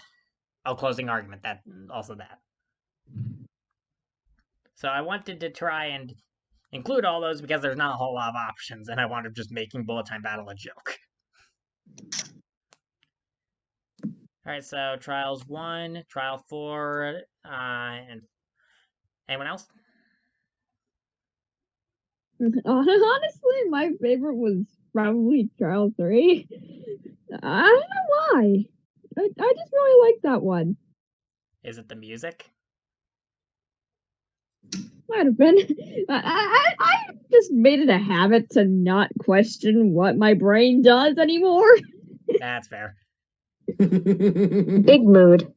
S1: Oh, closing argument, that also that. So I wanted to try and include all those because there's not a whole lot of options, and I wanted just making bullet time battle a joke. All right, so Trials 1, Trial 4, and anyone else?
S8: Honestly, my favorite was probably Trial 3. I don't know why. I just really like that one.
S1: Is it the music?
S8: Might have been. I just made it a habit to not question what my brain does anymore.
S1: That's fair.
S10: Big mood.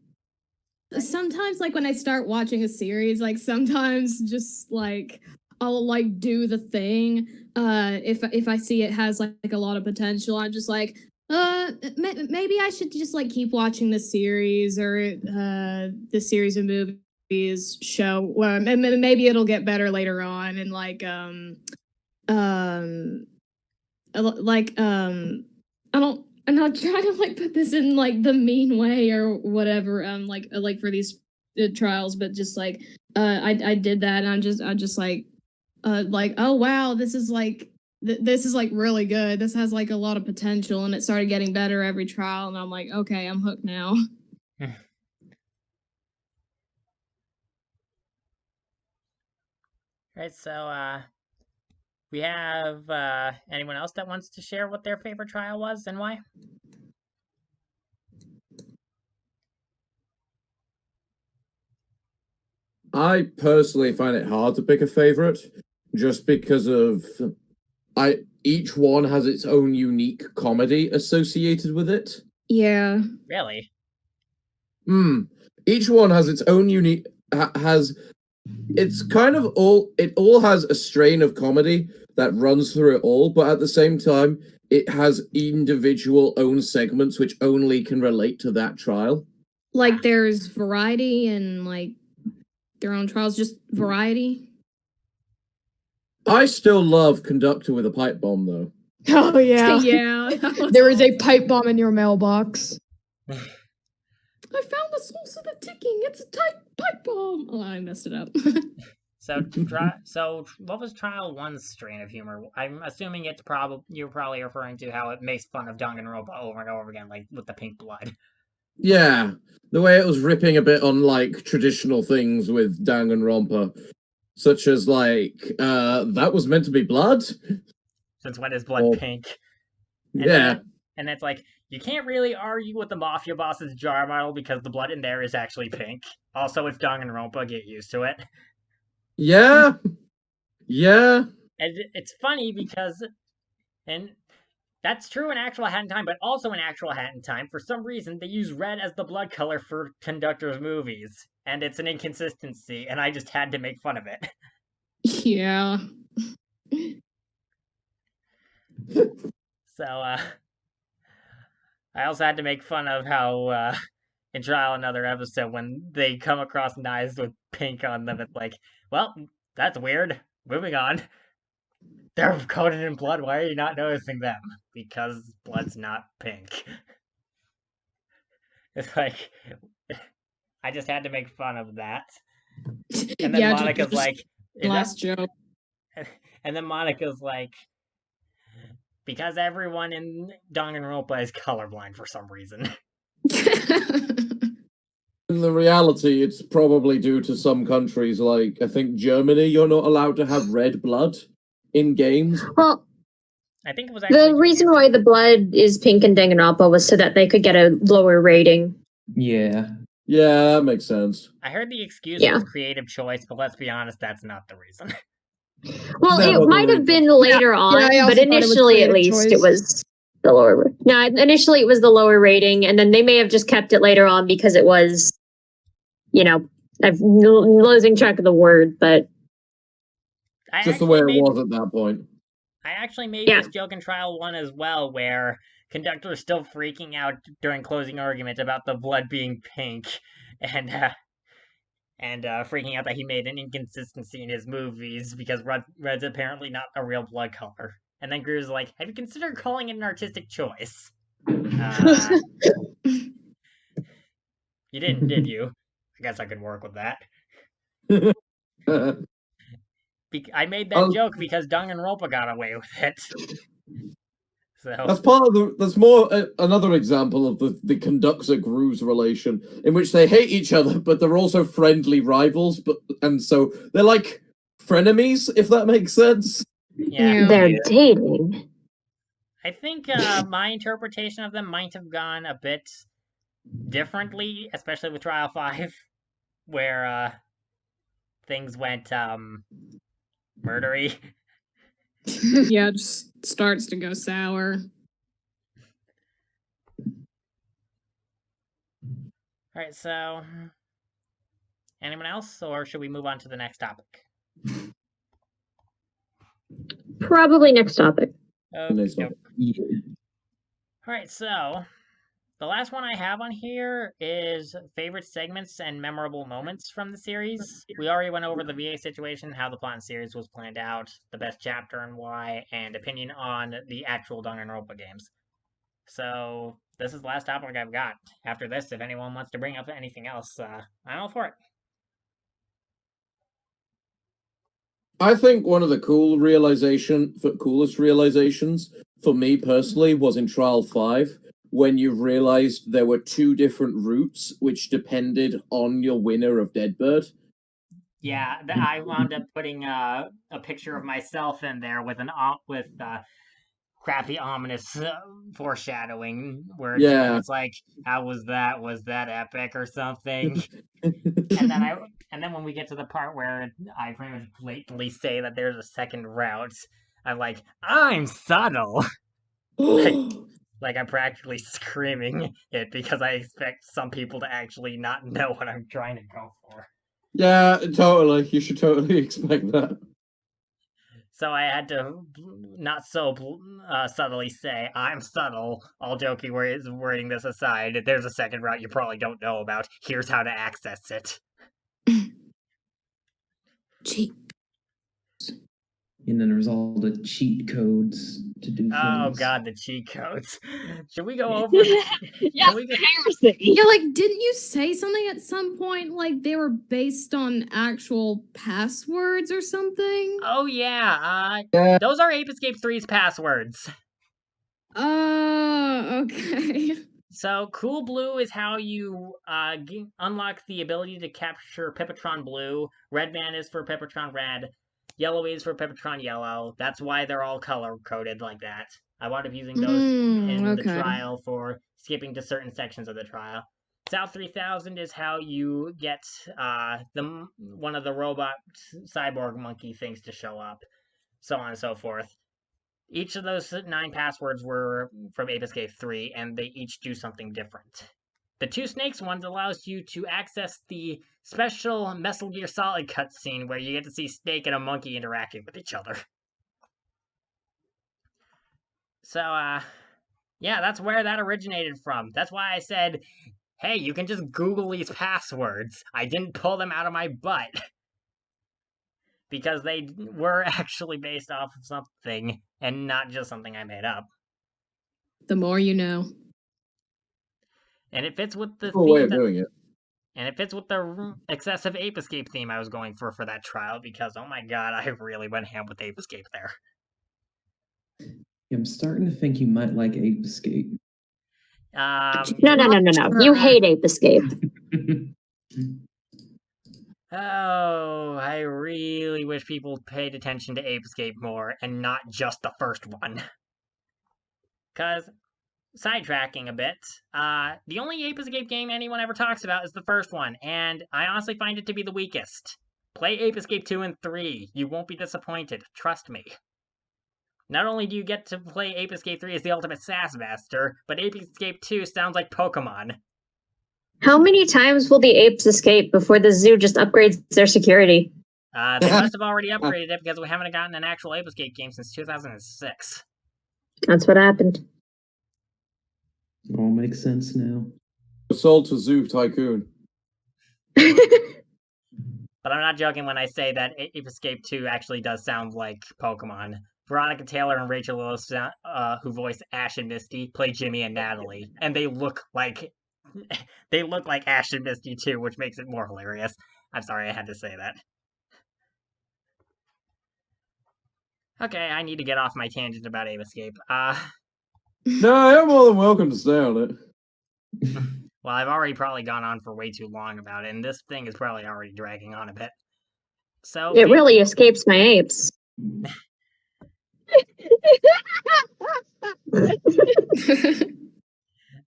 S13: Sometimes, like when I start watching a series, like sometimes just like I'll like do the thing. If I see it has like a lot of potential, I'm just like, maybe I should just like keep watching the series or the series of movies show. Well, maybe it'll get better later on, and I don't. I'm not trying to like put this in like the mean way or whatever. Like for these trials, but just like I did that, and I'm just like oh wow, this is like this is like really good. This has like a lot of potential, and it started getting better every trial, and I'm like, okay, I'm hooked now.
S1: Right, so we have anyone else that wants to share what their favorite trial was and why?
S3: I personally find it hard to pick a favorite just because of each one has its own unique comedy associated with it.
S13: Yeah.
S1: Really?
S3: Each one has its own unique it's kind of all has a strain of comedy that runs through it all, but at the same time it has individual own segments which only can relate to that trial.
S13: Like there's variety and like their own trials, just variety.
S3: I still love Conductor with a Pipe Bomb, though.
S2: Oh, yeah.
S13: Yeah.
S2: There is a pipe bomb in your mailbox.
S13: I found the source of the ticking. It's a pipe bomb. Oh, I messed it up.
S1: So what was Trial 1's strain of humor? I'm assuming you're probably referring to how it makes fun of Danganronpa over and over again, like with the pink blood.
S3: Yeah, the way it was ripping a bit on like traditional things with Danganronpa, such as like that was meant to be blood.
S1: Since when is blood pink? And it's like you can't really argue with the mafia boss's jar model because the blood in there is actually pink. Also, it's Danganronpa. Get used to it.
S3: Yeah.
S1: And it's funny because, and that's true in actual Hat in Time, but also in actual Hat in Time, for some reason, they use red as the blood color for Conductor's movies. And it's an inconsistency, and I just had to make fun of it.
S13: Yeah.
S1: So, I also had to make fun of how, in Trial Another Episode, when they come across knives with pink on them, it's like, well, that's weird. Moving on. They're coated in blood. Why are you not noticing them? Because blood's not pink. It's like, I just had to make fun of that. And then Monica's like,
S13: last joke.
S1: And then Monica's like, because everyone in Danganronpa is colorblind for some reason.
S3: In the reality, it's probably due to some countries, like I think Germany, you're not allowed to have red blood in games.
S10: Well,
S1: I think it was
S10: the reason why the blood is pink in Danganronpa was so that they could get a lower rating.
S3: Yeah, that makes sense.
S1: I heard the excuse was creative choice, but let's be honest, that's not the reason.
S10: Well, it might have been later on, but initially, at least, it was the lower. No, initially it was the lower rating, and then they may have just kept it later on because it was, I'm losing track of the word, but
S3: just the way it was at that point.
S1: I actually made this joke in Trial 1 as well, where Conductor is still freaking out during closing arguments about the blood being pink, and freaking out that he made an inconsistency in his movies because red's apparently not a real blood color. And then Gru's like, have you considered calling it an artistic choice? You didn't, did you? I guess I could work with that. I made that joke because Danganronpa got away with it. So
S3: that's part of that's more another example of the Conductor Gru's relation, in which they hate each other, but they're also friendly rivals. And so they're like frenemies, if that makes sense.
S1: Yeah,
S10: they're dating.
S1: I think my interpretation of them might have gone a bit differently, especially with Trial 5, where things went murdery.
S13: Yeah, it just starts to go sour.
S1: Alright, so anyone else, or should we move on to the next topic?
S10: Probably next topic.
S1: Alright, so the last one I have on here is favorite segments and memorable moments from the series. We already went over the VA situation, how the plot and series was planned out, the best chapter and why, and opinion on the actual Danganronpa games. So this is the last topic I've got. After this, if anyone wants to bring up anything else, I'm all for it.
S3: I think one of the coolest realizations for me personally was in Trial 5, when you realized there were 2 different routes which depended on your winner of Deadbird.
S1: Yeah, I wound up putting a picture of myself in there with crappy ominous foreshadowing where it's like, how was that? Was that epic or something? and then when we get to the part where I pretty much blatantly say that there's a second route, I'm like, I'm subtle. like I'm practically screaming it because I expect some people to actually not know what I'm trying to go for.
S3: Yeah, totally. You should totally expect that.
S1: So I had to not so subtly say, I'm subtle, all joking wording this aside. There's a second route you probably don't know about. Here's how to access it.
S4: Cheat. And then there's all the cheat codes to do things.
S1: Oh god, the cheat codes. Should we go over?
S8: Yeah, heresy.
S13: Yeah, like, didn't you say something at some point, like they were based on actual passwords or something?
S1: Oh yeah, those are Ape Escape 3's passwords.
S13: Okay.
S1: So, Cool Blue is how you unlock the ability to capture Pipitron Blue. Red Man is for Pipitron Red. Yellow is for Pipitron Yellow. That's why they're all color-coded like that. I wound up using those in the trial for skipping to certain sections of the trial. South 3000 is how you get one of the robot cyborg monkey things to show up. So on and so forth. Each of those 9 passwords were from Ape Escape 3, and they each do something different. The 2 snakes ones allows you to access the special Metal Gear Solid cutscene where you get to see Snake and a monkey interacting with each other. So, yeah, that's where that originated from. That's why I said, hey, you can just Google these passwords. I didn't pull them out of my butt. Because they were actually based off of something, and not just something I made up.
S13: The more you know.
S1: And it fits with the
S3: way of doing it.
S1: And it fits with the excessive Ape Escape theme I was going for that trial, because, oh my god, I really went ham with Ape Escape there.
S4: I'm starting to think you might like Ape Escape.
S10: No. You hate Ape Escape.
S1: Oh, I really wish people paid attention to Ape Escape more, and not just the first one. Because, sidetracking a bit, the only Ape Escape game anyone ever talks about is the first one, and I honestly find it to be the weakest. Play Ape Escape 2 and 3. You won't be disappointed. Trust me. Not only do you get to play Ape Escape 3 as the ultimate sass master, but Ape Escape 2 sounds like Pokemon.
S10: How many times will the apes escape before the zoo just upgrades their security?
S1: They must have already upgraded it because we haven't gotten an actual Ape Escape game since 2006.
S10: That's what happened.
S4: It all makes sense now.
S3: Sold to Zoo Tycoon.
S1: But I'm not joking when I say that Ape Escape 2 actually does sound like Pokemon. Veronica Taylor and Rachel Lewis, who voice Ash and Misty, play Jimmy and Natalie, and they look like Ash and Misty too, which makes it more hilarious. I'm sorry I had to say that. Okay, I need to get off my tangent about Ape Escape.
S3: No, you're more than welcome to stay on it.
S1: Well, I've already probably gone on for way too long about it, and this thing is probably already dragging on a bit. So
S10: it really escapes my apes.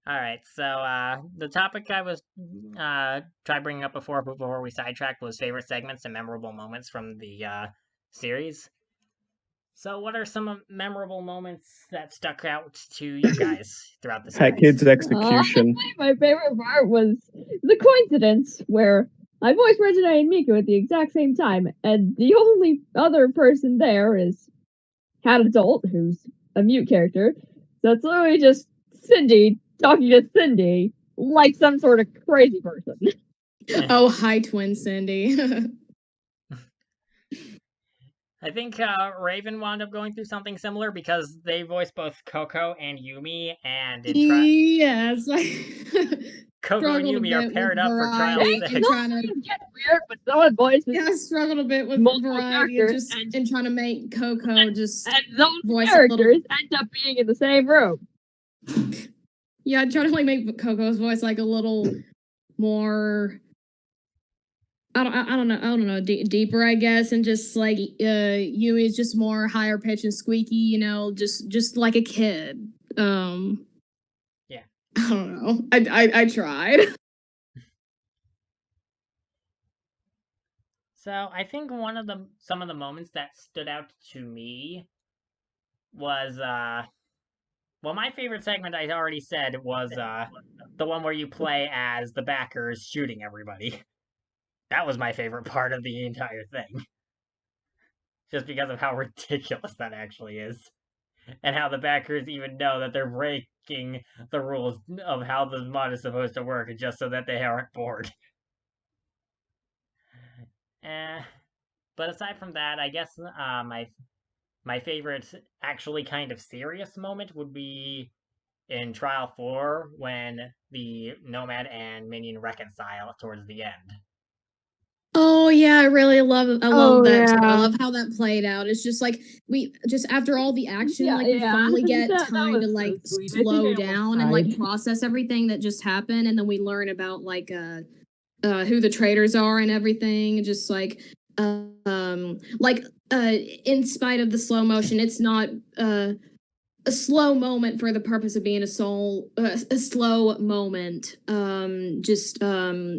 S1: All right, so the topic I was try bringing up before we sidetracked was favorite segments and memorable moments from the series. So, what are some memorable moments that stuck out to you guys throughout the
S9: Hat
S1: series?
S9: Kid's execution.
S8: My favorite part was the coincidence where I voiced Regina and Miko at the exact same time, and the only other person there is Cat Adult, who's a mute character. So it's literally just Cindy talking to Cindy like some sort of crazy person.
S13: Oh, hi, twin Cindy.
S1: I think Raven wound up going through something similar because they voiced both Coco and Yumi, and
S13: Yes.
S1: Coco and Yumi are paired up for Trial 6.
S8: It gets weird, but someone voices.
S13: Yeah, I struggled a bit with
S8: multiple
S13: variety
S8: characters
S13: and trying to make Coco just
S8: and those
S13: voice
S8: characters end up being in the same room.
S13: Yeah, I try to like make Coco's voice like a little more. I don't know, deeper, I guess, and just like Yui is just more higher pitch and squeaky, you know, just like a kid.
S1: Yeah.
S13: I don't know. I tried.
S1: So I think some of the moments that stood out to me was well, my favorite segment I already said was the one where you play as the backers shooting everybody. That was my favorite part of the entire thing. Just because of how ridiculous that actually is. And how the backers even know that they're breaking the rules of how the mod is supposed to work just so that they aren't bored. But aside from that, I guess my favorite actually kind of serious moment would be in Trial 4 when the Nomad and Minion reconcile towards the end.
S13: Oh yeah, I love that too. I
S2: yeah.
S13: love how that played out. It's just like we just after all the action,
S8: Yeah,
S13: like we
S8: yeah.
S13: finally get
S8: That
S13: time to
S8: was so
S13: like
S8: sweet.
S13: slow
S8: I
S13: down and like process everything that just happened, and then we learn about like who the traitors are and everything. Just like in spite of the slow motion, it's not a slow moment for the purpose of being a slow moment.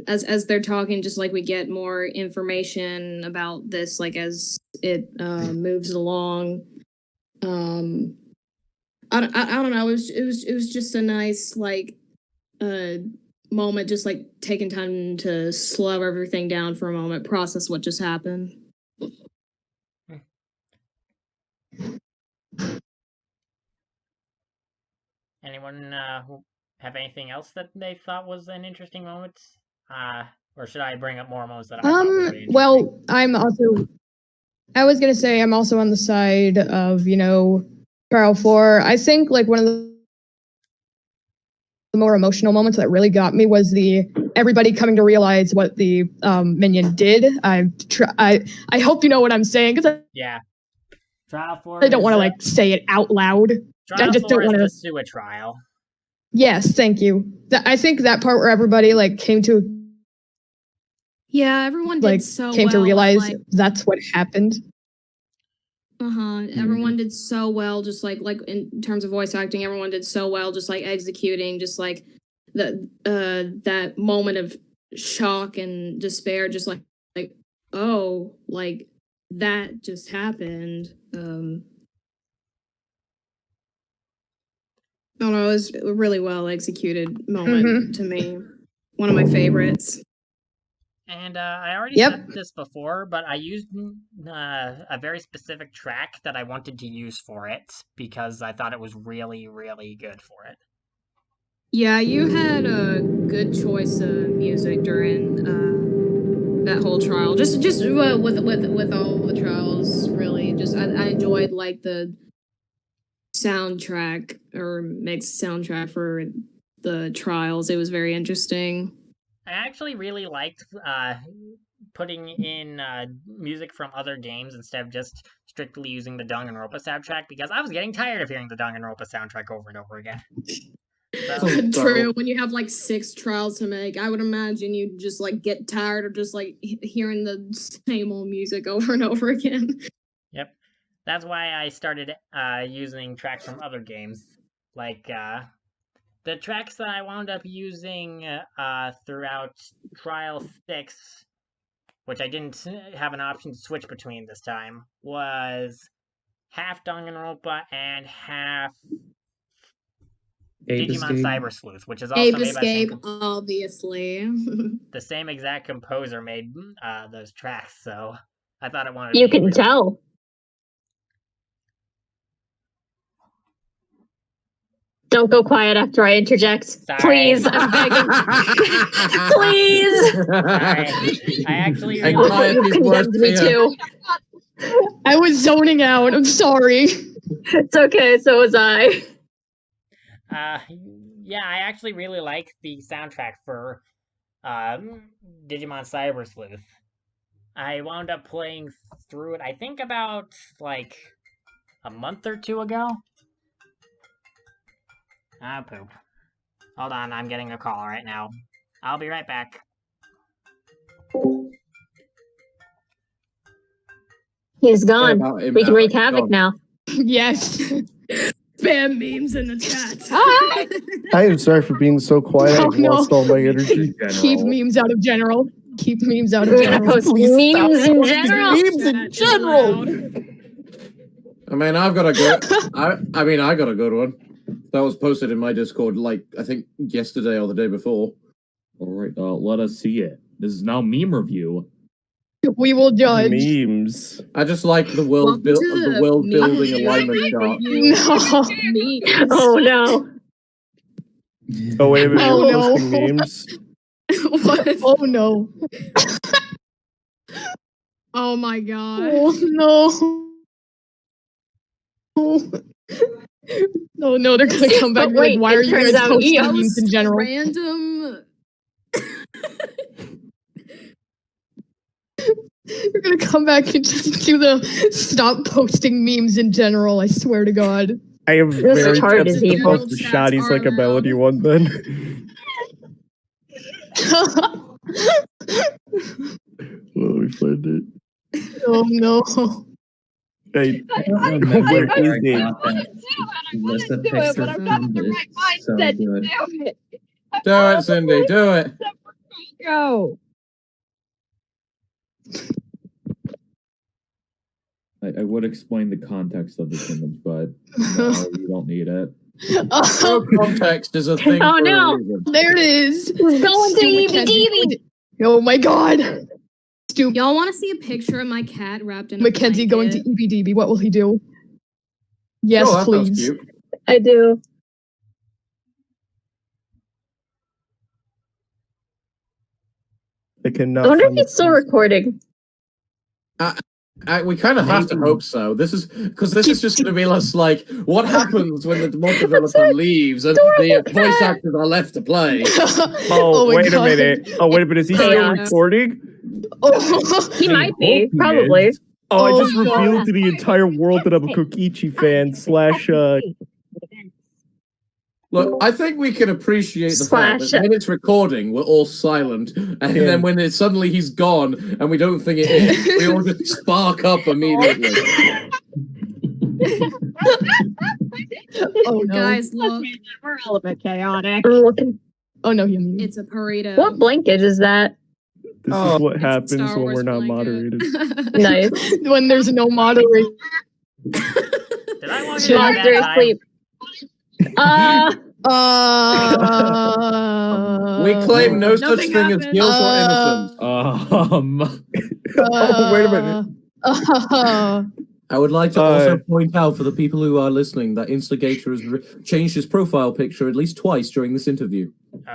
S13: As they're talking, just like we get more information about this, like as it moves along. I don't know. It was just a nice like moment, just like taking time to slow everything down for a moment, process what just happened.
S1: Anyone have anything else that they thought was an interesting moment? Or should I bring up more moments that I thought were really interesting?
S2: Well, I was gonna say I'm also on the side of, Trial 4. I think like one of the more emotional moments that really got me was the everybody coming to realize what the minion did. I hope you know what I'm saying, because
S1: yeah. Trial 4
S2: I don't want to like say it out loud.
S1: Trial
S2: I just
S1: 4
S2: don't want to.
S1: the Sua trial.
S2: Yes, thank you. I think that part where everybody like came to
S13: everyone did so
S2: came
S13: well
S2: to realize
S13: like,
S2: that's what happened.
S13: Everyone did so well, just like in terms of voice acting, everyone did so well, just like executing, just like that moment of shock and despair, just like oh, like that just happened. I don't know, it was a really well executed moment to me. One of my favorites.
S1: And I already said this before, but I used a very specific track that I wanted to use for it because I thought it was really, really good for it.
S13: Yeah, you had a good choice of music during that whole trial. Just with all the trials, really. Just I enjoyed like the soundtrack or mixed soundtrack for the trials. It was very interesting.
S1: I actually really liked putting in music from other games instead of just strictly using the Danganronpa soundtrack because I was getting tired of hearing the Danganronpa soundtrack over and over again. So,
S13: True. When you have like 6 trials to make, I would imagine you just like get tired of just like hearing the same old music over and over again.
S1: Yep. That's why I started using tracks from other games, like The tracks that I wound up using throughout Trial 6, which I didn't have an option to switch between this time, was half Danganronpa and half
S4: Ape
S1: Digimon
S4: Escape.
S1: Cyber Sleuth, which is also
S13: Ape
S1: made
S13: Escape,
S1: by
S13: obviously.
S1: the same exact composer made those tracks, so I thought it wanted
S10: You
S1: to be
S10: can tell. Don't go quiet after I interject.
S1: Sorry.
S10: Please, I'm begging. Please.
S1: Sorry. I actually
S3: And
S1: really
S3: quiet
S10: You
S3: is
S10: condemned
S3: worth
S10: me
S3: fear.
S10: too.
S2: I was zoning out. I'm sorry.
S10: It's okay, so was I.
S1: yeah, I actually really like the soundtrack for Digimon Cyber Sleuth. I wound up playing through it, I think about like a month or two ago. Ah, poop. Hold on, I'm getting a call right now. I'll be right back.
S10: He's gone. We can wreak havoc now.
S2: Yes.
S13: Spam memes in the chat.
S9: I am sorry for being so quiet.
S2: Oh,
S9: I've lost
S2: no.
S9: all my energy.
S2: Keep memes out of general. Keep memes out of general.
S10: Post
S9: Please stop
S10: memes in
S9: posting
S10: general.
S9: memes in general.
S3: I mean, I've got a good. I mean, I got a good one. That was posted in my Discord, like I think yesterday or the day before.
S11: All right, let us see it. This is now meme review.
S2: We will judge.
S9: Memes.
S3: I just like the world building alignment chart.
S2: No.
S10: Oh no.
S9: Oh wait a minute.
S2: Oh,
S9: We're
S2: no.
S9: posting memes.
S13: What?
S2: Oh no.
S13: Oh my god.
S2: Oh no. No, no, they're gonna come back
S10: But wait,
S2: like, why
S10: it
S2: are you
S10: turns
S2: guys
S10: out
S2: posting
S10: you-
S2: memes in general?
S13: Random.
S2: They're gonna come back and just do the stop posting memes in general, I swear to God.
S9: I am
S10: This
S9: very
S10: retard
S9: tempted
S10: is
S9: to
S10: evil.
S9: post the shotties like a melody one then. Let me find it.
S2: Oh no.
S9: Hey,
S4: I don't remember
S9: where
S4: where
S9: is
S4: I
S9: it?
S4: got that. Lissa
S8: do it,
S4: picture
S8: but I'm not in
S4: from
S8: the
S4: it.
S8: right
S4: It's so
S8: mindset to
S4: good.
S8: do it.
S3: Do it, Cindy. Do it.
S8: Go.
S11: I would explain the context of this image, but no, you don't need it.
S3: No context is a thing.
S10: Oh,
S3: for
S10: no.
S3: a reason.
S2: There it is.
S10: Going to
S2: Stu Mackenzie. Oh my God. Stu
S13: Y'all want to see a picture of my cat wrapped in a
S2: Mackenzie going to
S13: blanket?
S2: EBDB. What will he do? Yes,
S3: Oh, that sounds
S2: please.
S3: cute.
S10: I do.
S9: I
S10: I
S9: cannot
S10: wonder if
S9: find
S10: he's still recording.
S3: We kind of have to
S4: Maybe.
S3: hope so. This is because this is just going to be less like what happens when the mod developer leaves and the voice actors are left to play.
S9: Oh,
S2: my
S9: wait
S2: God.
S9: a minute. Oh, wait a minute. Is he still
S10: Chaos.
S9: recording?
S2: Oh,
S10: He
S11: I
S10: might be,
S11: hope he
S10: probably.
S11: is.
S9: Oh, I
S2: Oh,
S9: just revealed to the entire world that I'm a Kokichi fan /
S3: Look, I think we can appreciate the fact
S10: Slash.
S3: that when it's recording, we're all silent, and
S9: Yeah.
S3: then when suddenly he's gone and we don't think it is, we all just spark up immediately.
S2: oh no.
S13: Guys, look.
S8: We're all a bit chaotic.
S10: I'm looking.
S2: Oh no, he muted.
S13: It's a burrito.
S10: What blanket is that?
S9: This
S3: Oh,
S9: is what
S13: It's a
S9: happens
S13: Star
S9: when
S13: Wars
S9: we're not
S13: blanket.
S9: moderated.
S10: Nice.
S2: When there's no moderator.
S1: Did I want to
S2: Should
S1: do
S2: I-
S1: that
S10: Monster
S1: time?
S10: asleep.
S3: We claim no such
S13: Nothing
S3: thing as
S13: happened.
S3: guilt or innocence.
S9: Oh, wait a minute.
S3: I would like to also point out for the people who are listening that Instigator has changed his profile picture at least twice during this interview.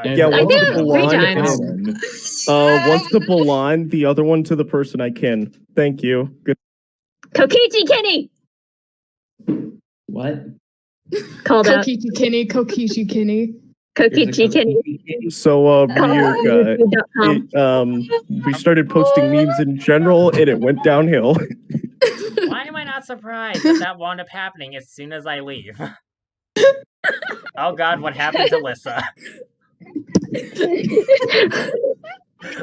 S9: Yeah,
S10: I
S9: one's
S10: did,
S9: the
S10: 3
S9: blonde
S10: times.
S9: and one's the blonde, the other one to the person I can. Thank you. Good.
S10: Kokichi Kenny!
S4: What?
S10: Called out.
S2: Kokichi Kenny, Kokichi Kenny.
S10: Kokichi Kenny.
S9: So, Ryuk,
S10: YouTube.com.
S9: we started posting memes in general, and it went downhill.
S1: Why am I not surprised that that wound up happening as soon as I leave? Oh God, what happened to Lissa?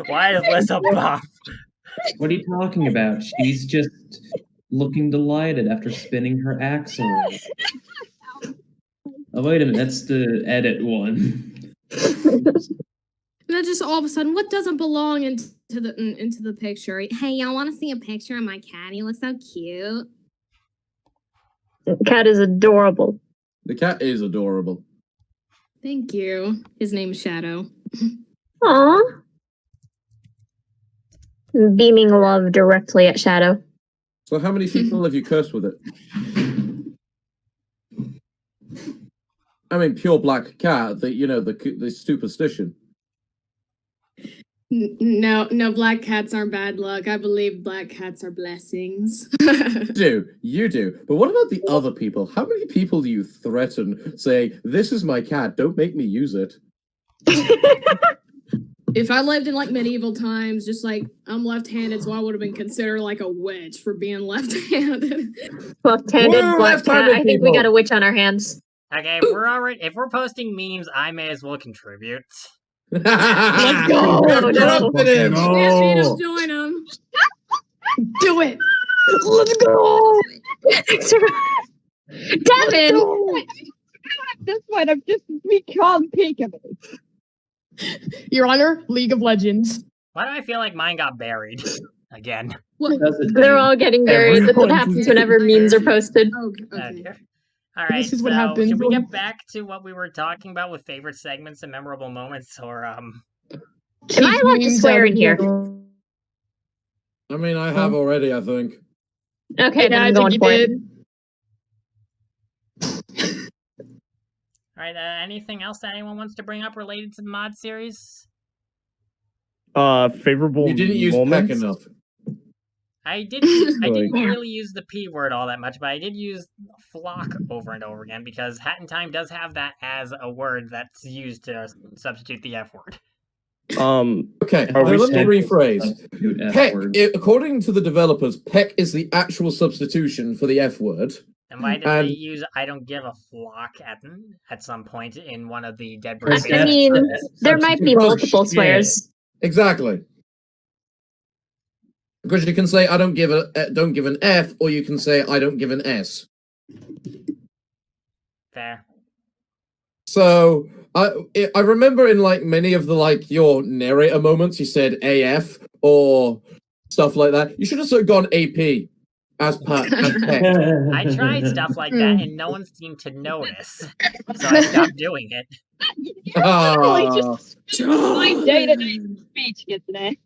S1: Why is Lissa buff?
S4: What are you talking about? She's just looking delighted after spinning her axe around. Oh, wait a minute, that's the edit one.
S13: And then just all of a sudden, what doesn't belong into the picture? Hey, y'all want to see a picture of my cat? He looks so cute.
S10: Cat is adorable.
S3: The cat is adorable.
S13: Thank you. His name is Shadow.
S10: Aw. Beaming love directly at Shadow.
S3: So how many people have you cursed with it? I mean, pure black cat, the superstition.
S13: No, black cats aren't bad luck. I believe black cats are blessings.
S3: You do. But what about the other people? How many people do you threaten, say, this is my cat, don't make me use it?
S13: If I lived in like medieval times, just like I'm left-handed, so I would have been considered like a witch for being left-handed.
S10: Left-handed black cat. I think we got a witch on our hands.
S1: Okay, if we're posting memes, I may as well contribute.
S13: Let's
S10: go!
S13: No. Join them.
S2: Do it! Let's go!
S10: Devin!
S8: At this point, I've just become peekaboo.
S2: Your Honor, League of Legends.
S1: Why do I feel like mine got buried again?
S10: They're all getting buried. That's what happens whenever memes are posted.
S13: Okay.
S1: All right,
S2: This is what
S1: so
S2: happens.
S1: should we get back to what we were talking about with favorite segments and memorable moments, or
S10: Am I allowed to swear in here?
S3: I mean, I have already, I think.
S10: Okay, then
S2: I
S10: I'm
S2: think
S10: going
S2: you
S10: for
S2: did.
S10: it.
S1: All right, anything else that anyone wants to bring up related to the mod series?
S9: Favorable.
S3: You didn't use
S9: moments?
S3: peck enough.
S1: I didn't really use the P word all that much, but I did use flock over and over again because Hat in Time does have that as a word that's used to substitute the F word.
S3: Okay,
S9: Are we
S3: let me
S9: still-
S3: rephrase. Peck, according to the developers, peck is the actual substitution for the F word.
S1: And why did they use I don't give a flock at some point in one of the Dead Bird
S10: I mean, there might be multiple swears.
S3: Exactly. Because you can say I don't give an F, or you can say I don't give an S.
S1: Fair.
S3: So I remember in like many of the your narrator moments, you said AF or stuff like that. You should have sort of gone AP as peck.
S1: I tried stuff like that and no one seemed to notice, so I stopped doing it.
S8: My day-to-day speech today.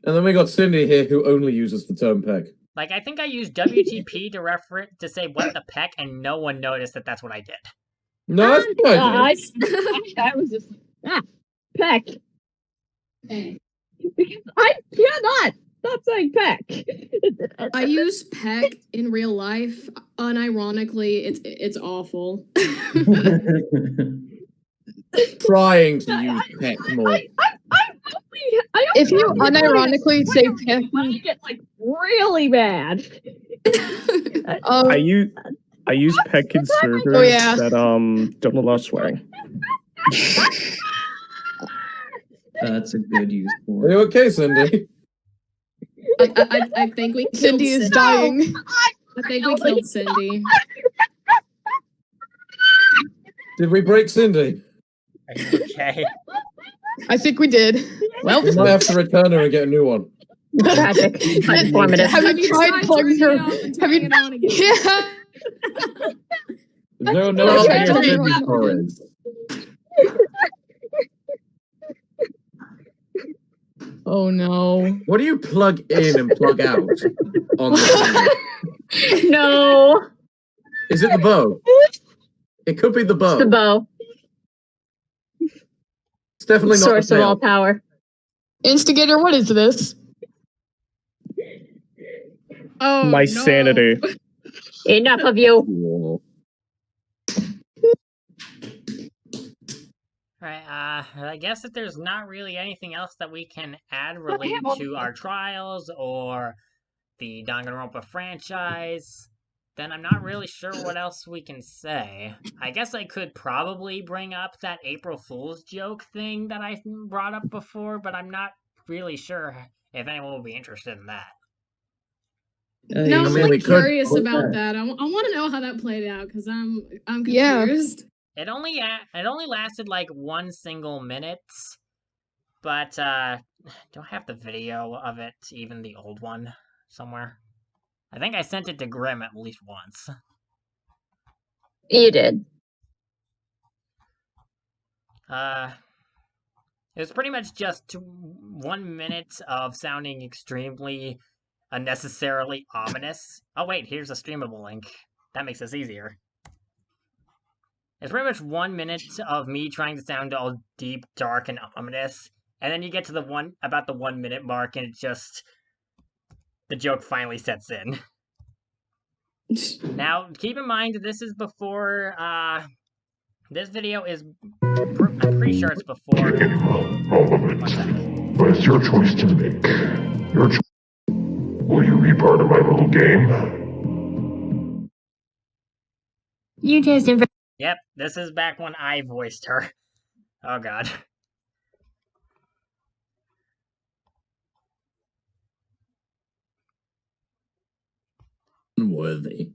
S3: And then we got Cindy here, who only uses the term peck.
S1: Like, I think I used WTP to say what the peck, and no one noticed that that's what I did.
S3: No, that's good.
S8: I was just peck. Because I cannot stop saying peck.
S13: I use peck in real life. Unironically, it's awful.
S3: Trying to use peck more.
S2: If you unironically say peck,
S8: I get like really mad.
S9: I use peck in servers that don't allow swearing.
S4: That's a good use for
S3: Are you okay, Cindy?
S13: I think we killed
S2: Cindy is dying.
S13: I think we killed Cindy.
S3: Did we break Cindy?
S1: Are you okay?
S2: I think we did. Well,
S3: We might have to return her and get a new one.
S10: Tragic. Informative.
S2: Have you tried plugging her? Have you? Yeah.
S11: No,
S2: Well,
S11: idea
S2: that's
S11: what
S2: okay.
S11: Cindy's score is.
S2: Oh no.
S3: What do you plug in and plug out on the
S10: No.
S3: Is it the bow? It could be the bow.
S10: It's the bow.
S3: It's definitely not
S10: Source
S3: the
S10: of
S3: tail.
S10: all power.
S2: Instigator, what is this?
S13: Oh,
S9: My
S13: no.
S9: sanity.
S10: Enough of you.
S1: Alright, I guess if there's not really anything else that we can add related to our trials or the Danganronpa franchise, then I'm not really sure what else we can say. I guess I could probably bring up that April Fool's joke thing that I brought up before, but I'm not really sure if anyone will be interested in that.
S13: No, I'm
S3: we
S13: like
S3: could-
S13: curious about that. I want to know how that played out because I'm
S2: Yeah.
S13: confused.
S1: It only lasted like 1 single minute, but do I have the video of it, even the old one, somewhere? I think I sent it to Grim at least once.
S10: You did.
S1: It was pretty much just 1 minute of sounding extremely unnecessarily ominous. Oh wait, here's a streamable link. That makes this easier. It's pretty much 1 minute of me trying to sound all deep, dark, and ominous, and then you get to the about the 1 minute mark, and it's just the joke finally sets in. Now, keep in mind this is before. This video is. I'm pretty sure it's before.
S14: All of it. But it's your choice to make. Your choice. Will you be part of my little game?
S10: You just
S1: Yep, this is back when I voiced her. Oh god.
S3: Worthy.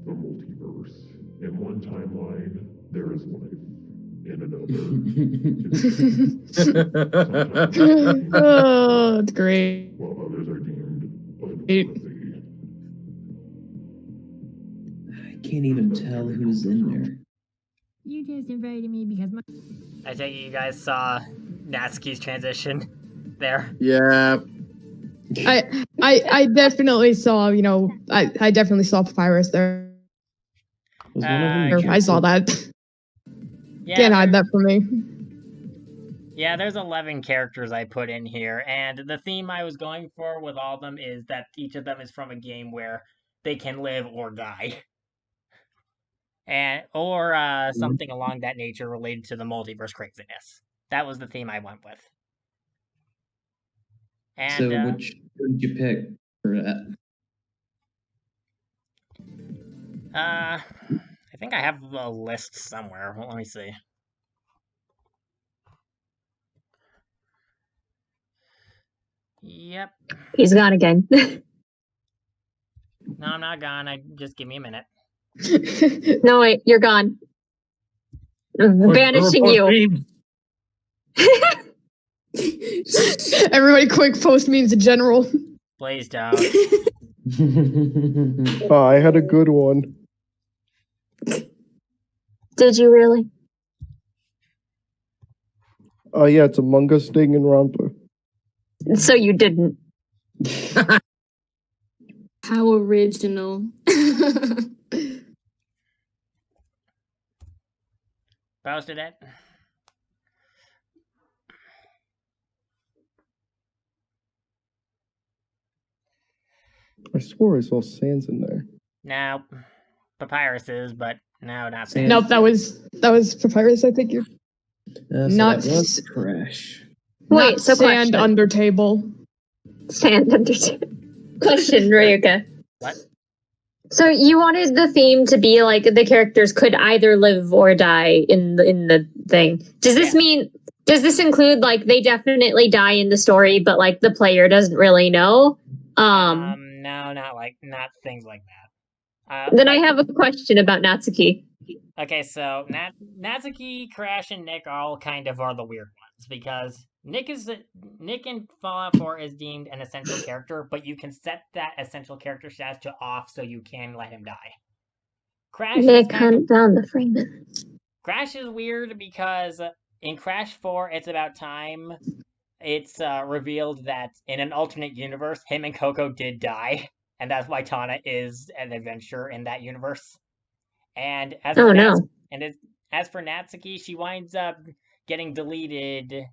S14: The multiverse. In one timeline, there is life. In another,
S2: Oh, it's great.
S14: while others are deemed unworthy.
S4: I can't even tell who's in there.
S12: You just invited me because my.
S1: I take it you guys saw Natsuki's transition there.
S3: Yeah.
S2: I definitely saw, I definitely saw Papyrus there.
S4: Was one of them
S2: I saw that.
S1: Yeah,
S2: Can't hide that from me.
S1: Yeah, there's 11 characters I put in here, and the theme I was going for with all of them is that each of them is from a game where they can live or die. Or something along that nature related to the multiverse craziness. That was the theme I went with. And
S4: So which did you pick for that?
S1: I think I have a list somewhere. Well, let me see. Yep.
S10: He's gone again.
S1: No, I'm not gone. Just give me a minute.
S10: No, wait, you're gone. Vanishing you.
S2: Everybody quick, post memes in general.
S1: Please don't.
S9: Oh, I had a good one.
S10: Did you really?
S9: Oh yeah, it's Among Us Danganronpa.
S10: So you didn't.
S13: How original.
S1: Posted it.
S9: I swore I saw Sans in there.
S1: No. Papyrus is, but no, not Sans.
S2: Nope, that was Papyrus, I think you're
S4: So
S2: not
S4: that was Crash.
S10: Wait,
S2: not
S10: so
S2: Sand
S10: question.
S2: Undertable.
S10: Sand Undertable. Question, Ryuka.
S1: What?
S10: So you wanted the theme to be like the characters could either live or die in the thing. Does this mean? Does this include like they definitely die in the story, but like the player doesn't really know?
S1: No, not things like that.
S10: Then I have a question about Natsuki.
S1: Okay, so Natsuki, Crash, and Nick all kind of are the weird ones because Nick in Fallout 4 is deemed an essential character, but you can set that essential character status to off so you can let him die. Crash
S10: Nick hunt down the Freeman.
S1: Crash is weird because in Crash 4 it's about time, it's revealed that in an alternate universe, him and Coco did die, and that's why Tana is an adventurer in that universe. And as
S10: Oh
S1: for
S10: no.
S1: as for Natsuki, she winds up getting deleted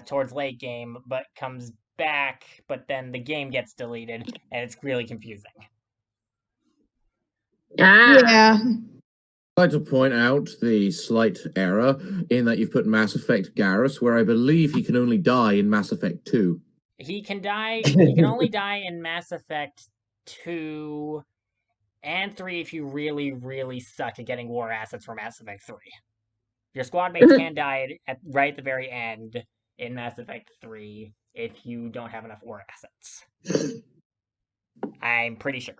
S1: towards late game, but comes back, but then the game gets deleted, and it's really confusing.
S2: Yeah.
S3: I'd like to point out the slight error in that you've put Mass Effect Garrus, where I believe he can only die in Mass Effect 2.
S1: He can die. He can only die in Mass Effect 2 and 3 if you really, really suck at getting war assets for Mass Effect 3. Your squad mates can die right at the very end in Mass Effect 3 if you don't have enough war assets. I'm pretty sure.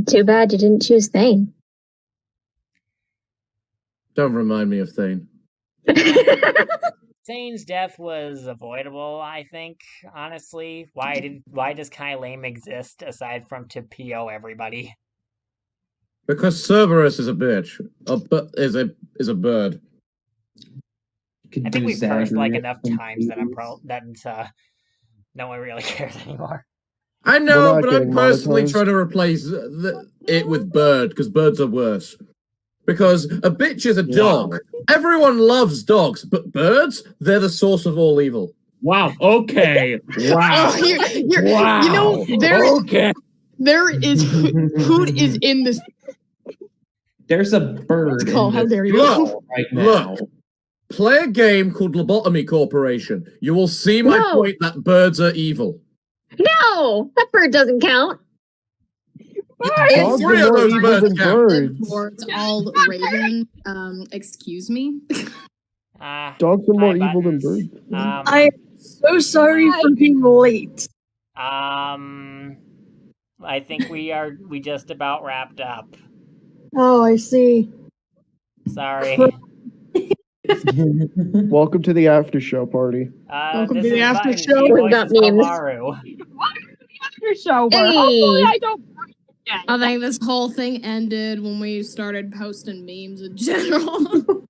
S10: Too bad you didn't choose Thane.
S3: Don't remind me of Thane.
S1: Thane's death was avoidable, I think, honestly. Why does Kai Lame exist aside from to PO everybody?
S3: Because Cerberus is a bitch. Is a bird.
S1: I think we've cursed like enough times that no one really cares anymore.
S3: I know, but I'm personally trying to replace it with bird, because birds are worse. Because a bitch is a dog. Everyone loves dogs, but birds, they're the source of all evil.
S11: Wow, okay. Wow.
S2: Oh,
S11: Wow.
S2: You know, there is Hoot is in this.
S4: There's a bird.
S2: How dare you?
S4: Right now.
S3: Look, play a game called Lobotomy Corporation. You will see my point that birds are evil.
S10: No, that bird doesn't count.
S3: All three of those birds count.
S13: Towards all raven. Excuse me.
S9: Dogs are more evil than birds.
S15: I'm so sorry for being late.
S1: I think we just about wrapped up.
S15: Oh, I see.
S1: Sorry.
S9: Welcome to the after show party.
S2: Welcome to the after show.
S10: We've got memes.
S8: After show, but
S10: Hey.
S8: hopefully I don't.
S13: I think this whole thing ended when we started posting memes in general.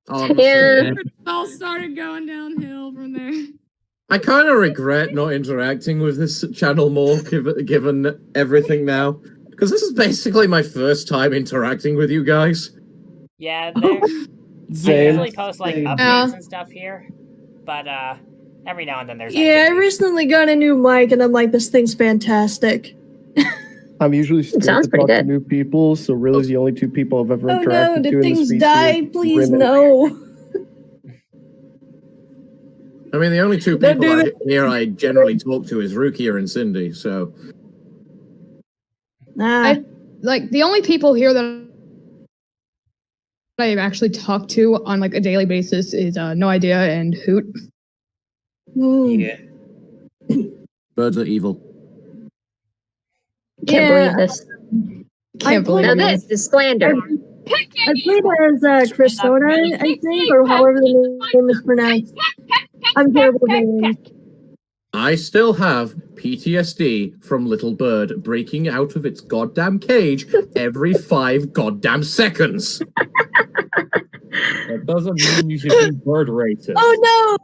S10: Yeah.
S13: It all started going downhill from there.
S3: I kind of regret not interacting with this channel more, given everything now. Because this is basically my first time interacting with you guys.
S1: Yeah, I usually post like updates and stuff here, but every now and then there's.
S15: Yeah, I recently got a new mic, and I'm like, this thing's fantastic.
S9: I'm usually scared to talk to new people, so really the only two people I've ever interacted
S15: no,
S9: to
S15: did
S9: in
S15: things
S9: this
S15: die? Please, no.
S3: I mean, the only two people I generally talk to is Rukia and Cindy, so.
S2: Like, the only people here that I actually talk to on, like, a daily basis is No Idea and Hoot.
S4: Yeah.
S3: Birds are evil.
S10: Can't believe this.
S2: Can't believe
S10: Now this is slander.
S15: I played as Chrisona, I think, or however the name is pronounced. I'm terrible with names.
S3: I still have PTSD from Little Bird breaking out of its goddamn cage every 5 goddamn seconds.
S11: That doesn't mean you should be bird racist.
S15: Oh no!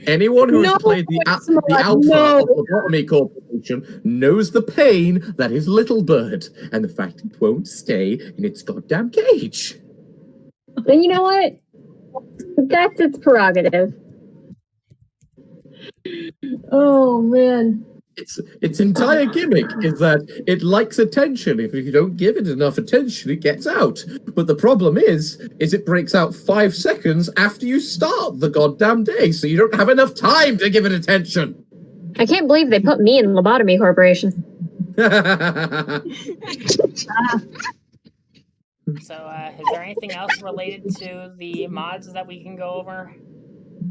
S3: Anyone who has played the alpha of the Lobotomy Corporation knows the pain that is Little Bird, and the fact it won't stay in its goddamn cage.
S10: And you know what? That's its prerogative.
S15: Oh man.
S3: Its entire gimmick is that it likes attention. If you don't give it enough attention, it gets out. But the problem is it breaks out 5 seconds after you start the goddamn day, so you don't have enough time to give it attention.
S10: I can't believe they put me in Lobotomy Corporation.
S1: So, is there anything else related to the mods that we can go over?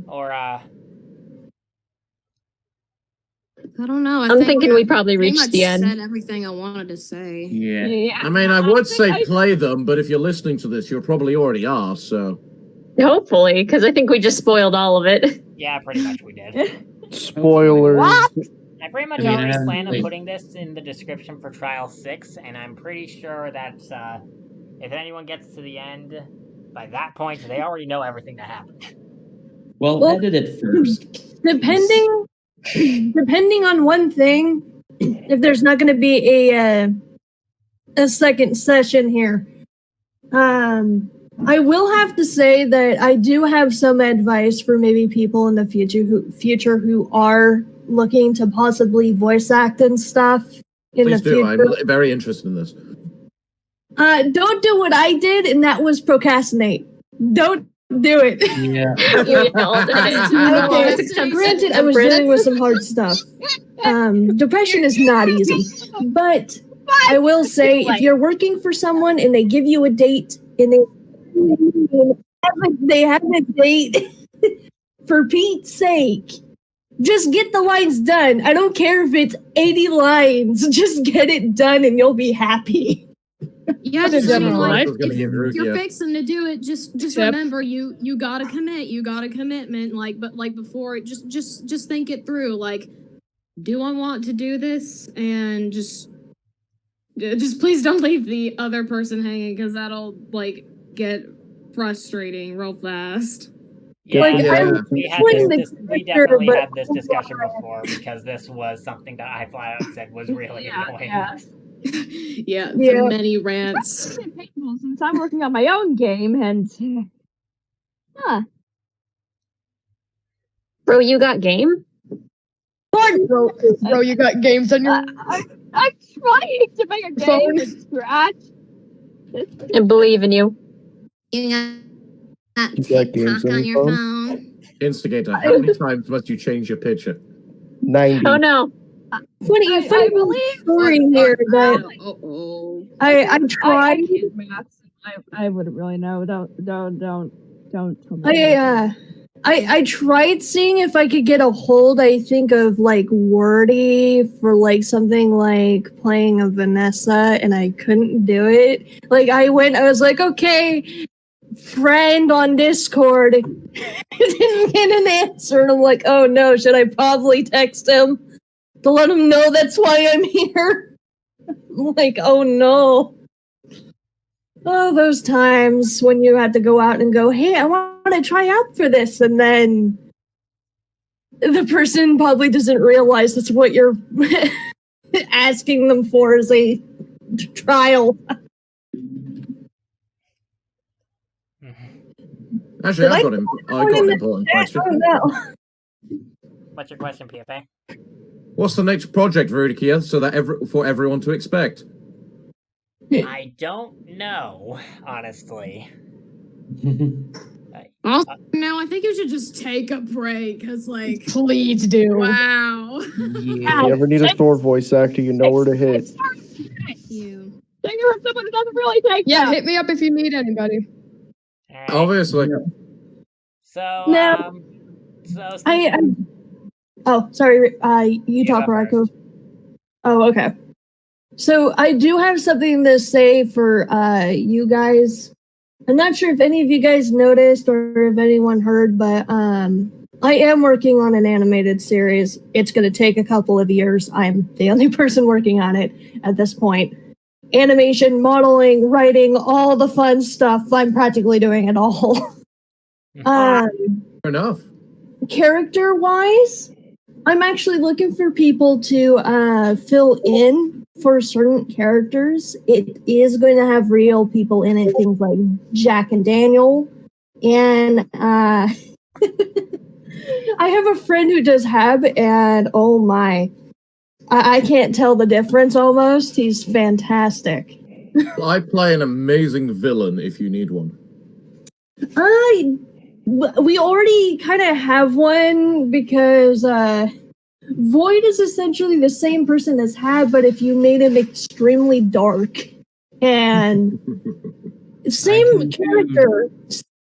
S1: Or,
S13: I don't know.
S10: I'm thinking we probably
S13: pretty
S10: reached
S13: much
S10: the end.
S13: said everything I wanted to say.
S4: Yeah.
S3: I mean, I would say play them, but if you're listening to this, you probably already are, so.
S10: Hopefully, because I think we just spoiled all of it.
S1: yeah, pretty much we did.
S9: Spoilers.
S1: I pretty much already plan on putting this in the description for Trial 6, and I'm pretty sure that if anyone gets to the end, By that point, they already know everything that happened.
S4: Well, edit it first.
S15: Depending on one thing, if there's not going to be a second session here, I will have to say that I do have some advice for maybe people in the future who are looking to possibly voice act and stuff in
S3: Please
S15: the
S3: do.
S15: future.
S3: I'm very interested in this.
S15: Don't do what I did, and that was procrastinate. Don't do it.
S4: Yeah.
S15: Okay, granted, I was dealing with some hard stuff. Depression is not easy, but I will say if you're working for someone and they give you a date and they have a date, for Pete's sake, just get the lines done. I don't care if it's 80 lines. Just get it done and you'll be happy.
S13: Yeah, just I mean, like, if
S3: you're
S13: you're fixing to do it, just remember you gotta commit. You got a commitment. Like, but like before, just think it through. Like, do I want to do this? And just please don't leave the other person hanging, because that'll like get frustrating real fast.
S1: Yeah,
S15: Like,
S1: we definitely had this discussion before, because this was something that I flat out said was really annoying.
S13: Yeah, the many rants.
S8: It's been painful since I'm working on my own game, and
S10: Bro, you got game?
S2: Bro, you got games on your.
S8: I'm trying to make a game from scratch.
S10: I believe in you.
S6: You got
S9: games
S6: TikTok on your phone.
S3: Instigator, how many times must you change your picture?
S9: 90.
S10: Oh no.
S15: Funny story here that I tried.
S8: I wouldn't really know. Don't.
S15: I tried seeing if I could get a hold, I think, of like Wordy for like something like playing a Vanessa, and I couldn't do it. Like I was like, okay, friend on Discord. Didn't get an answer, and I'm like, oh no, should I probably text him to let him know that's why I'm here? I'm like, oh no. Oh, those times when you had to go out and go, hey, I want to try out for this, and then the person probably doesn't realize that's what you're asking them for is a trial.
S3: Actually, I got an important question.
S15: Oh no.
S1: What's your question, PFA?
S3: What's the next project, Rudikia, so that for everyone to expect?
S1: I don't know, honestly.
S13: Also, no, I think you should just take a break, because, like...
S2: Please do.
S13: Wow.
S9: If you ever need a store voice actor, you know where to hit.
S13: You.
S8: Take it from someone who doesn't really take
S2: Yeah,
S8: them.
S2: hit me up if you need anybody.
S3: Obviously.
S1: So,
S15: Now, oh, sorry, you talk, Raku. Oh, okay. So I do have something to say for you guys. I'm not sure if any of you guys noticed or if anyone heard, but I am working on an animated series. It's going to take a couple of years. I'm the only person working on it at this point. Animation, modeling, writing, all the fun stuff. I'm practically doing it all.
S3: Fair enough.
S15: Character-wise, I'm actually looking for people to fill in for certain characters. It is going to have real people in it, things like Jack and Daniel. And I have a friend who does Hab, and oh my, I can't tell the difference almost. He's fantastic.
S3: I play an amazing villain if you need one.
S15: We already kind of have one because Void is essentially the same person as Hab, but if you made him extremely dark and same character.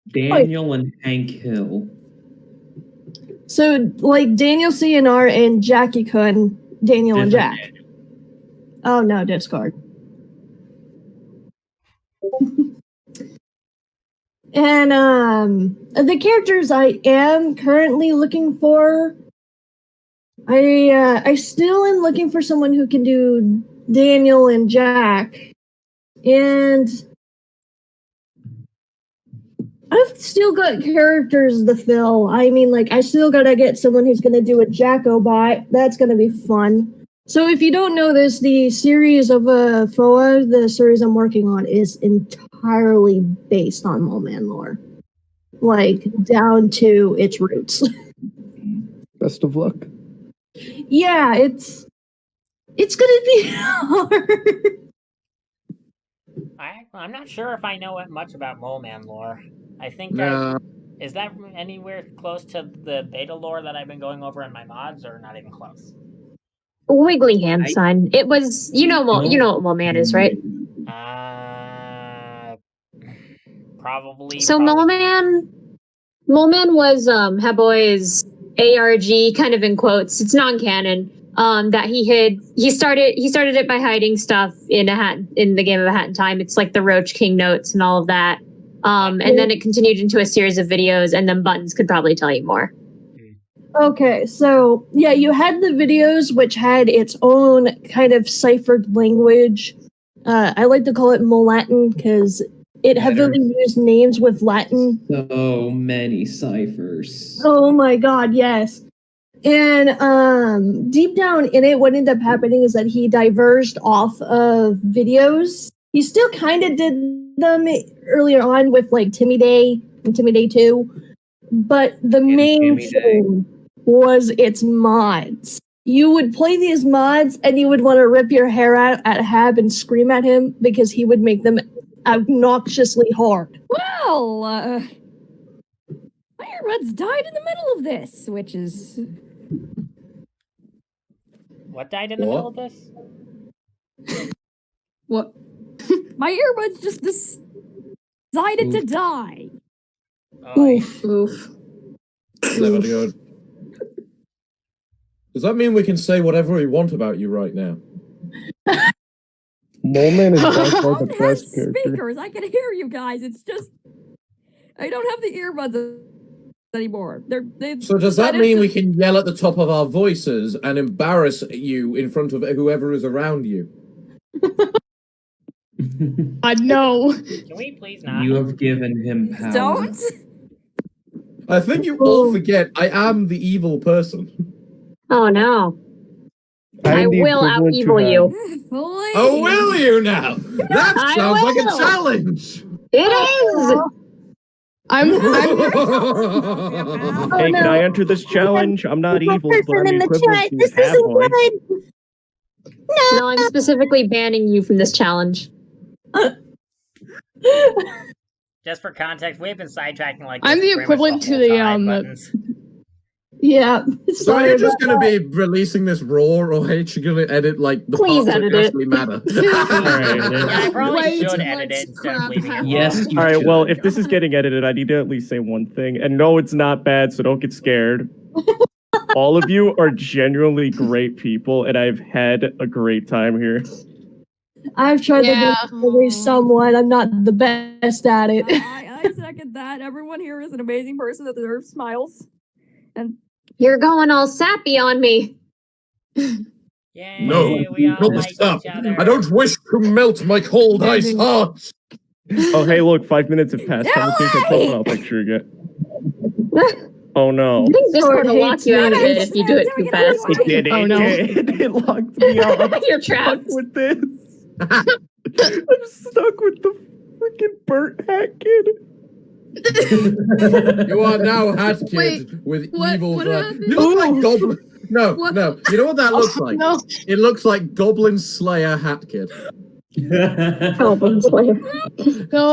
S4: Daniel and Hank Hill.
S15: So like Daniel CNR and Jackie Kun, Daniel and Jack. Oh no, Discord. And the characters I am currently looking for, I still am looking for someone who can do Daniel and Jack. And I've still got characters to fill. I mean, like, I still gotta get someone who's gonna do a Jacobot. That's gonna be fun. So if you don't know this, the series of FOA, the series I'm working on, is entirely based on Mole Man lore. Like, down to its roots.
S9: Best of luck.
S15: Yeah, it's gonna be hard.
S1: I'm not sure if I know much about Mole Man lore. I think is that anywhere close to the beta lore that I've been going over in my mods, or not even close?
S10: Wiggly hand, son. It was you know what Mole Man is, right?
S1: Probably.
S10: So Mole Man was Haboy's ARG, kind of in quotes. It's non-canon. That he hid. He started it by hiding stuff in the game of A Hat in Time. It's like the Roach King notes and all of that. And then it continued into a series of videos, and then Buttons could probably tell you more.
S15: Okay, so yeah, you had the videos which had its own kind of ciphered language. I like to call it Molatin because it heavily used names with Latin.
S4: So many ciphers.
S15: Oh my god, yes. And deep down in it, what ended up happening is that he diverged off of videos. He still kind of did them earlier on with like Timmy Day and Timmy Day 2, but the main thing was its mods. You would play these mods and you would want to rip your hair out at Hab and scream at him because he would make them obnoxiously hard.
S16: Well, my earbuds died in the middle of this, which is...
S1: What died in the middle of this?
S16: What? My earbuds just decided to die.
S15: Oof.
S3: Never good. Does that mean we can say whatever we want about you right now?
S9: Mole Man is by far the
S16: It has
S9: best character.
S16: speakers. I can hear you guys. It's just I don't have the earbuds anymore.
S3: So does that mean we can yell at the top of our voices and embarrass you in front of whoever is around you?
S2: No.
S1: Can we please not?
S4: You have given him power.
S16: Don't.
S3: I think you all forget I am the evil person.
S10: Oh no. I
S9: am the
S10: will out
S9: equivalent to
S10: evil
S9: that.
S10: you.
S3: Oh, will you now? That
S10: I
S3: sounds like a
S10: will.
S3: challenge.
S10: It is.
S2: I'm
S9: Hey, can I enter this challenge? I'm not evil, but I'm the equivalent to Havoc.
S10: No, I'm specifically banning you from this challenge.
S1: Just for context, we've been sidetracking like
S2: I'm
S1: this
S2: the
S1: pretty much
S2: equivalent to
S1: whole
S2: the
S1: time, Buttons.
S15: Yeah.
S3: So are you just going to be releasing this raw, or are you going to edit like the
S10: Please
S3: parts that
S10: edit it.
S3: actually matter?
S1: Yeah, I probably
S13: Way
S1: should
S13: too
S1: edit
S13: much
S1: it instead of
S13: crap
S1: leaving it
S13: happening.
S4: Yes, you
S9: All right,
S4: should.
S9: well, if this is getting edited, I need to at least say one thing. And no, it's not bad, so don't get scared. All of you are genuinely great people, and I've had a great time here.
S15: I've tried
S2: Yeah.
S15: to be somewhat. I'm not the best at it.
S16: I second that. Everyone here is an amazing person that deserves smiles. And
S10: You're going all sappy on me.
S1: Yay,
S3: No,
S1: we all
S3: not
S1: like
S3: stop.
S1: each other.
S3: I don't wish to melt my cold ice heart.
S9: Oh, hey, look, 5 minutes have passed. Time to take that profile picture again. Oh, no.
S10: I think Discord will lock
S15: hates
S10: you out of
S15: me.
S10: it if you do it too fast.
S9: It did.
S2: Oh, no.
S9: It locked me out.
S10: You're trapped.
S9: With this. I'm stuck with the freaking burnt hat kid.
S3: You are now Hat Kid
S13: Wait,
S3: with
S13: what-
S3: evil.
S13: what happened?
S3: You look like Goblin. No,
S13: What?
S3: no. You know what that looks like?
S2: No.
S3: It looks like Goblin Slayer Hat Kid.
S10: Goblin Slayer.
S2: No.